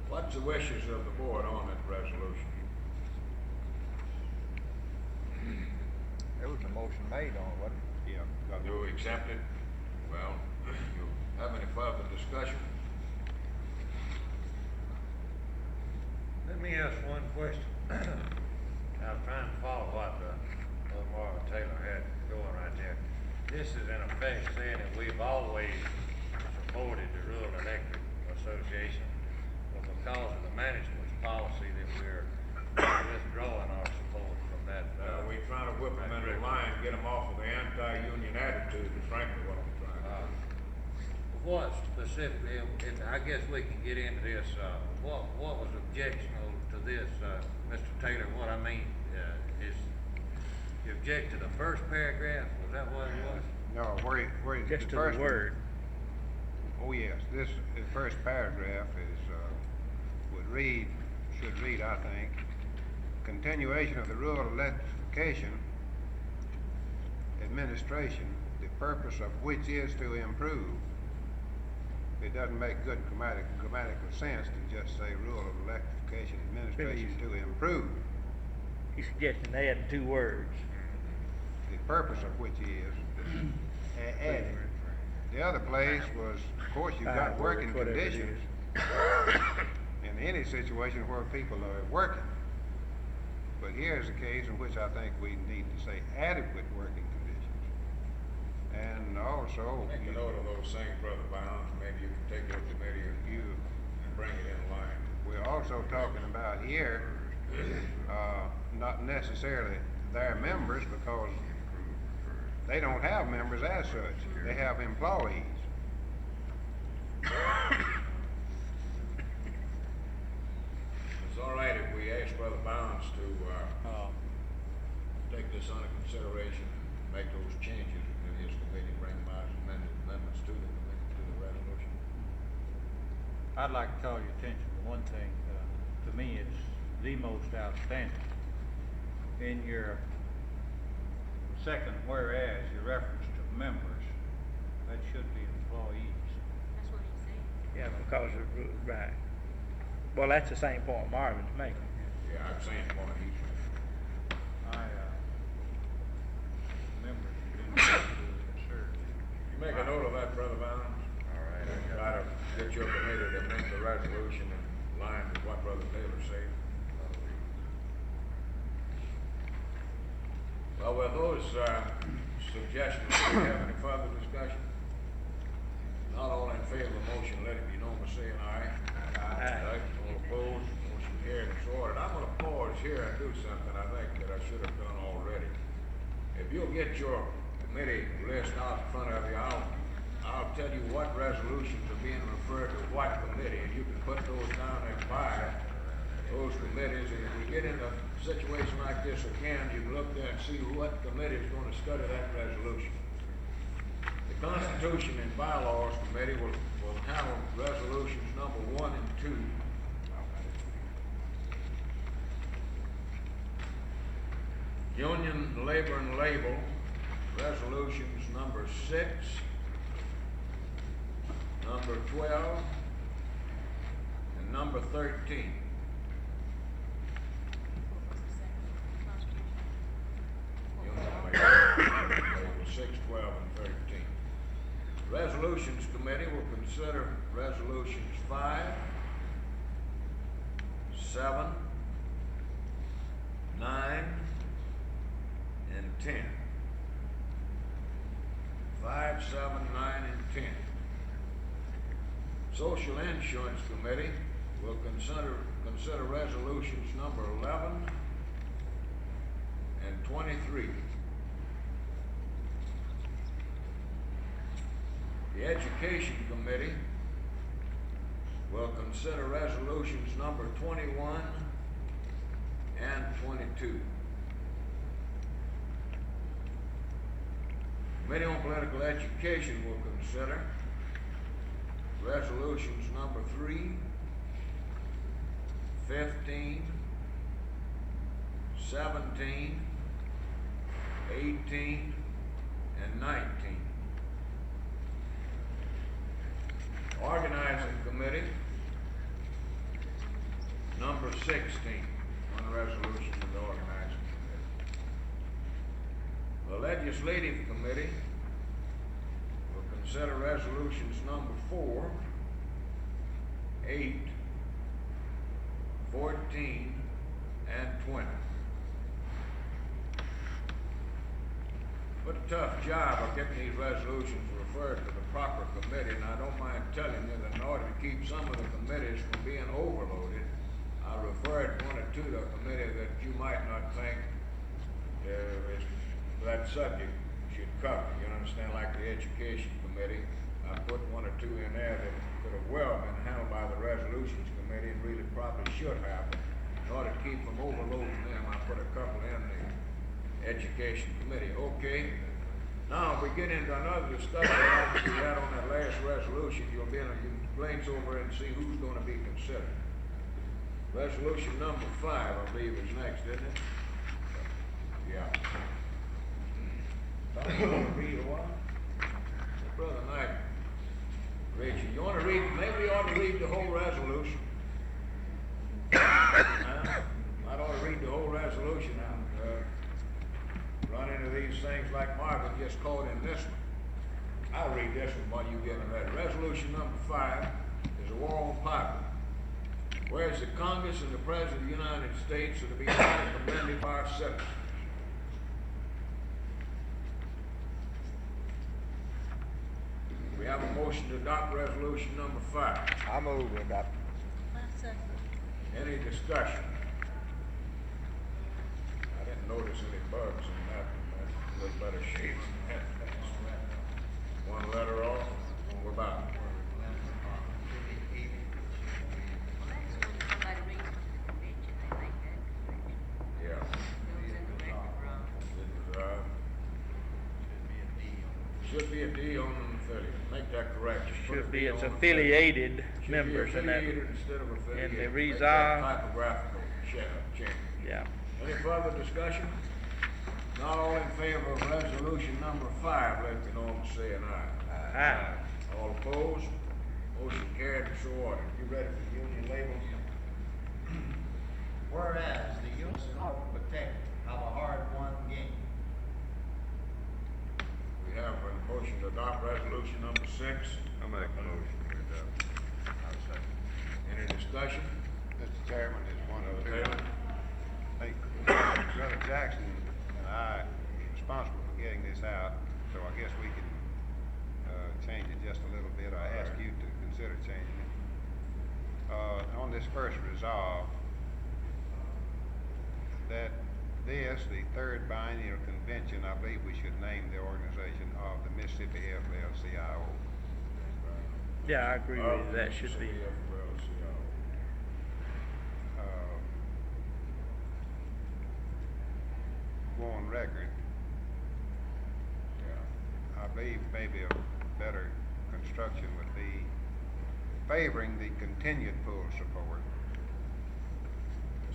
What's the wishes of the board on that resolution? There was a motion made on it, wasn't it? Yeah. You accept it? Well, you have any further discussion? Let me ask one question. I was trying to follow what Laura Taylor had going right there. This is in effect saying that we've always supported the Rural Electric Association, but because of the management's policy that we're withdrawing our support from that. We're trying to whip them into line, get them off of the anti-union attitude, is frankly what we're trying to do. What specifically, and I guess we can get into this, what was objectionable to this, Mr. Taylor? What I mean, is you object to the first paragraph, was that what it was? No, where Just the to first the word. Oh, yes, the first paragraph is, should read, I think, continuation of the rural electrification administration, the purpose of which is to improve. It doesn't make good grammatical sense to just say rural electrification administration to improve. He's suggesting adding 2 words. The purpose of which is added. The other place was, of course, you've got working conditions in any situation where people are working. But here's a case in which I think we need to say adequate working conditions. And also, Make a note of those things, Brother Bounds. Maybe you can take it up to committee and bring it in line. we're also talking about here, not necessarily their members, because they don't have members as such. They have employees. It's all right if we ask Brother Bounds to take this under consideration and make those changes in his committee, bring them out as amendments to the resolution. I'd like to call your attention to one thing. To me, it's the most outstanding. In your second whereas, your reference to members, that should be employees. That's what he said. Yeah, because of, right. Well, that's the same point Marvin's making. Yeah, I'm saying one of each. Members have been served. You make a note of that, Brother Bounds. All right. Try to get your committee to amend the resolution in line with what Brother Taylor said. Well, with those suggestions, do we have any further discussion? Not all in favor of the motion, let it be known by saying aye. Aye. All opposed, motion carried and so ordered. I'm gonna pause here and do something I think that I should have done already. If you'll get your committee list out in front of you, I'll tell you what resolutions are being referred to what committee, and you can put those down there by those committees. And if we get in a situation like this again, you can look there and see what committee is going to study that resolution. The Constitution and Bylaws Committee will handle resolutions number 1 and 2. Union, Labor, and Label, resolutions number 6, number 12, and number 13. Label 6, 12, and 13. Resolutions Committee will consider resolutions 5, 7, 9, and 10. 5, 7, 9, and 10. Social Insurance Committee will consider resolutions number 11 and 23. The Education Committee will consider resolutions number 21 and 22. Committee on Political Education will consider resolutions number 3, 15, 17, 18, and 19. Organizing Committee, number 16, on resolution of the Organizing Committee. The Legislative Committee will consider resolutions number 4, 8, 14, and 20. What a tough job of getting these resolutions referred to the proper committee, and I don't mind telling you that in order to keep some of the committees from being overloaded, I referred one or two to a committee that you might not think that subject should cover. You understand, like the Education Committee, I put one or two in there that could have well been handled by the Resolutions Committee and really probably should have. In order to keep from overloading them, I put a couple in the Education Committee. Okay. Now, if we get into another discussion like we had on that last resolution, you'll be able to glance over and see who's going to be considered. Resolution number 5, I believe, is next, isn't it? Yeah. You want to read a while? Brother Knight, Rachel, you want to read, maybe you ought to read the whole resolution. I ought to read the whole resolution now. Run into these things like Marvin just caught in this one. I'll read this one while you get it ready. Resolution number 5 is a war on poverty. Whereas the Congress and the President of the United States are to be commended by our citizens. We have a motion to adopt resolution number 5. I move we adopt. Any discussion? I didn't notice any bugs in that one. That's a little better shape than that. One letter off, we're about. Yeah. Should be a D on an affiliate. Make that correction. Should be, it's affiliated members in that. Instead of affiliated. In the Make that resolve. typographical change. Yeah. Any further discussion? Not all in favor of resolution number 5, let me know and say an aye. Aye. All opposed? Motion carried and so ordered. You ready for the union labels? Whereas the union protect have a hard-won game. We have a motion to adopt resolution number 6. I make a motion to adopt. Any discussion? Mr. Chairman, there's one Brother other Taylor? Hey, Brother Jackson and I are responsible for getting this out, so I guess we can change it just a little bit. I ask you to consider changing it. On this first resolve, that this, the third biennial convention, I believe we should name the organization of the Mississippi AFL-CIO. Yeah, I agree with you. That should be. Go on record. I believe maybe a better construction would be favoring the continued full support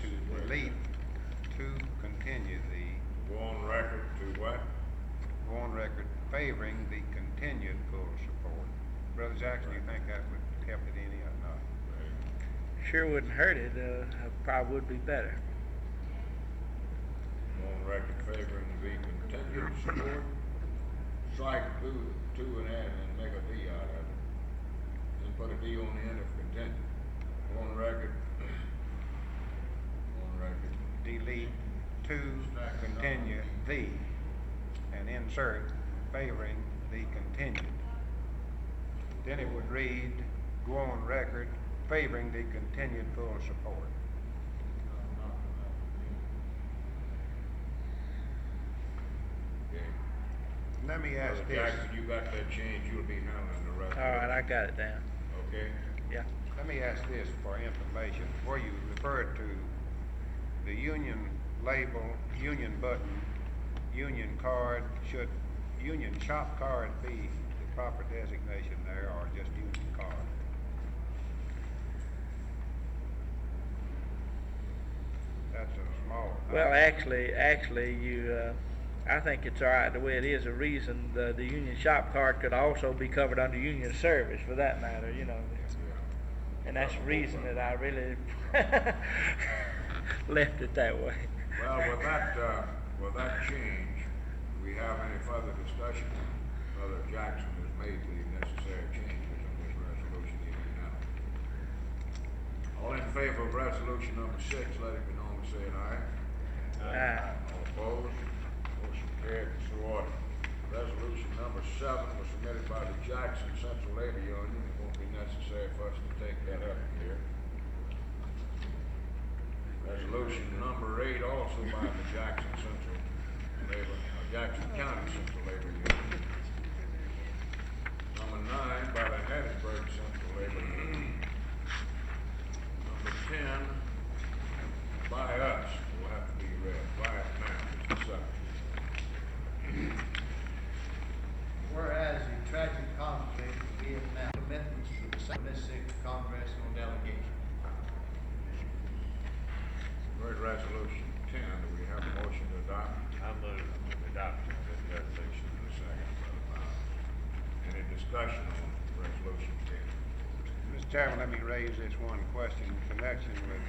to delete to continue the. Go on record to what? Go on record favoring the continued full support. Brother Jackson, you think that would help it any or not? Sure wouldn't hurt it. Probably would be better. Go on record favoring the continued support. Strike two and add and make a D out of it. Then put a D on the end of continued. Go on record. Go on record. Delete to continue the and insert favoring the continued. Then it would read, go on record favoring the continued full support. Okay. Let me ask Brother this. Jackson, you got that change, you'll be handling the rest. All right, I got it down. Okay? Yeah. Let me ask this for information. Where you referred to the union label, union button, union card, should Union shop card be the proper designation there, or just Union card? That's a small. Well, actually, I think it's all right the way it is. The reason the union shop card could also be covered under union service, for that matter, you know. And that's the reason that I really left it that way. Well, with that change, do we have any further discussion? Brother Jackson has made the necessary changes in this resolution even now. All in favor of resolution number 6, let it be known by saying aye. Aye. All opposed? Motion carried, so ordered. Resolution number 7 was submitted by the Jackson Central Labor Union. It won't be necessary for us to take that up here. Resolution number 8, also by the Jackson County Central Labor Union. Number 9 by the Heidelberg Central Labor Union. Number 10 by us. Will have to be read. By it now. It's the subject. Whereas the tragic conflict in Vietnam commitments to the Mississippi Congressional Delegation. Heard resolution 10. Do we have a motion to adopt? I move adoption of this resolution. In a second. Any discussion on resolution 10? Mr. Chairman, let me raise this one question in connection with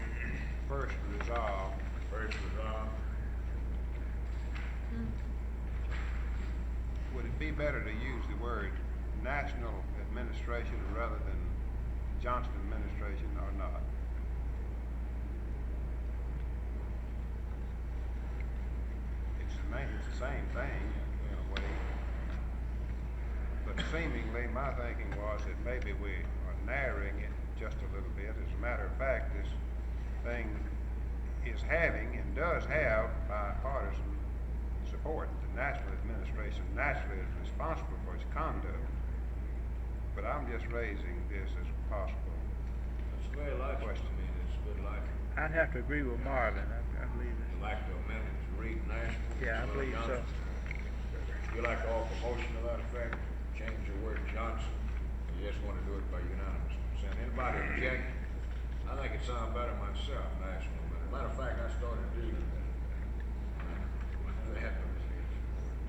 first resolve. First resolve. Would it be better to use the word national administration rather than Johnson administration or not? It's the same thing in a way. But seemingly my thinking was that maybe we are narrowing it just a little bit. As a matter of fact, this thing is having and does have bipartisan support. The national administration naturally is responsible for its conduct. But I'm just raising this as a possible It's very likely. question. I mean, it's good likely. I'd have to agree with Marvin. I believe it. You like to amend it to read national? Yeah, I believe so. You like to offer motion to that effect? Change the word Johnson? You just want to do it by unanimous consent. Anybody object? I think it sounds better myself, national. Matter of fact, I started doing it.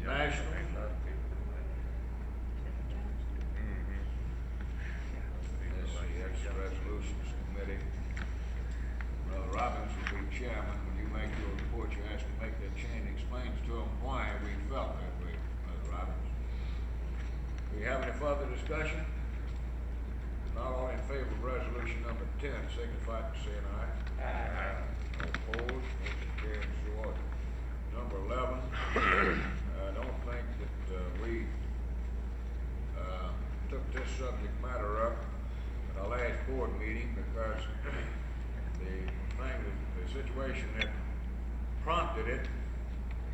National. Let's see, that's the resolutions committee. Brother Robbins will be chairman. When you make your report, you ask to make that change. Explains to them why we felt that way, Brother Robbins. Do you have any further discussion? Not all in favor of resolution number 10, signify by saying aye. Aye. All opposed, motion carries, so ordered. Number 11, I don't think that we took this subject matter up at our last board meeting because the situation that prompted it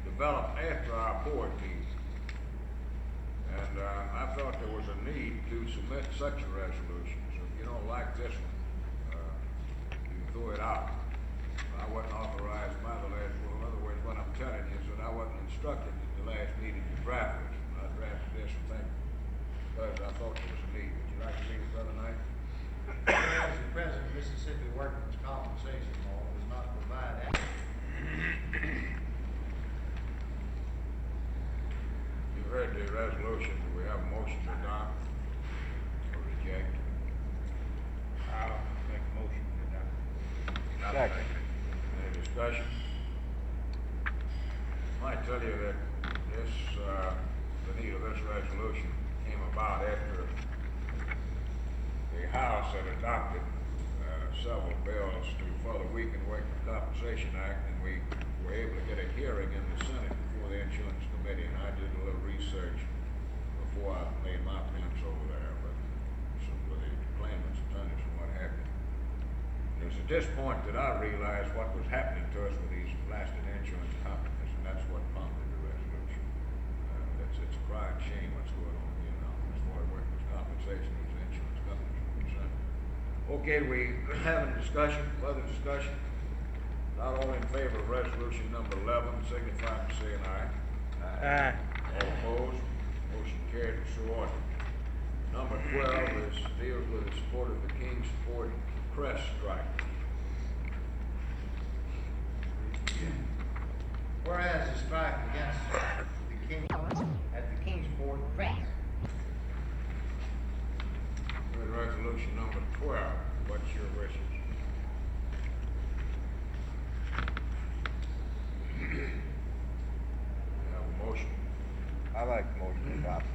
developed after our board meeting. And I thought there was a need to submit such a resolution. So if you don't like this one, you can throw it out. I wasn't authorized by the last board. In other words, what I'm telling you is that I wasn't instructed at the last meeting to draft this. I drafted this and think because I thought there was a need. Would you like to read it, Brother Knight? Whereas the present Mississippi Workmen's Compensation Law does not provide You heard the resolution. Do we have a motion to adopt or reject? I'll make a motion to adopt. Second. Any discussion? I might tell you that this, the need of this resolution came about after the House had adopted several bills to further weaken the Workers' Compensation Act, and we were able to get a hearing in the Senate before the Insurance Committee, and I did a little research before I made my appearance over there, but some of the claimants, attorneys, and what have you. It was at this point that I realized what was happening to us with these blasted insurance companies, and that's what prompted the resolution. It's a crying shame what's going on here now as far as workers' compensation and these insurance companies are concerned. Okay, we having a discussion, further discussion? Not all in favor of resolution number 11, signify by saying aye. Aye. All opposed? carried, so ordered. Number 12 deals with the support of the King's Sport press strike. Whereas the strike against the King at the Kingsport Press. With resolution number 12, what's your wishes? Have a motion. I like the motion to adopt.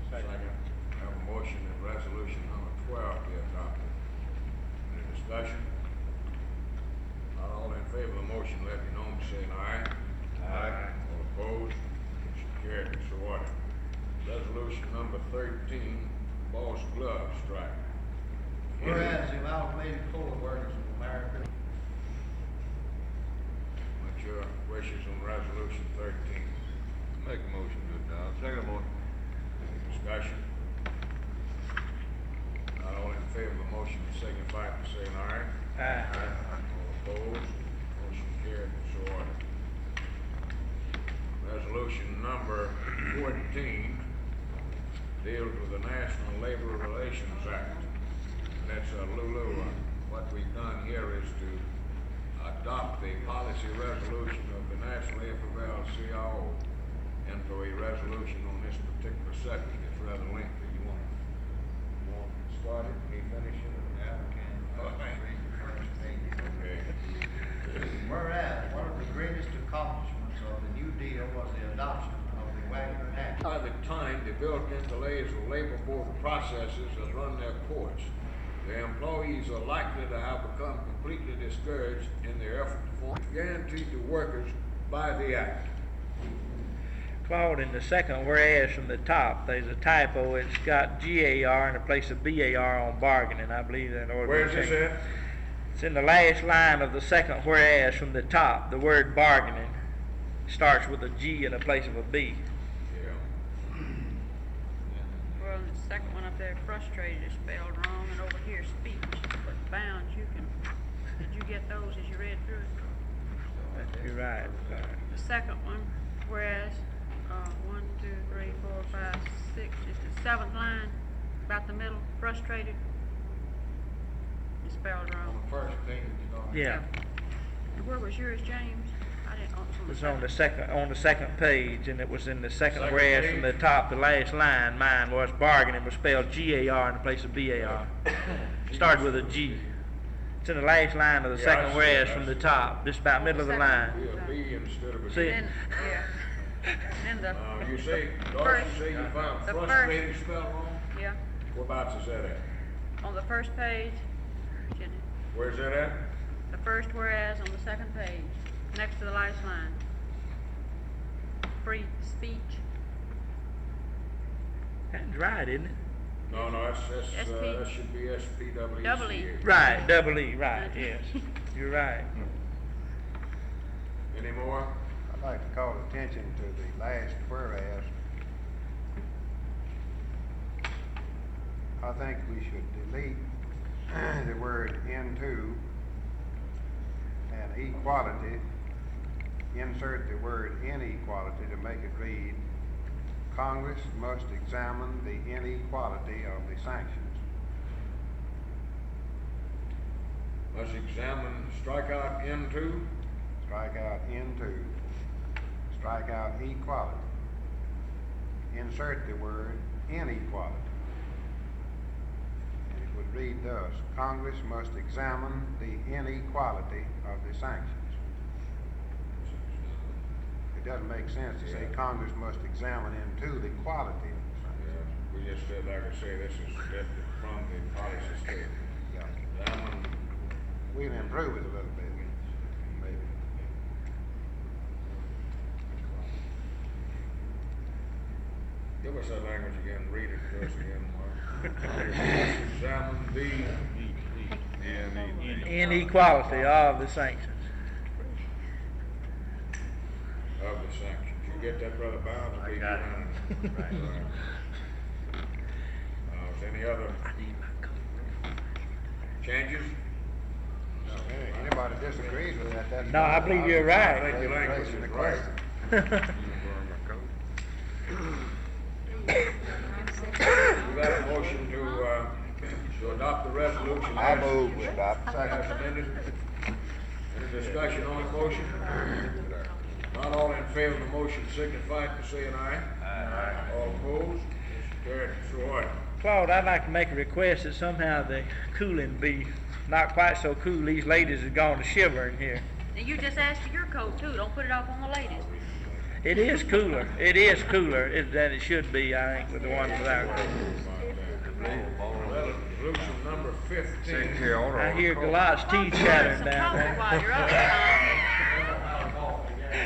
Second. Have a motion that resolution number 12 be adopted. Any discussion? Not all in favor of the motion, let me know by saying aye. Aye. All opposed? Motion carried, so ordered. Resolution number 13, Boss Glove Strike. Whereas the Amalgamated Coal Workers of America. What's your wishes on resolution 13? Make a motion to adopt. Second motion. Any discussion? Not all in favor of the motion, signify by saying aye. Aye. All opposed? Motion carried, so ordered. Resolution number 14 deals with the National Labor Relations Act. That's Lulu. What we've done here is to adopt the policy resolution of the National AFL-CIO into a resolution on this particular subject. It's rather lengthy. You want to start it? Can you finish it? Yeah, we can. Okay. Whereas one of the greatest accomplishments of the New Deal was the adoption of the Wagner Act. By the time the built-in delays of labor board processes have run their course, the employees are likely to have become completely discouraged in their effort to form guaranteed to workers by the Act. Claude, in the second whereas from the top, there's a typo. It's got GAR in the place of BAR on bargaining. I believe that ought to be Where's this changed. at? It's in the last line of the second whereas from the top. The word bargaining starts with a G in the place of a B. Yeah. Well, the second one up there, frustrated, is spelled wrong, and over here, speech, but bound, did you get those as you read through it? You're right. The second one, whereas, 1, 2, 3, 4, 5, 6, is the seventh line, about the middle, frustrated, it's spelled On wrong. the first page, you know. Yeah. And where was yours, James? I didn't, oh, It's on the second page, and it was in the second Second whereas page? from the top. The last line, mine was bargaining, was spelled GAR in the place of BAR. Started with a G. It's in the last line of the Yeah, I second see whereas it. from the top, just about middle of the line. Be a B instead of a See D. it? then, yeah. Then the, You say, Doris, First- you say you found the frustrated spelled wrong? yeah, Whereabouts is that at? on the first page, Jenny, Where's that at? the first whereas on the second page, next to the last line. Free speech. That's right, isn't it? No, that's, SP. that should be SPWC. Double E. Right, double E, right, yes. You're right. Any more? I'd like to call attention to the last whereas. I think we should delete the word into and equality. Insert the word inequality to make it read, Congress must examine the inequality of the sanctions. Let's examine, strike out into. Strike out into, strike out equality. Insert the word inequality. And it would read thus, Congress must examine the inequality of the sanctions. It doesn't make sense to say Congress must examine into the quality of the sanctions. We just said, like I say, this is lifted from the policy statement. Yeah. Examine, We'll improve it a little bit, maybe. give us that language again, read it to us again, Mark. Examine Inequality of the sanctions. of the sanctions. You get that, Brother Bounds? I got it. Right. Is any other changes? Anybody disagrees with that, that's. No, I believe you're right. I think your language is right. to adopt the resolution. I move we adopt. As amended. Any discussion on the motion? Not all in favor of the motion signify by saying aye. Aye. All opposed? Motion carried. So ordered. Claude, I'd like to make a request that somehow the cooling be not quite so cool. These ladies have gone to shivering here. And you just asked for your coat too, don't put it off on the ladies. It is cooler. It is cooler than it should be, I think, with the ones without coat. Resolution number 15. I hear Goliath's teeth chattering down there. While you're up,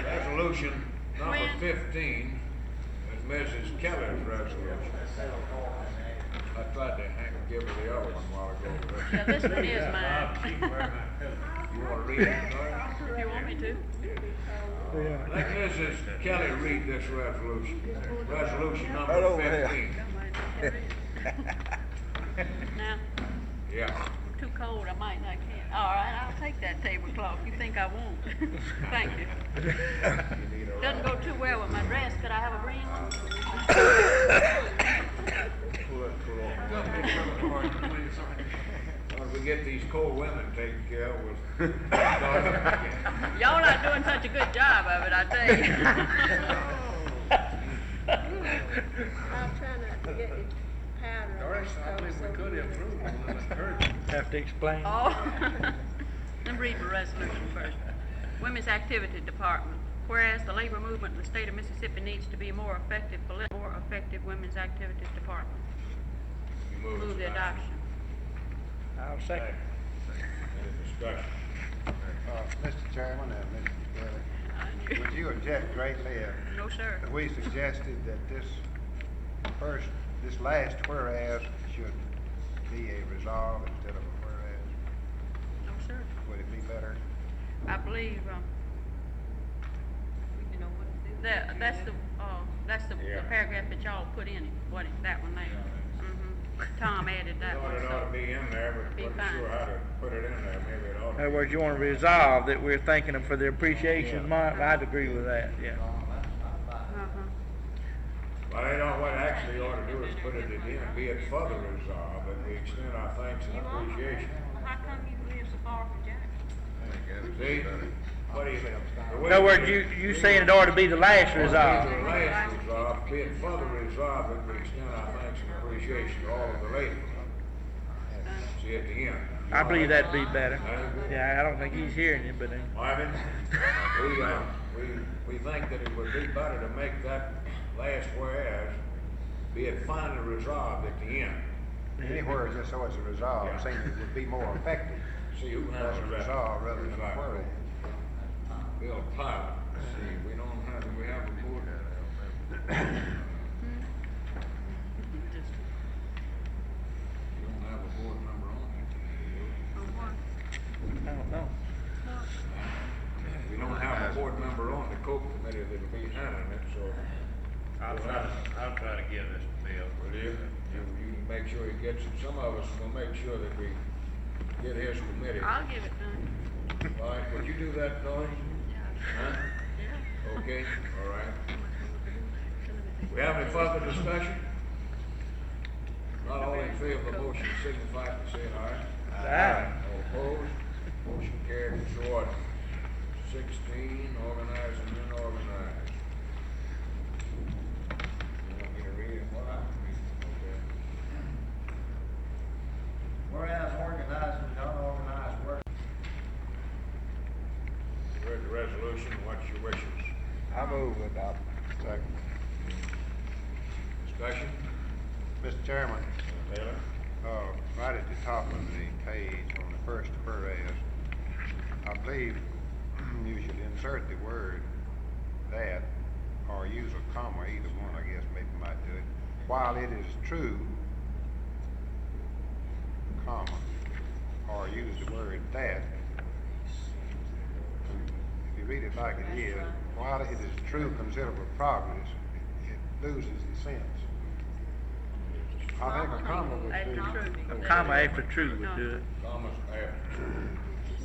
Resolution number 15 is Mrs. Keller's resolution. I tried to give her the other one while ago. Yeah, this one is mine. You want to read it? If you want me to. Let Mrs. Kelly read this resolution. Resolution number 15. Now, Yeah. too cold, I might not can. All right, I'll take that tablecloth. You think I won't? Thank you. Doesn't go too well with my dress. Could I have a ring? Once we get these cold women taken care of, we'll Y'all not doing such a good job of it, I tell you. I'm trying to get the powder. Doris, I believe we could improve on this. Have to explain. Oh. Let me read the resolution first. Women's Activity Department. Whereas the labor movement in the state of Mississippi needs to be more effective women's activities department. Move the adoption. I'll second. Any discussion? Mr. Chairman and Mr. Kelly, would you object greatly No, sir. if we suggested that this last whereas should be a resolve instead of a whereas? No, sir. Would it be better? I believe, that's the paragraph that y'all put in it, that one there. Tom added that one, It ought to so. be in there, but Be wasn't fine. sure how to put it in there. Maybe it ought In to. other words, you want to resolve that we're thanking them for their appreciation month. I'd agree with that, yeah. Well, I know what actually ought to do is put it at the end, be it further resolved, that we extend our thanks and appreciation. How come you live so far from Jackson? See? What do you think? In other words, you saying it ought to be the last resolve. The last resolve, be it further resolved that we extend our thanks and appreciation to all of the ladies. See, at the end. I believe that'd be better. Yeah, I don't think he's hearing you, but Marvin, we think that it would be better to make that last whereas, be it finally resolved at the end. Anywhere just so it's a resolve, Yeah. seems it would be more effective. See, who As has a that? resolve rather than a Right. whereas. Bill Pilot. See, we have a board. You don't have a board member on it. I don't know. We don't have a board member on the COPE committee that'll be handling it, so. I'll try to get this to Bill. Will you? You can make sure he gets it. Some of us will make sure that we get his committee. I'll give it done. All right, would you do that, Doris? Huh? Yeah. Okay, all right. We have any further discussion? Not all in favor of the motion signify by saying aye. Aye. All opposed? Motion carried. So ordered. 16, organized and unorganized. You want me to read it? Well, I can read it. Okay. Whereas organized and unorganized work. You read the resolution. What's your wishes? I move without second. Discussion? Mr. Chairman, Taylor? right at the top of the page on the first whereas, I believe you should insert the word that, or use a comma, either one, I guess, maybe might do it. While it is true, comma, or use the word that. If you read it like it is, while it is true considerable progress, it loses the sense. I think a comma would After do. true. A comma after true would do it. Thomas after.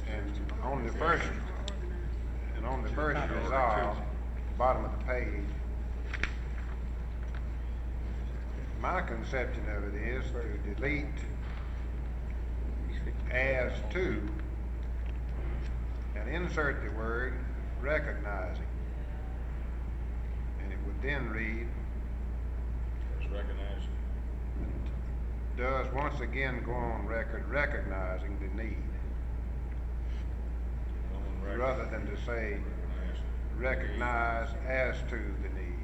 And on the first resolve, bottom of the page, my conception of it is to delete as to, and insert the word recognizing. And it would then read, It's recognized. does once again go on record recognizing the need, On record. rather than to say recognize as to the need.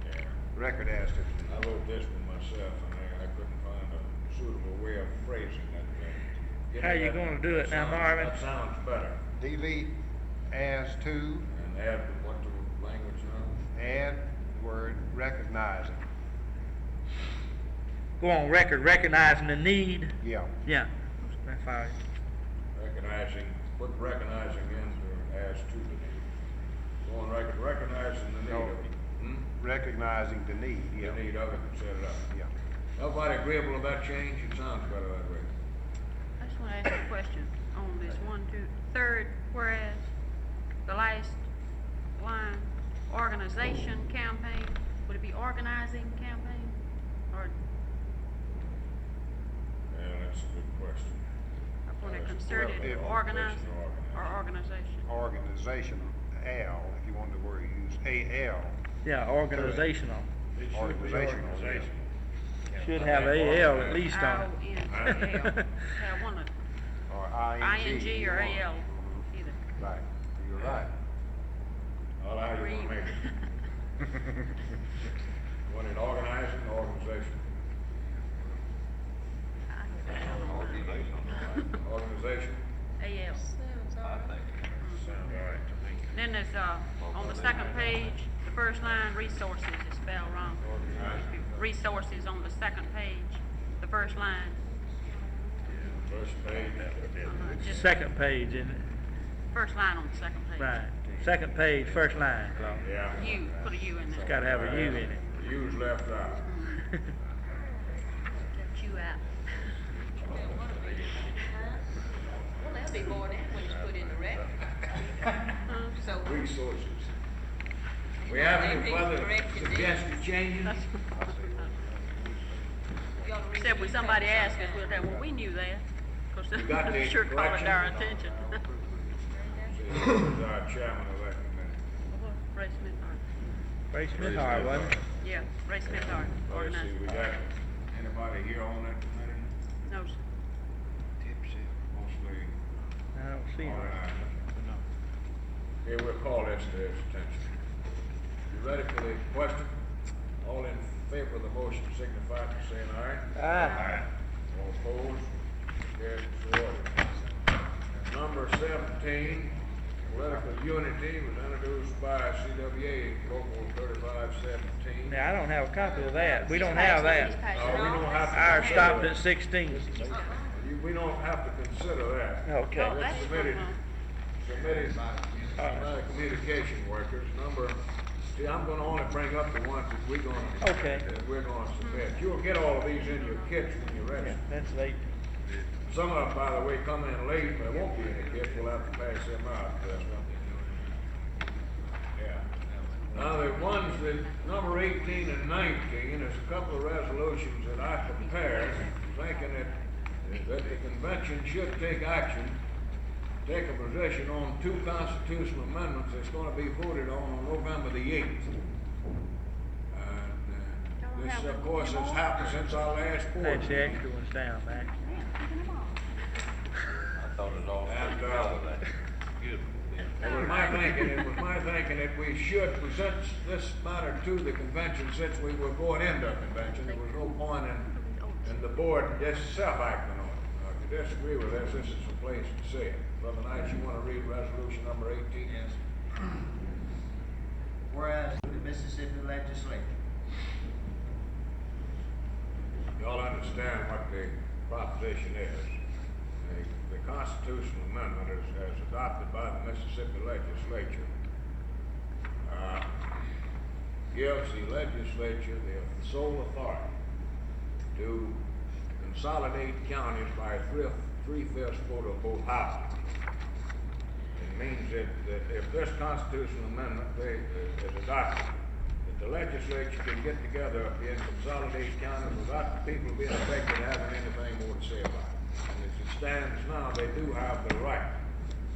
Yeah. Record as to the I need. wrote this one myself, and I couldn't find a suitable way of phrasing that. Give How me you that- gonna do it now, sounds- Marvin? That sounds better. Delete as to, And add what the language now? add the word recognizing. Go on record recognizing the need. Yeah. Yeah. That's fine. Recognizing, put recognizing into as to the need. Go on record, recognizing the need No. of it. Recognizing the need, yeah. The need of it and set it up. Yeah. Nobody agreeable with that change? It sounds better that way. I just want to ask you a question on this third, whereas the last line, organization campaign, would it be organizing campaign? Or Yeah, that's a good question. I want to That's concerted, relevant. organizing, Organization or organization? Organizational, Al, if you want the word used, A-L. Yeah, organizational. It should be Organizational. organization. Should have AL at least on it. I-O-N-G-A-L. Yeah, I want to, Or I-N-G. I-N-G or A-L, either. Right, you're right. All right, you wanna make it? Want it organizing, organization? Organization? A-L. Sounds all right. Sounds all right to me. Then there's, on the second page, the first line, resources is spelled wrong. Resources on the second page, the first line. First page. Just Second page, isn't it? first line on the second page. Right. Second page, first line, Claude. Yeah. U, put a U in there. It's gotta have a U in it. The U's left out. Left U out. Well, that'll be more than when it's put in the record. So. Resources. We have any further Corrected then. suggested changes? Except when somebody asks us, we'll say, well, we knew that. Cause You got the sure caught it correction? our attention. See, who's our chairman of that committee? Ray Smith Hart. Ray Smith Hart, wasn't it? Yeah, Ray Smith Hart, Let's see, organizer. we got anybody here on that committee? No, sir. Mostly I don't see him. organizers. Okay, we'll call this to his attention. You ready for the question? All in favor of the motion signify by saying aye. Aye. All opposed? Carried, so ordered. Number 17, political unity was introduced by CWA Local 3517. Now, I don't have a copy of that. We don't have that. We don't have to. Ours consider stopped that. at 16. We don't have to consider that. Okay. Oh, that's Submitted from, by the communication workers, see, I'm gonna only bring up the ones that we're gonna. Okay. That we're gonna submit. You'll get all of these in your kits when you're ready. Yeah, that's late. Some of them, by the way, come in late, there won't be any kits, we'll have to pass them out. Yeah. Now, the ones that, number 18 and 19, there's a couple of resolutions that I prepared, thinking that the convention should take action, take a position on two constitutional amendments that's gonna be voted on November the 8th. And, this, of course, has happened since our last board That's the meeting. extra ones down, Max. I thought it was all And, together that. It was my thinking that we should present this matter to the convention since we were going into a convention. There was no point in the board just self-acting on it. Now, if you disagree with this, this is the place to say it. Brother Knight, you want to read resolution number 18? Yes. Whereas the Mississippi legislature. Y'all understand what the proposition is. The constitutional amendment as adopted by the Mississippi legislature gives the legislature the sole authority to consolidate counties by a three-fifths vote of both houses. It means that if this constitutional amendment is adopted, that the legislature can get together and consolidate counties without the people being affected having anything more to say about it. And it's stands now, they do have the right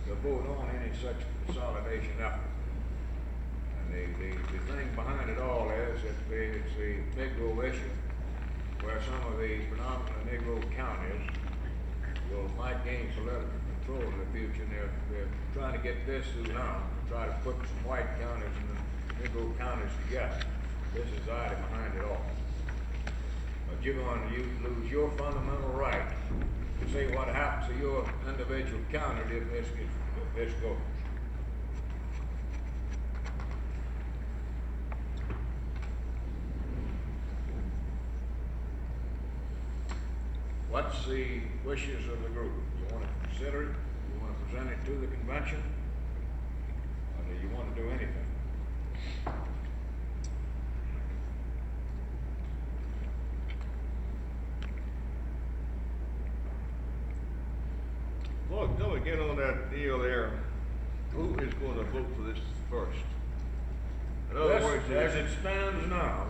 to vote on any such consolidation effort. And the thing behind it all is that it's a Negro issue where some of the predominantly Negro counties might gain political control in the future, and they're trying to get this through now, to try to put some white counties and the Negro counties together. This is the idea behind it all. But you're going to lose your fundamental right to say what happens to your individual county if this goes. What's the wishes of the group? You want to consider it? You want to present it to the convention? Or do you want to do anything? Look, don't we get on that deal there? Who is going to vote for this first? In other words, as it stands now,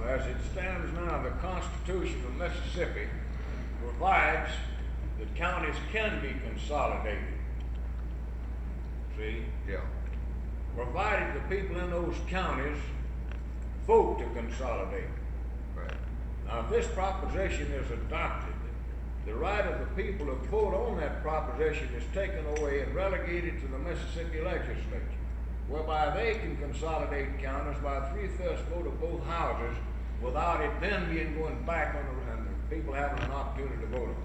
the Constitution of Mississippi provides that counties can be consolidated. See? Yeah. Provided the people in those counties vote to consolidate. Right. Now, if this proposition is adopted, the right of the people to vote on that proposition is taken away and relegated to the Mississippi legislature, whereby they can consolidate counties by 3/5 vote of both houses without it then being going back on and people having an opportunity to vote on it.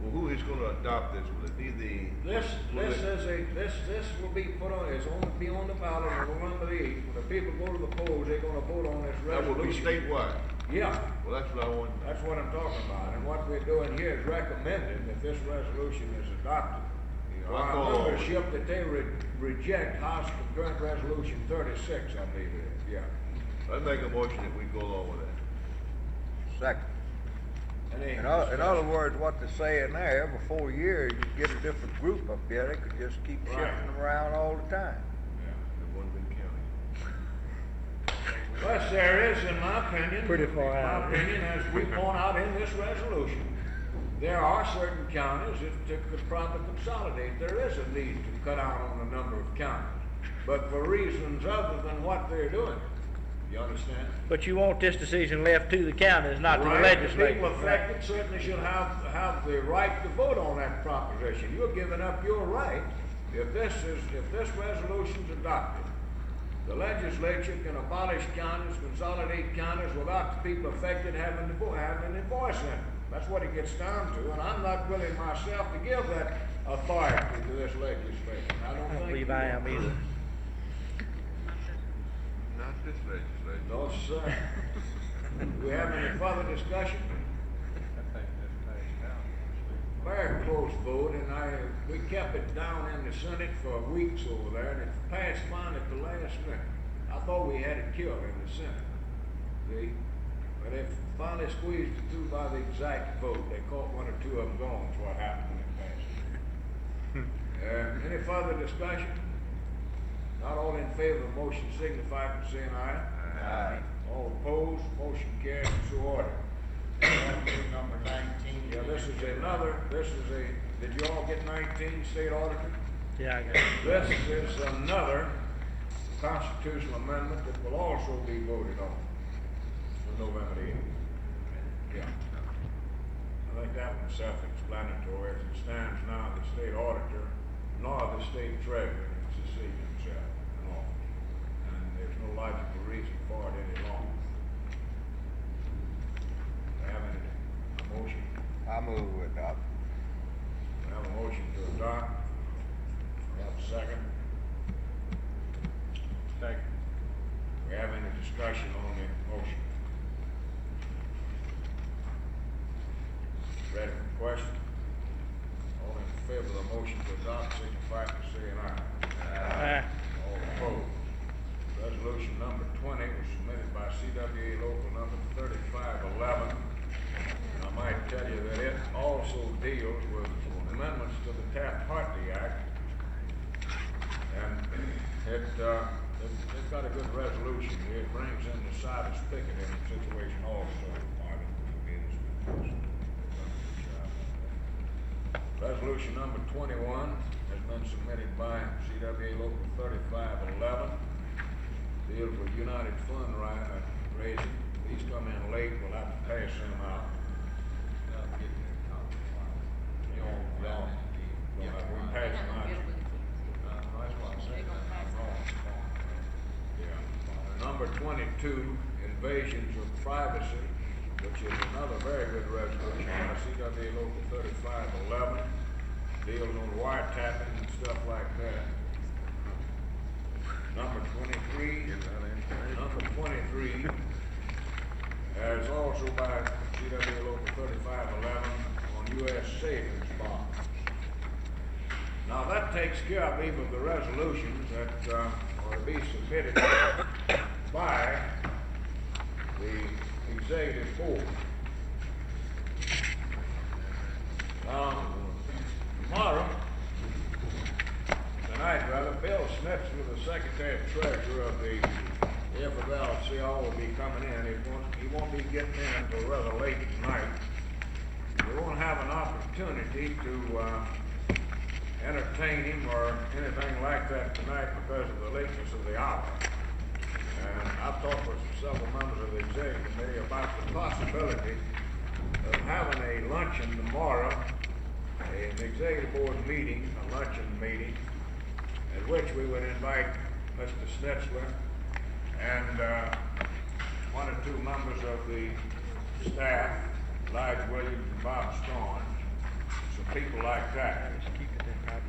Well, who is going to adopt this? Will it be This will be put on, be on the ballot on November the 8th. When the people go to the polls, they're gonna vote on this That will be resolution. statewide. Yeah. Well, that's what I want. That's what I'm talking about. And what we're doing here is recommending that this resolution is adopted. Well, I Our call- membership that they reject House Concurrent Resolution 36, I believe it is, yeah. I make a motion that we go along with that. Second. Any In other discussion? words, what they're saying there, every 4 years, you get a different group up there, they could just keep Right. shifting them around all the time. The one big county. Plus, there is, in my opinion, as we point out in this resolution, there are certain counties that could probably consolidate. There is a need to cut out on the number of counties, but for reasons other than what they're doing. You understand? But you want this decision left to the counties, not to the Right. legislature. The people affected certainly should have the right to vote on that proposition. You're giving up your right if this resolution's adopted. The legislature can abolish counties, consolidate counties without the people affected having a voice in it. That's what it gets down to, and I'm not willing myself to give that authority to this legislature. I don't think believe I am either. Not this legislature. No, sir. Do we have any further discussion? Very close vote, and we kept it down in the Senate for weeks over there, and it passed fine at the last minute. I thought we had it killed in the Senate, see? But they finally squeezed it through by the exact vote. They caught one or two of them going, is what happened when it passed. Any further discussion? Not all in favor of the motion signify by saying aye. Aye. All opposed, motion carries, so ordered. Number 19. Yeah, did you all get 19, State Auditor? Yeah, I got it. This is another constitutional amendment that will also be voted on November the 8th. Yeah. I think that one's self-explanatory. As it stands now, the State Auditor nor the State Treasurer can succeed himself in office. And there's no logical reason for it any longer. Having a motion. I move with adopt. We have a motion to adopt. We have a second. Second. We have any discussion on the motion? Ready for question? All in favor of the motion to adopt, signify by saying aye. Aye. All opposed. Resolution number 20 was submitted by CWA local number 3511. And I might tell you that it also deals with amendments to the Taft-Hartley Act. And it's got a good resolution. It brings in the Cyrus Pickett situation also. Marvin, Resolution number 21 has been submitted by CWA Local 3511. Deals with United Fund raising. These come in late, we'll have to pass them out. We pass them out. Number 22, invasions of privacy, which is another very good resolution by CWA Local 3511. Deals on wiretapping and stuff like that. Number 23 is also by CWA Local 3511 on U.S. savings bonds. Now that takes care, I believe, of the resolutions that are to be submitted by the executive board. Now, tonight, Bill Schnitzler, the Secretary of Treasurer of the FFLCO, will be coming in. He won't be getting in until rather late tonight. We won't have an opportunity to entertain him or anything like that tonight because of the lateness of the hour. And I've talked with several members of the executive committee about the possibility of having a luncheon tomorrow, an executive board meeting, a luncheon meeting, at which we would invite Mr. Schnitzler and one or two members of the staff, Elijah Williams and Bob Strong, some people like that.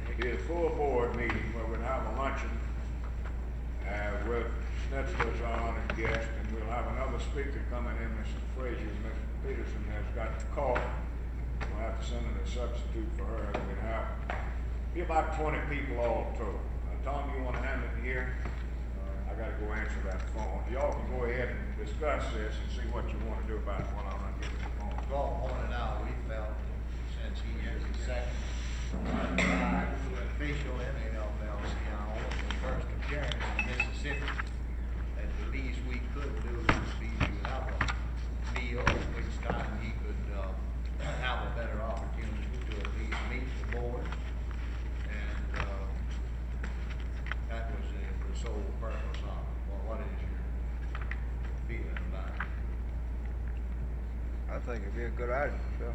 It'd be a full board meeting where we'd have a luncheon with Schnitzler's honored guest, and we'll have another speaker coming in, Mr. Frazier. Mr. Peterson has got the call. We'll have to send in a substitute for her, and we'd have be about 20 people all told. Tom, you want to handle it here? I got to go answer that phone. Y'all can go ahead and discuss this and see what you want to do about it while I'm not getting the phone. Well, pointed out, we felt, since he is the second official in the FFLCO, the first appearance in Mississippi, that the least we could do would be to have a meal, which time he could have a better opportunity to at least meet the board. And that was the sole purpose of it. Well, what is your feeling about it? I think it'd be a good item, Phil.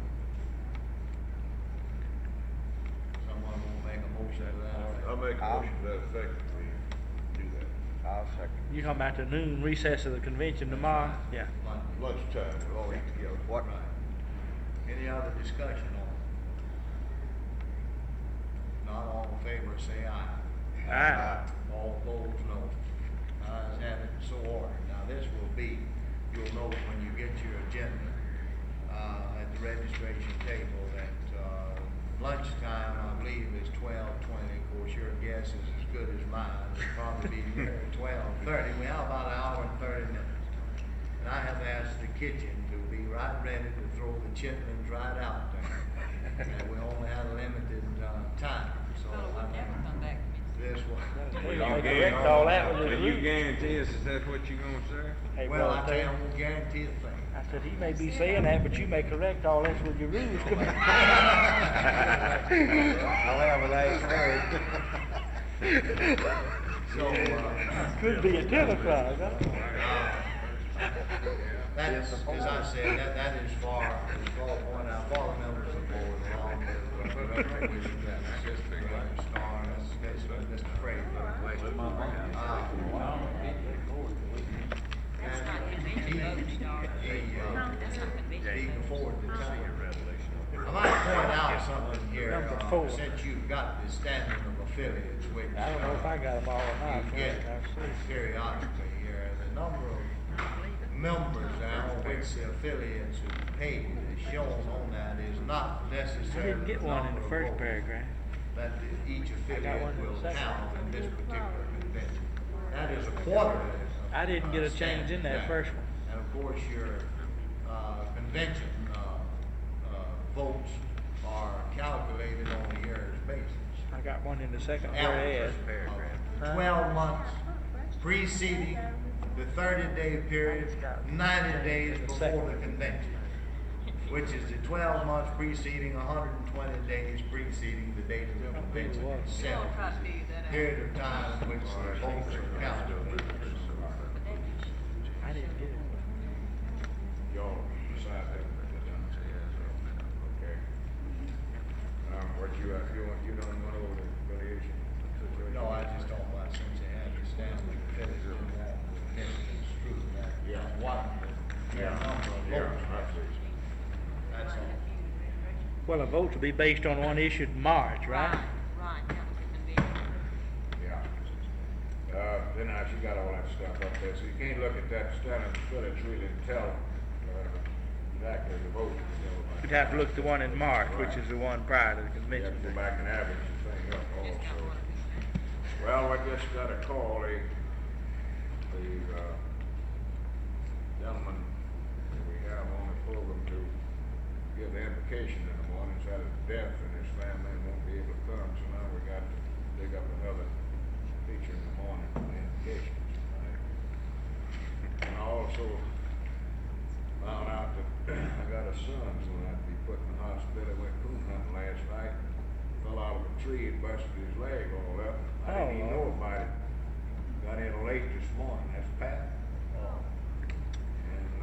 Someone will make a motion to that effect? I'll make a motion to that effect. We do that. I'll second. You talking about the noon recess of the convention tomorrow? Yeah. Lunchtime, we'll all eat together. What? Right. Any other discussion on it? Not all in favor, say aye. Aye. All opposed, no. Ayes have it, so ordered. Now this will be, you'll note when you get your agenda, at the registration table that, lunchtime, I believe, is 12:20. Of course, your guess is as good as mine. It'll probably be near 12:30. We have about an hour and 30 minutes. And I have asked the kitchen to be right ready to throw the chitlins right out there. And we only have a limited time, so I think this will. You correct all that with his Can you rules. guarantee us that that's what you're gonna serve? Hey, Well, I brother, tell you, I won't guarantee a thing. I said, he may be saying that, but you may correct all this with your rules. Come on. I'll have a last word. So, Could be at 10 o'clock, huh? that is, as I said, that is for, as Paul pointed out, for the members of the board, along with Director Wisdom, Mr. Starr, Mr. Frazier. He can forward the time. I might point out something here, Number 4. since you've got the standing of affiliates, which I don't know if I got them all or not. you get I'll see. periodically here, the number of members now which the affiliates are paid is shown on that is not I necessarily didn't get one in the first votes paragraph. that each one affiliate in the will second. count in this particular convention. That is a quarterly. I didn't get a change in that first one. And of course, your convention votes are calculated on a year's basis. I got one in the second Average whereas. of 12 months preceding the 30-day period, 90 days before the convention. which is the 12 months preceding, 120 days preceding the date of the convention itself. Period of time in which the votes are counted. I didn't get it. Y'all decide that. Okay. What you don't want over the affiliation? No, I just don't want, since you had the standard finish it along with Henry Street, Yeah. what, number of votes. That's all. Well, a vote will be based on one issued in March, right? Right, that was the convention. Yeah. Then now she got all that stuff up there, so you can't look at that standard village really and tell, exactly the vote. You'd have to look at the one in March, which is the one prior to the You convention. have to go back and average the thing up also. Well, I just got a call, the gentleman that we have on the program to give the invocation in the morning, has had a death in his family and won't be able to come, so now we got to dig up another teacher in the morning for the invocation tonight. And I also found out that I got a son, so I'd be put in the hospital. I went coon hunting last night, fell out of a tree and busted his leg all up. I didn't even know about it. Got in late this morning, that's Pat.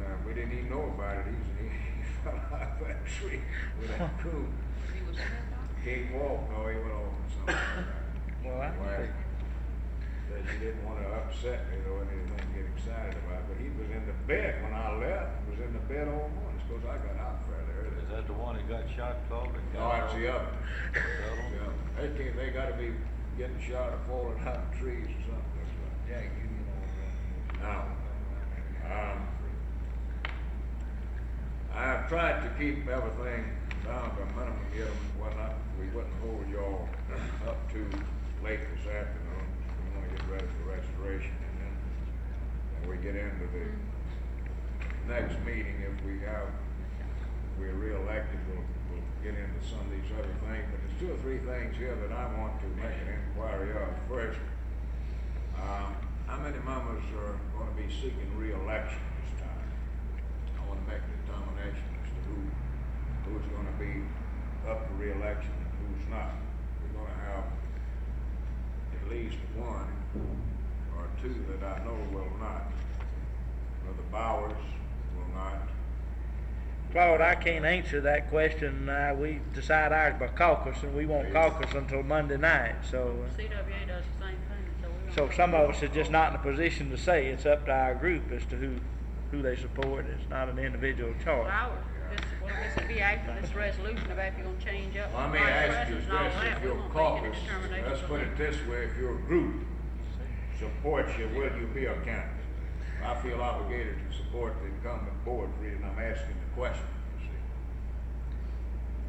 And we didn't even know about it. He fell out of that tree with that coon. Can't walk, no, he went off or something like that. Well, I Wife said she didn't want to upset me or anything, get excited about it, but he was in the bed when I left. He was in the bed all morning. Suppose I got out fairly early. Is that the one that got shot, Claude? No, that's the other. They gotta be getting shot or falling out of trees or something. That's right. Yeah, you know. Now, I've tried to keep everything down to a minimum, get them, whatnot. We wouldn't hold y'all up too late this afternoon. We want to get ready for restoration, and then we get into the next meeting. If we're reelected, we'll get into some of these other things. But there's 2 or 3 things here that I want to make an inquiry of. First, how many members are going to be seeking reelection this time? I want to make a determination as to who's going to be up for reelection and who's not. We're going to have at least 1 or 2 that I know will not. Brother Bowers will not. Claude, I can't answer that question. We decide ours by caucus, and we won't caucus until Monday night, so. CWA does the same thing, so we don't. So some of us are just not in a position to say. It's up to our group as to who they support. It's not an individual choice. This will be after this resolution about if you're gonna change up. Well, let me ask you this, if your caucus, let's put it this way, if your group supports you, will you be a candidate? I feel obligated to support the incumbent board, reason I'm asking the question, you see.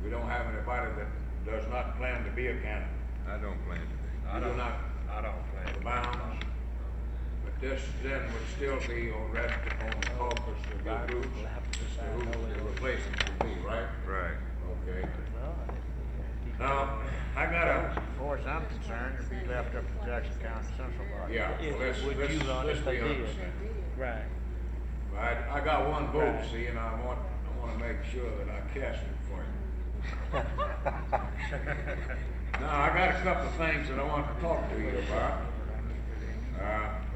We don't have anybody that does not plan to be a candidate. I don't plan to be. I don't plan to. Bounds, but this then would still be on rest upon the caucus of your groups, as to who the replacement will be, right? Right. Okay. Now, I got As far as I'm concerned, it'd be left up to Jackson County Central Body. yeah, well, let's be honest. Right. I got 1 vote, see, and I want to make sure that I cast it for you. Now, I got a couple of things that I want to talk to you about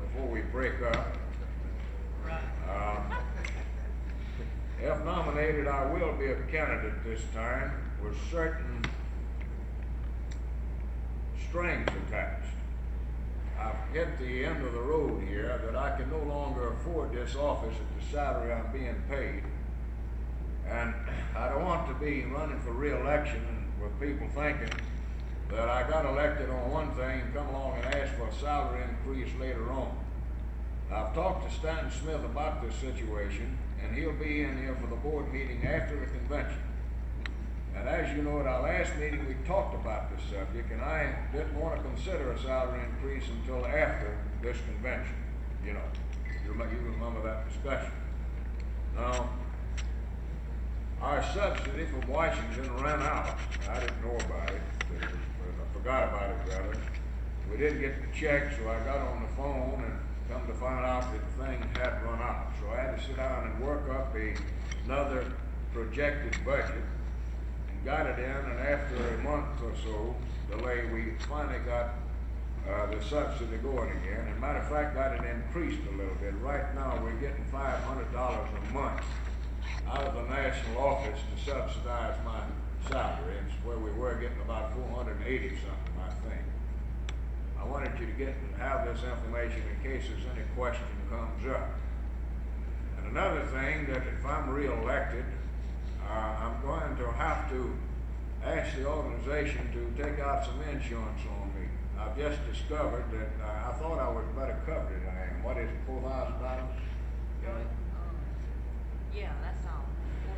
before we break up. If nominated, I will be a candidate this time with certain strings attached. I've hit the end of the road here that I can no longer afford this office at the salary I'm being paid. And I don't want to be running for re-election with people thinking that I got elected on one thing and come along and ask for a salary increase later on. I've talked to Stanton Smith about this situation, and he'll be in here for the board meeting after the convention. And as you know, at our last meeting, we talked about this subject, and I didn't want to consider a salary increase until after this convention. You know, you remember that discussion. Now, our subsidy from Washington ran out. I didn't know about it. I forgot about it, rather. We didn't get the check, so I got on the phone and come to find out that the thing had run out. So I had to sit down and work up another projected budget and got it in, and after a month or so delay, we finally got the subsidy going again. And matter of fact, got it increased a little bit. Right now, we're getting $500 a month out of the national office to subsidize my salary. It's where we were getting about 480 something, I think. I wanted you to have this information in case there's any question comes up. And another thing, that if I'm reelected, I'm going to have to ask the organization to take out some insurance on me. I've just discovered that I thought I was better covered than I am. What is it, $4,000? Yeah, that's all,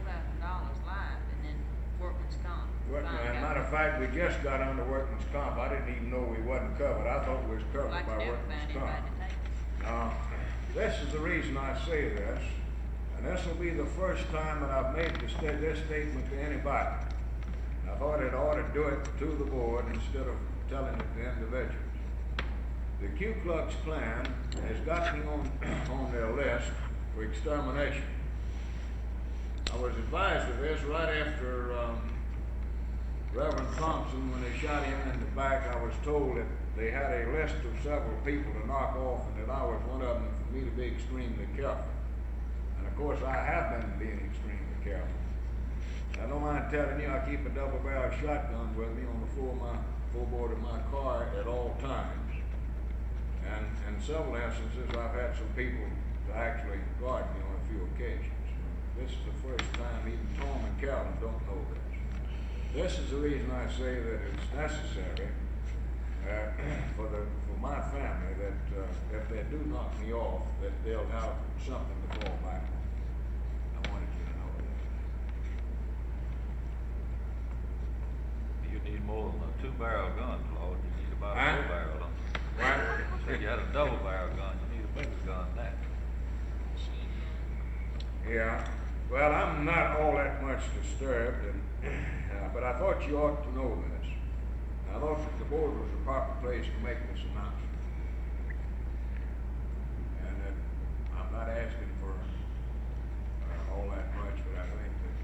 $4,000 live, and then workman's comp. As a matter of fact, we just got under workman's comp. I didn't even know we wasn't covered. I thought we was covered by workman's comp. Now, this is the reason I say this, and this will be the first time that I've made this statement to anybody. I thought it ought to do it to the board instead of telling it to individuals. The Ku Klux Klan has got me on their list for extermination. I was advised of this right after Reverend Thompson, when they shot him in the back. I was told that they had a list of several people to knock off, and that I was one of them, and for me to be extremely careful. And of course, I have been being extremely careful. I don't mind telling you, I keep a double-barrel shotgun with me on the floorboard of my car at all times. And in several instances, I've had some people to actually guard me on a few occasions. This is the first time even Tom and Carolyn don't know this. This is the reason I say that it's necessary for my family that if they do knock me off, that they'll have something to fall back on. I wanted you to know that. You need more than a 2-barrel gun, Lord. You need about a 4-barrel gun. Right. You said you had a double-barrel gun. You need a bigger gun than that. Yeah. Well, I'm not all that much disturbed, but I thought you ought to know this. I thought that the board was the proper place to make this announcement. And that I'm not asking for all that much, but I think that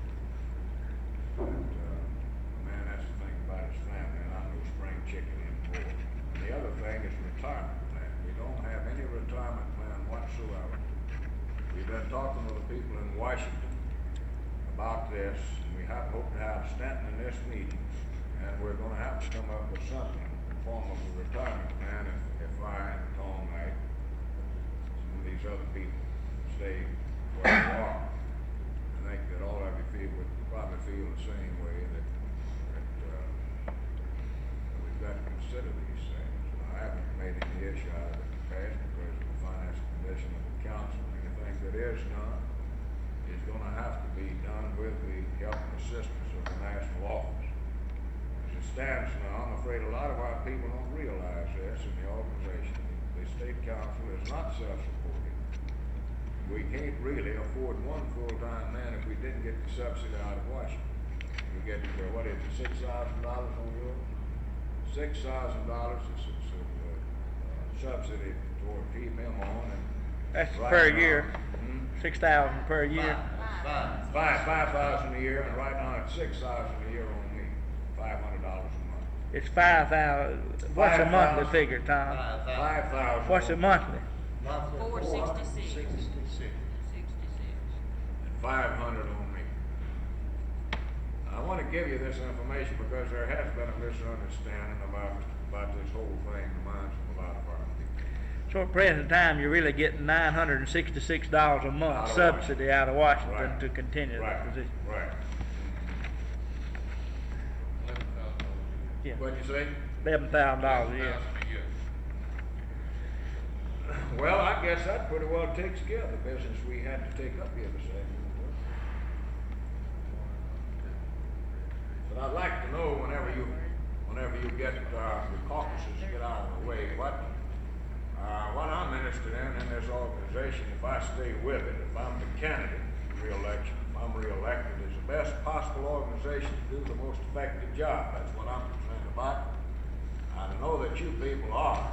a man has to think about his family, and I'm no spring chicken anymore. And the other thing is retirement plan. We don't have any retirement plan whatsoever. We've been talking to the people in Washington about this, and we hope to have Stanton in this meeting, and we're going to have to come up with something in the form of a retirement plan if I and Tom Knight, some of these other people stay where they are. I think that all of you would probably feel the same way, that we've got to consider these things. I haven't made any issue out of it in the past because of the financial condition of the council. Anything that is done is going to have to be done with the help and assistance of the national office. As it stands now, I'm afraid a lot of our people don't realize this in the organization. The state council is not self-supporting. We can't really afford one full-time man if we didn't get the subsidy out of Washington. We get, what is it, $6,000 on yours? $6,000 is subsidy toward keep him on. And that's right per now, year. 6,000 per year. 5,000 a year, and right now it's 6,000 a year on me. $500 a month. It's 5,000. What's the monthly figure, Tom? 5,000. What's the monthly? Monthly. 466. 66. 500 on me. I want to give you this information because there has been a misunderstanding about this whole thing in the minds of a lot of our people. So at present time, you're really getting $966 a month subsidy out of Washington to continue that position. Right. Yeah. What'd you say? $11,000 a year. Well, I guess that pretty well takes care of the business we had to take up here this afternoon. But I'd like to know whenever you get the caucuses get out of the way, what I'm interested in this organization, if I stay with it, if I'm the candidate for re-election, if I'm re-elected, is the best possible organization to do the most effective job. That's what I'm concerned about. I know that you people are.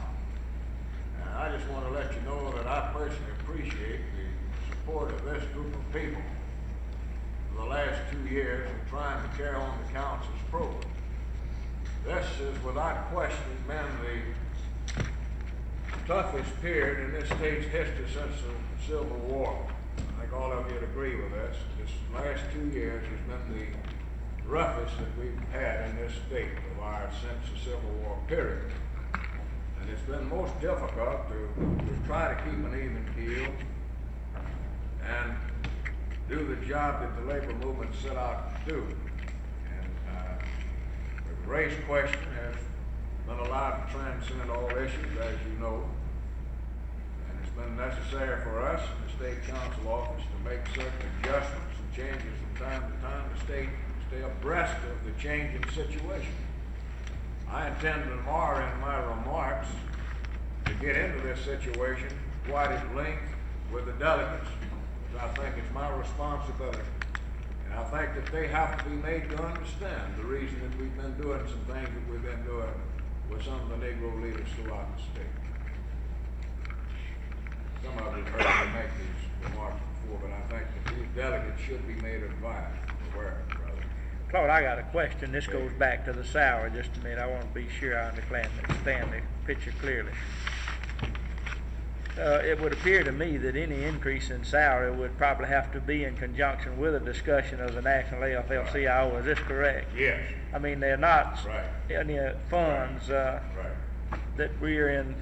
And I just want to let you know that I personally appreciate the support of this group of people. for the last 2 years in trying to carry on the council's program. This is without question been the toughest period in this state's history since the Civil War. I think all of you would agree with this. This last 2 years has been the roughest that we've had in this state since the Civil War period. And it's been most difficult to try to keep an even keel and do the job that the labor movement set out to do. And the race question has been allowed to transcend all issues, as you know. And it's been necessary for us in the state council office to make certain adjustments and changes from time to time to stay abreast of the changing situation. I intend tomorrow in my remarks to get into this situation quite at length with the delegates. I think it's my responsibility. And I think that they have to be made to understand the reason that we've been doing some things that we've been doing with some of the Negro leaders throughout the state. Some of you have heard me make these remarks before, but I think that these delegates should be made aware of it, brother. Claude, I got a question. This goes back to the salary just a minute. I want to be sure I understand the picture clearly. It would appear to me that any increase in salary would probably have to be in conjunction with a discussion of the national AFL-CIO. Is this correct? Yes. I mean, they're not Right. any funds Right. that we're in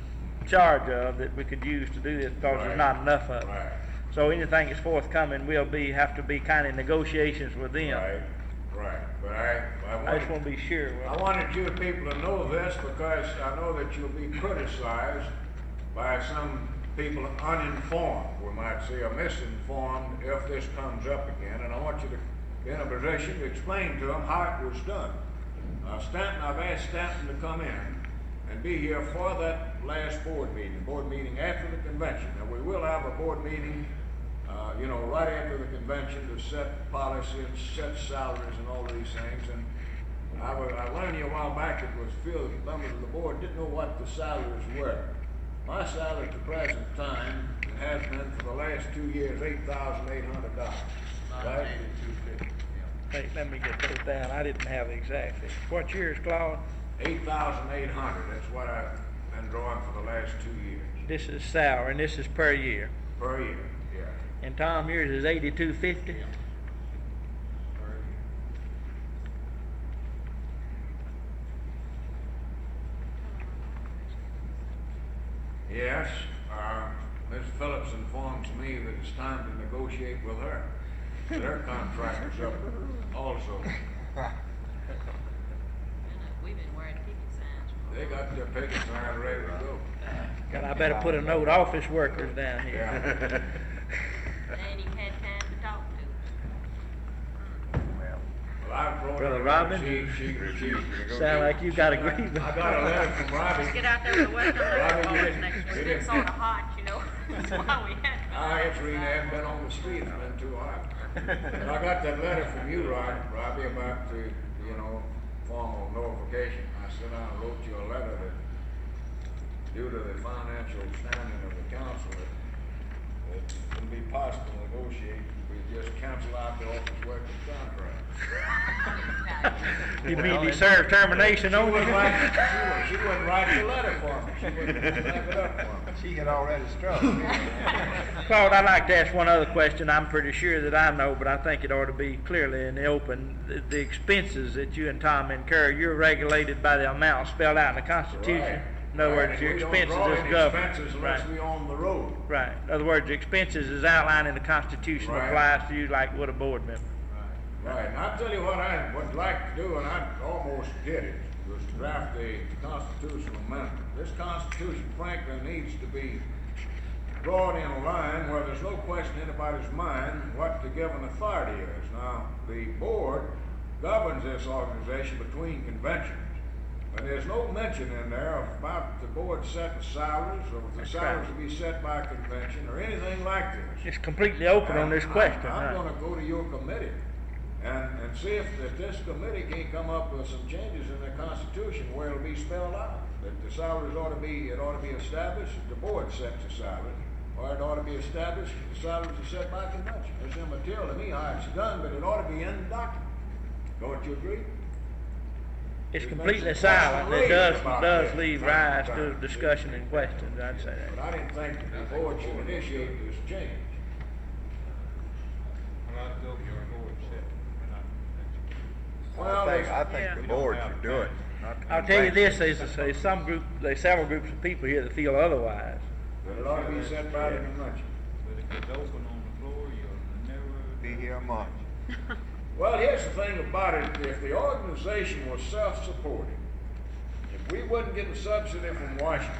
charge of that we could use to do this because Right. there's not enough of it. Right. So anything that's forthcoming will have to be kind of negotiations with them. Right. Right. But I just want to be sure. I wanted you people to know this because I know that you'll be criticized by some people uninformed, we might say, or misinformed if this comes up again. And I want you to be in a position to explain to them how it was done. I've asked Stanton to come in and be here for that last board meeting after the convention. And we will have a board meeting, right after the convention to set policy and set salaries and all of these things. And I learned a while back it was few members of the board didn't know what the salaries were. My salary at the present time has been for the last 2 years $8,800. Right? Hey, let me get those down. I didn't have the exact figure. What's yours, Claude? 8,800. That's what I've been drawing for the last 2 years. This is salary, and this is per year. Per year, yeah. And Tom, yours is 8250. Yeah. Per year. Yes, Ms. Phillips informs me that it's time to negotiate with her. Their contract is up also. We've been wearing picket signs. They got their picket sign ready to go. God, I better put a note, office workers down here. Yeah. They ain't even had time to talk to us. Well, I've brought Brother her- Robin? she Sound like you got a grievance. I got a letter from Robbie. Let's get out there with the Western Robbie, Electric you- next you week. didn't- It's sort of hot, That's why we had to. It's really hadn't been on the street, it's been too hot. But I got that letter from you, Robbie, about the, formal notification. I sent out and wrote you a letter that, due to the financial standing of the council, it wouldn't be possible to negotiate. We just cancel out the office workers contract. You mean he served termination on you? She wouldn't write the letter for me. She wouldn't wrap it up for me. She had already struck. Claude, I'd like to ask one other question. I'm pretty sure that I know, but I think it ought to be clearly in the open. The expenses that you and Tom incur, you're regulated by the amount spelled out in the Constitution. Right. In other words, your We don't expenses draw is any governed. expenses unless we own the road. Right. In other words, the expenses is outlined in the Constitution, Right. applies to you like would a board member. Right, and I'll tell you what I would like to do, and I almost did it, was to draft a constitutional amendment. This Constitution, frankly, needs to be brought in line where there's no question in anybody's mind what the given authority is. Now, the board governs this organization between conventions, but there's no mention in there about the board setting salaries, or if the salaries will be set by convention, or anything like this. It's completely open on this question. I'm huh? gonna go to your committee and see if this committee can't come up with some changes in the Constitution where it'll be spelled out, that the salaries ought to be established, the board sets the salary, or it ought to be established, the salaries are set by convention. It's immaterial to me how it's done, but it ought to be in the document. Don't you agree? It's There's been completely some silent, it consternation about does that leave from rise time to time. discussion and questions, I'd say But that. I didn't think that the board should initiate this change. Well, I think the board should do it. not the I'll tell you this, convention. there's several groups of people here that feel otherwise. But it ought to be set by the convention. But if it's open on the floor, you'll never. Be here much. Well, here's the thing about it, if the organization was self-supporting, if we wasn't getting subsidy from Washington,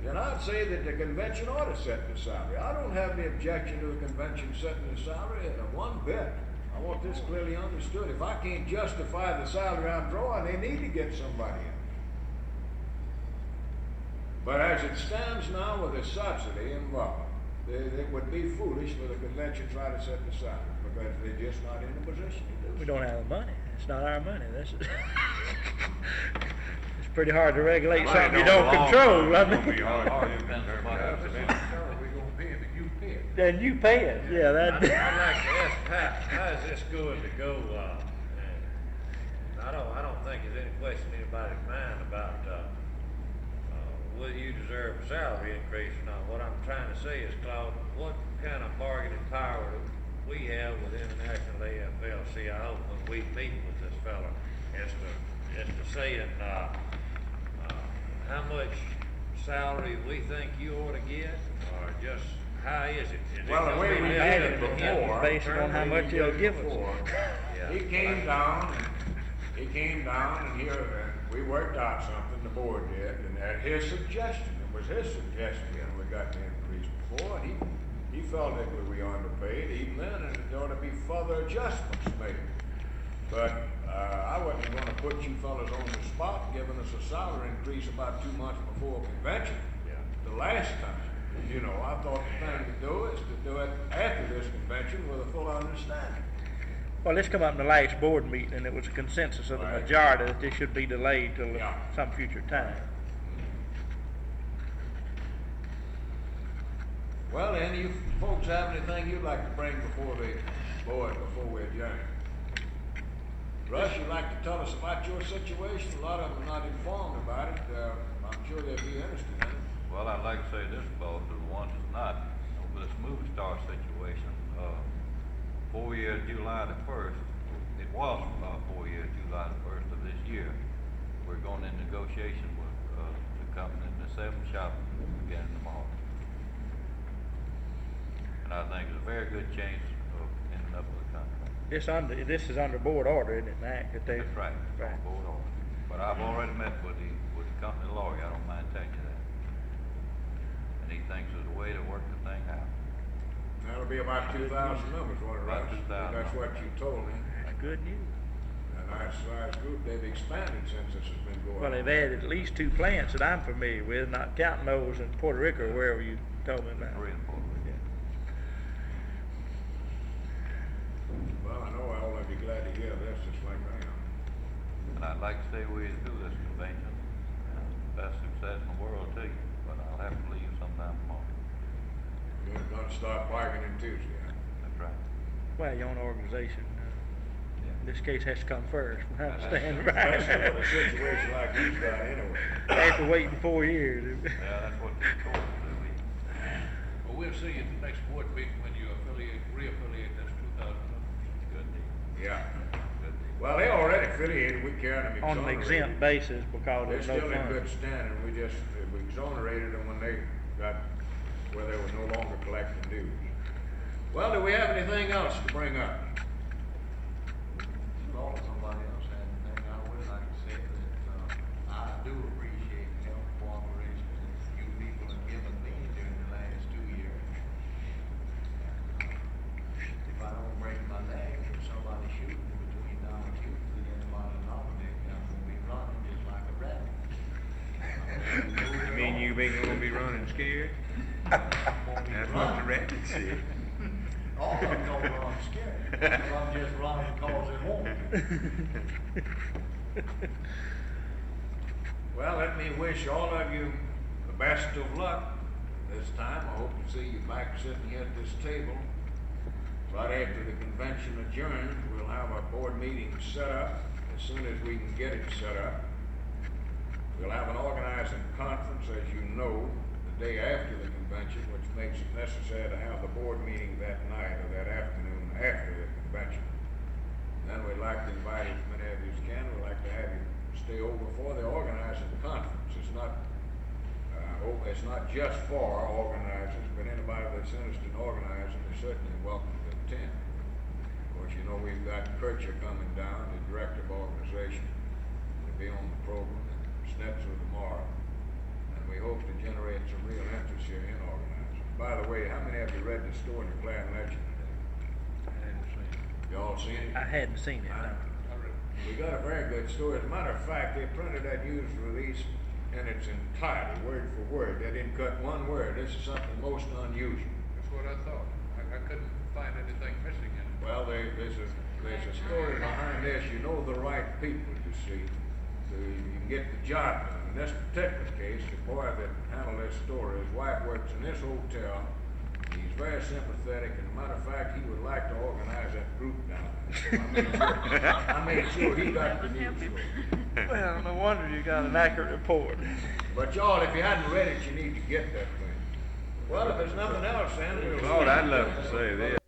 then I'd say that the convention ought to set the salary. I don't have any objection to the convention setting the salary one bit. I want this clearly understood. If I can't justify the salary I'm drawing, they need to get somebody in. But as it stands now with the subsidy involved, it would be foolish for the convention to try to set the salary because they're just not in a position to do so. We don't have the money, it's not our money, it's pretty hard to regulate something you don't control, I mean. Then you pay it, yeah, that. I'd like to ask, how is this going to go? I don't think there's any question in anybody's mind about whether you deserve a salary increase or not. What I'm trying to say is, Claude, what kind of bargaining power do we have with International AFL-CIO when we meet with this fella as to saying how much salary we think you ought to get, or just how is it? Is Well, the way we had it before, based on how much he'll give us. He came down and here, we worked out something, the board did, and at his suggestion, it was his suggestion when we got the increase before, he felt that we were underpaid even then, and there ought to be further adjustments made. But, I wasn't gonna put you fellas on the spot, giving us a salary increase about 2 months before convention, the last time. You know, I thought the thing to do is to do it after this convention with a full understanding. Well, this come up in the last board meeting, and it was a consensus of the majority that this should be delayed till some future time. Well, then, you folks have anything you'd like to bring before the board before we adjourn? Russ, you'd like to tell us about your situation? A lot of them are not informed about it. I'm sure they'd be interested in it. Well, I'd like to say this, Paul, to the ones that's not, with this movie star situation, 4 years, July the 1st, it was 4 years, July the 1st of this year. We're going in negotiation with the company in the 7 shop beginning tomorrow. And I think it's a very good chance of ending up with a contract. This is under board order, isn't it, Mac? That That's right, it's on board order. But I've already met with the company lawyer, I don't mind telling you that. And he thinks there's a way to work the thing out. That'll be about 2,000 members, won't it, Russ? About 2,000. That's what you told me. Good news. A nice sized group. They've expanded since this has been going on. Well, they've added at least 2 plants that I'm familiar with, not counting those in Puerto Rico or wherever you told me about. 3 and 4. Well, I know all of you glad to hear this, just like I am. And I'd like to stay with you through this convention. Best success in the world to you, but I'll have to leave sometime tomorrow. You're gonna start bargaining Tuesday, huh? That's right. Well, your own organization, this case has to come first, I understand, Especially with a right? situation like you've got anyway. After waiting 4 years. Yeah, that's what they told us to be. Well, we'll see you at the next board meeting when you reaffiliate this 2,000. Good deal. Yeah. Good deal. Well, they already affiliated, we carried them On an exonerated. exempt basis because They're there's no still in good funds. standing, we exonerated them when they got, where they were no longer collecting dues. Well, do we have anything else to bring up? Well, if somebody else had anything, I would like to say that, I do appreciate the help and cooperation that you people have given me during the last 2 years. If I don't break my leg or somebody shooting me between now and Tuesday, anybody nominate me, I'm gonna be running just like a rabbit. You mean you ain't gonna be running scared? That's what the rabbit said. All of them don't run scared. I'm just running because they won't. Well, let me wish all of you the best of luck this time, I hope to see you back sitting here at this table. Right after the convention adjourns, we'll have our board meeting set up as soon as we can get it set up. We'll have an organizing conference, as you know, the day after the convention, which makes it necessary to have the board meeting that night or that afternoon after the convention. Then we'd like to invite as many of you as can. We'd like to have you stay over for the organizing conference. It's not just for organizers, but anybody that's interested in organizing is certainly welcome to attend. Of course, you know we've got Kircher coming down, the director of organization, to be on the program, and Snetzer tomorrow. And we hope to generate some real interest here in organizing. By the way, how many of you read the story in the Clarion Ledger today? You all seen it? I hadn't seen it, no. We got a very good story. As a matter of fact, they printed that news release in its entirety, word for word. They didn't cut one word. This is something most unusual. That's what I thought. I couldn't find anything missing in it. Well, there's a story behind this. You know the right people, you see, so you can get the job done. In this particular case, the boy that handled this story, his wife works in this hotel. He's very sympathetic, and as a matter of fact, he would like to organize that group down there. I made sure he got the news story. Well, no wonder you got an accurate report. But y'all, if you hadn't read it, you need to get that thing. Well, if there's nothing else, then we'll... Lord, I'd love to say this.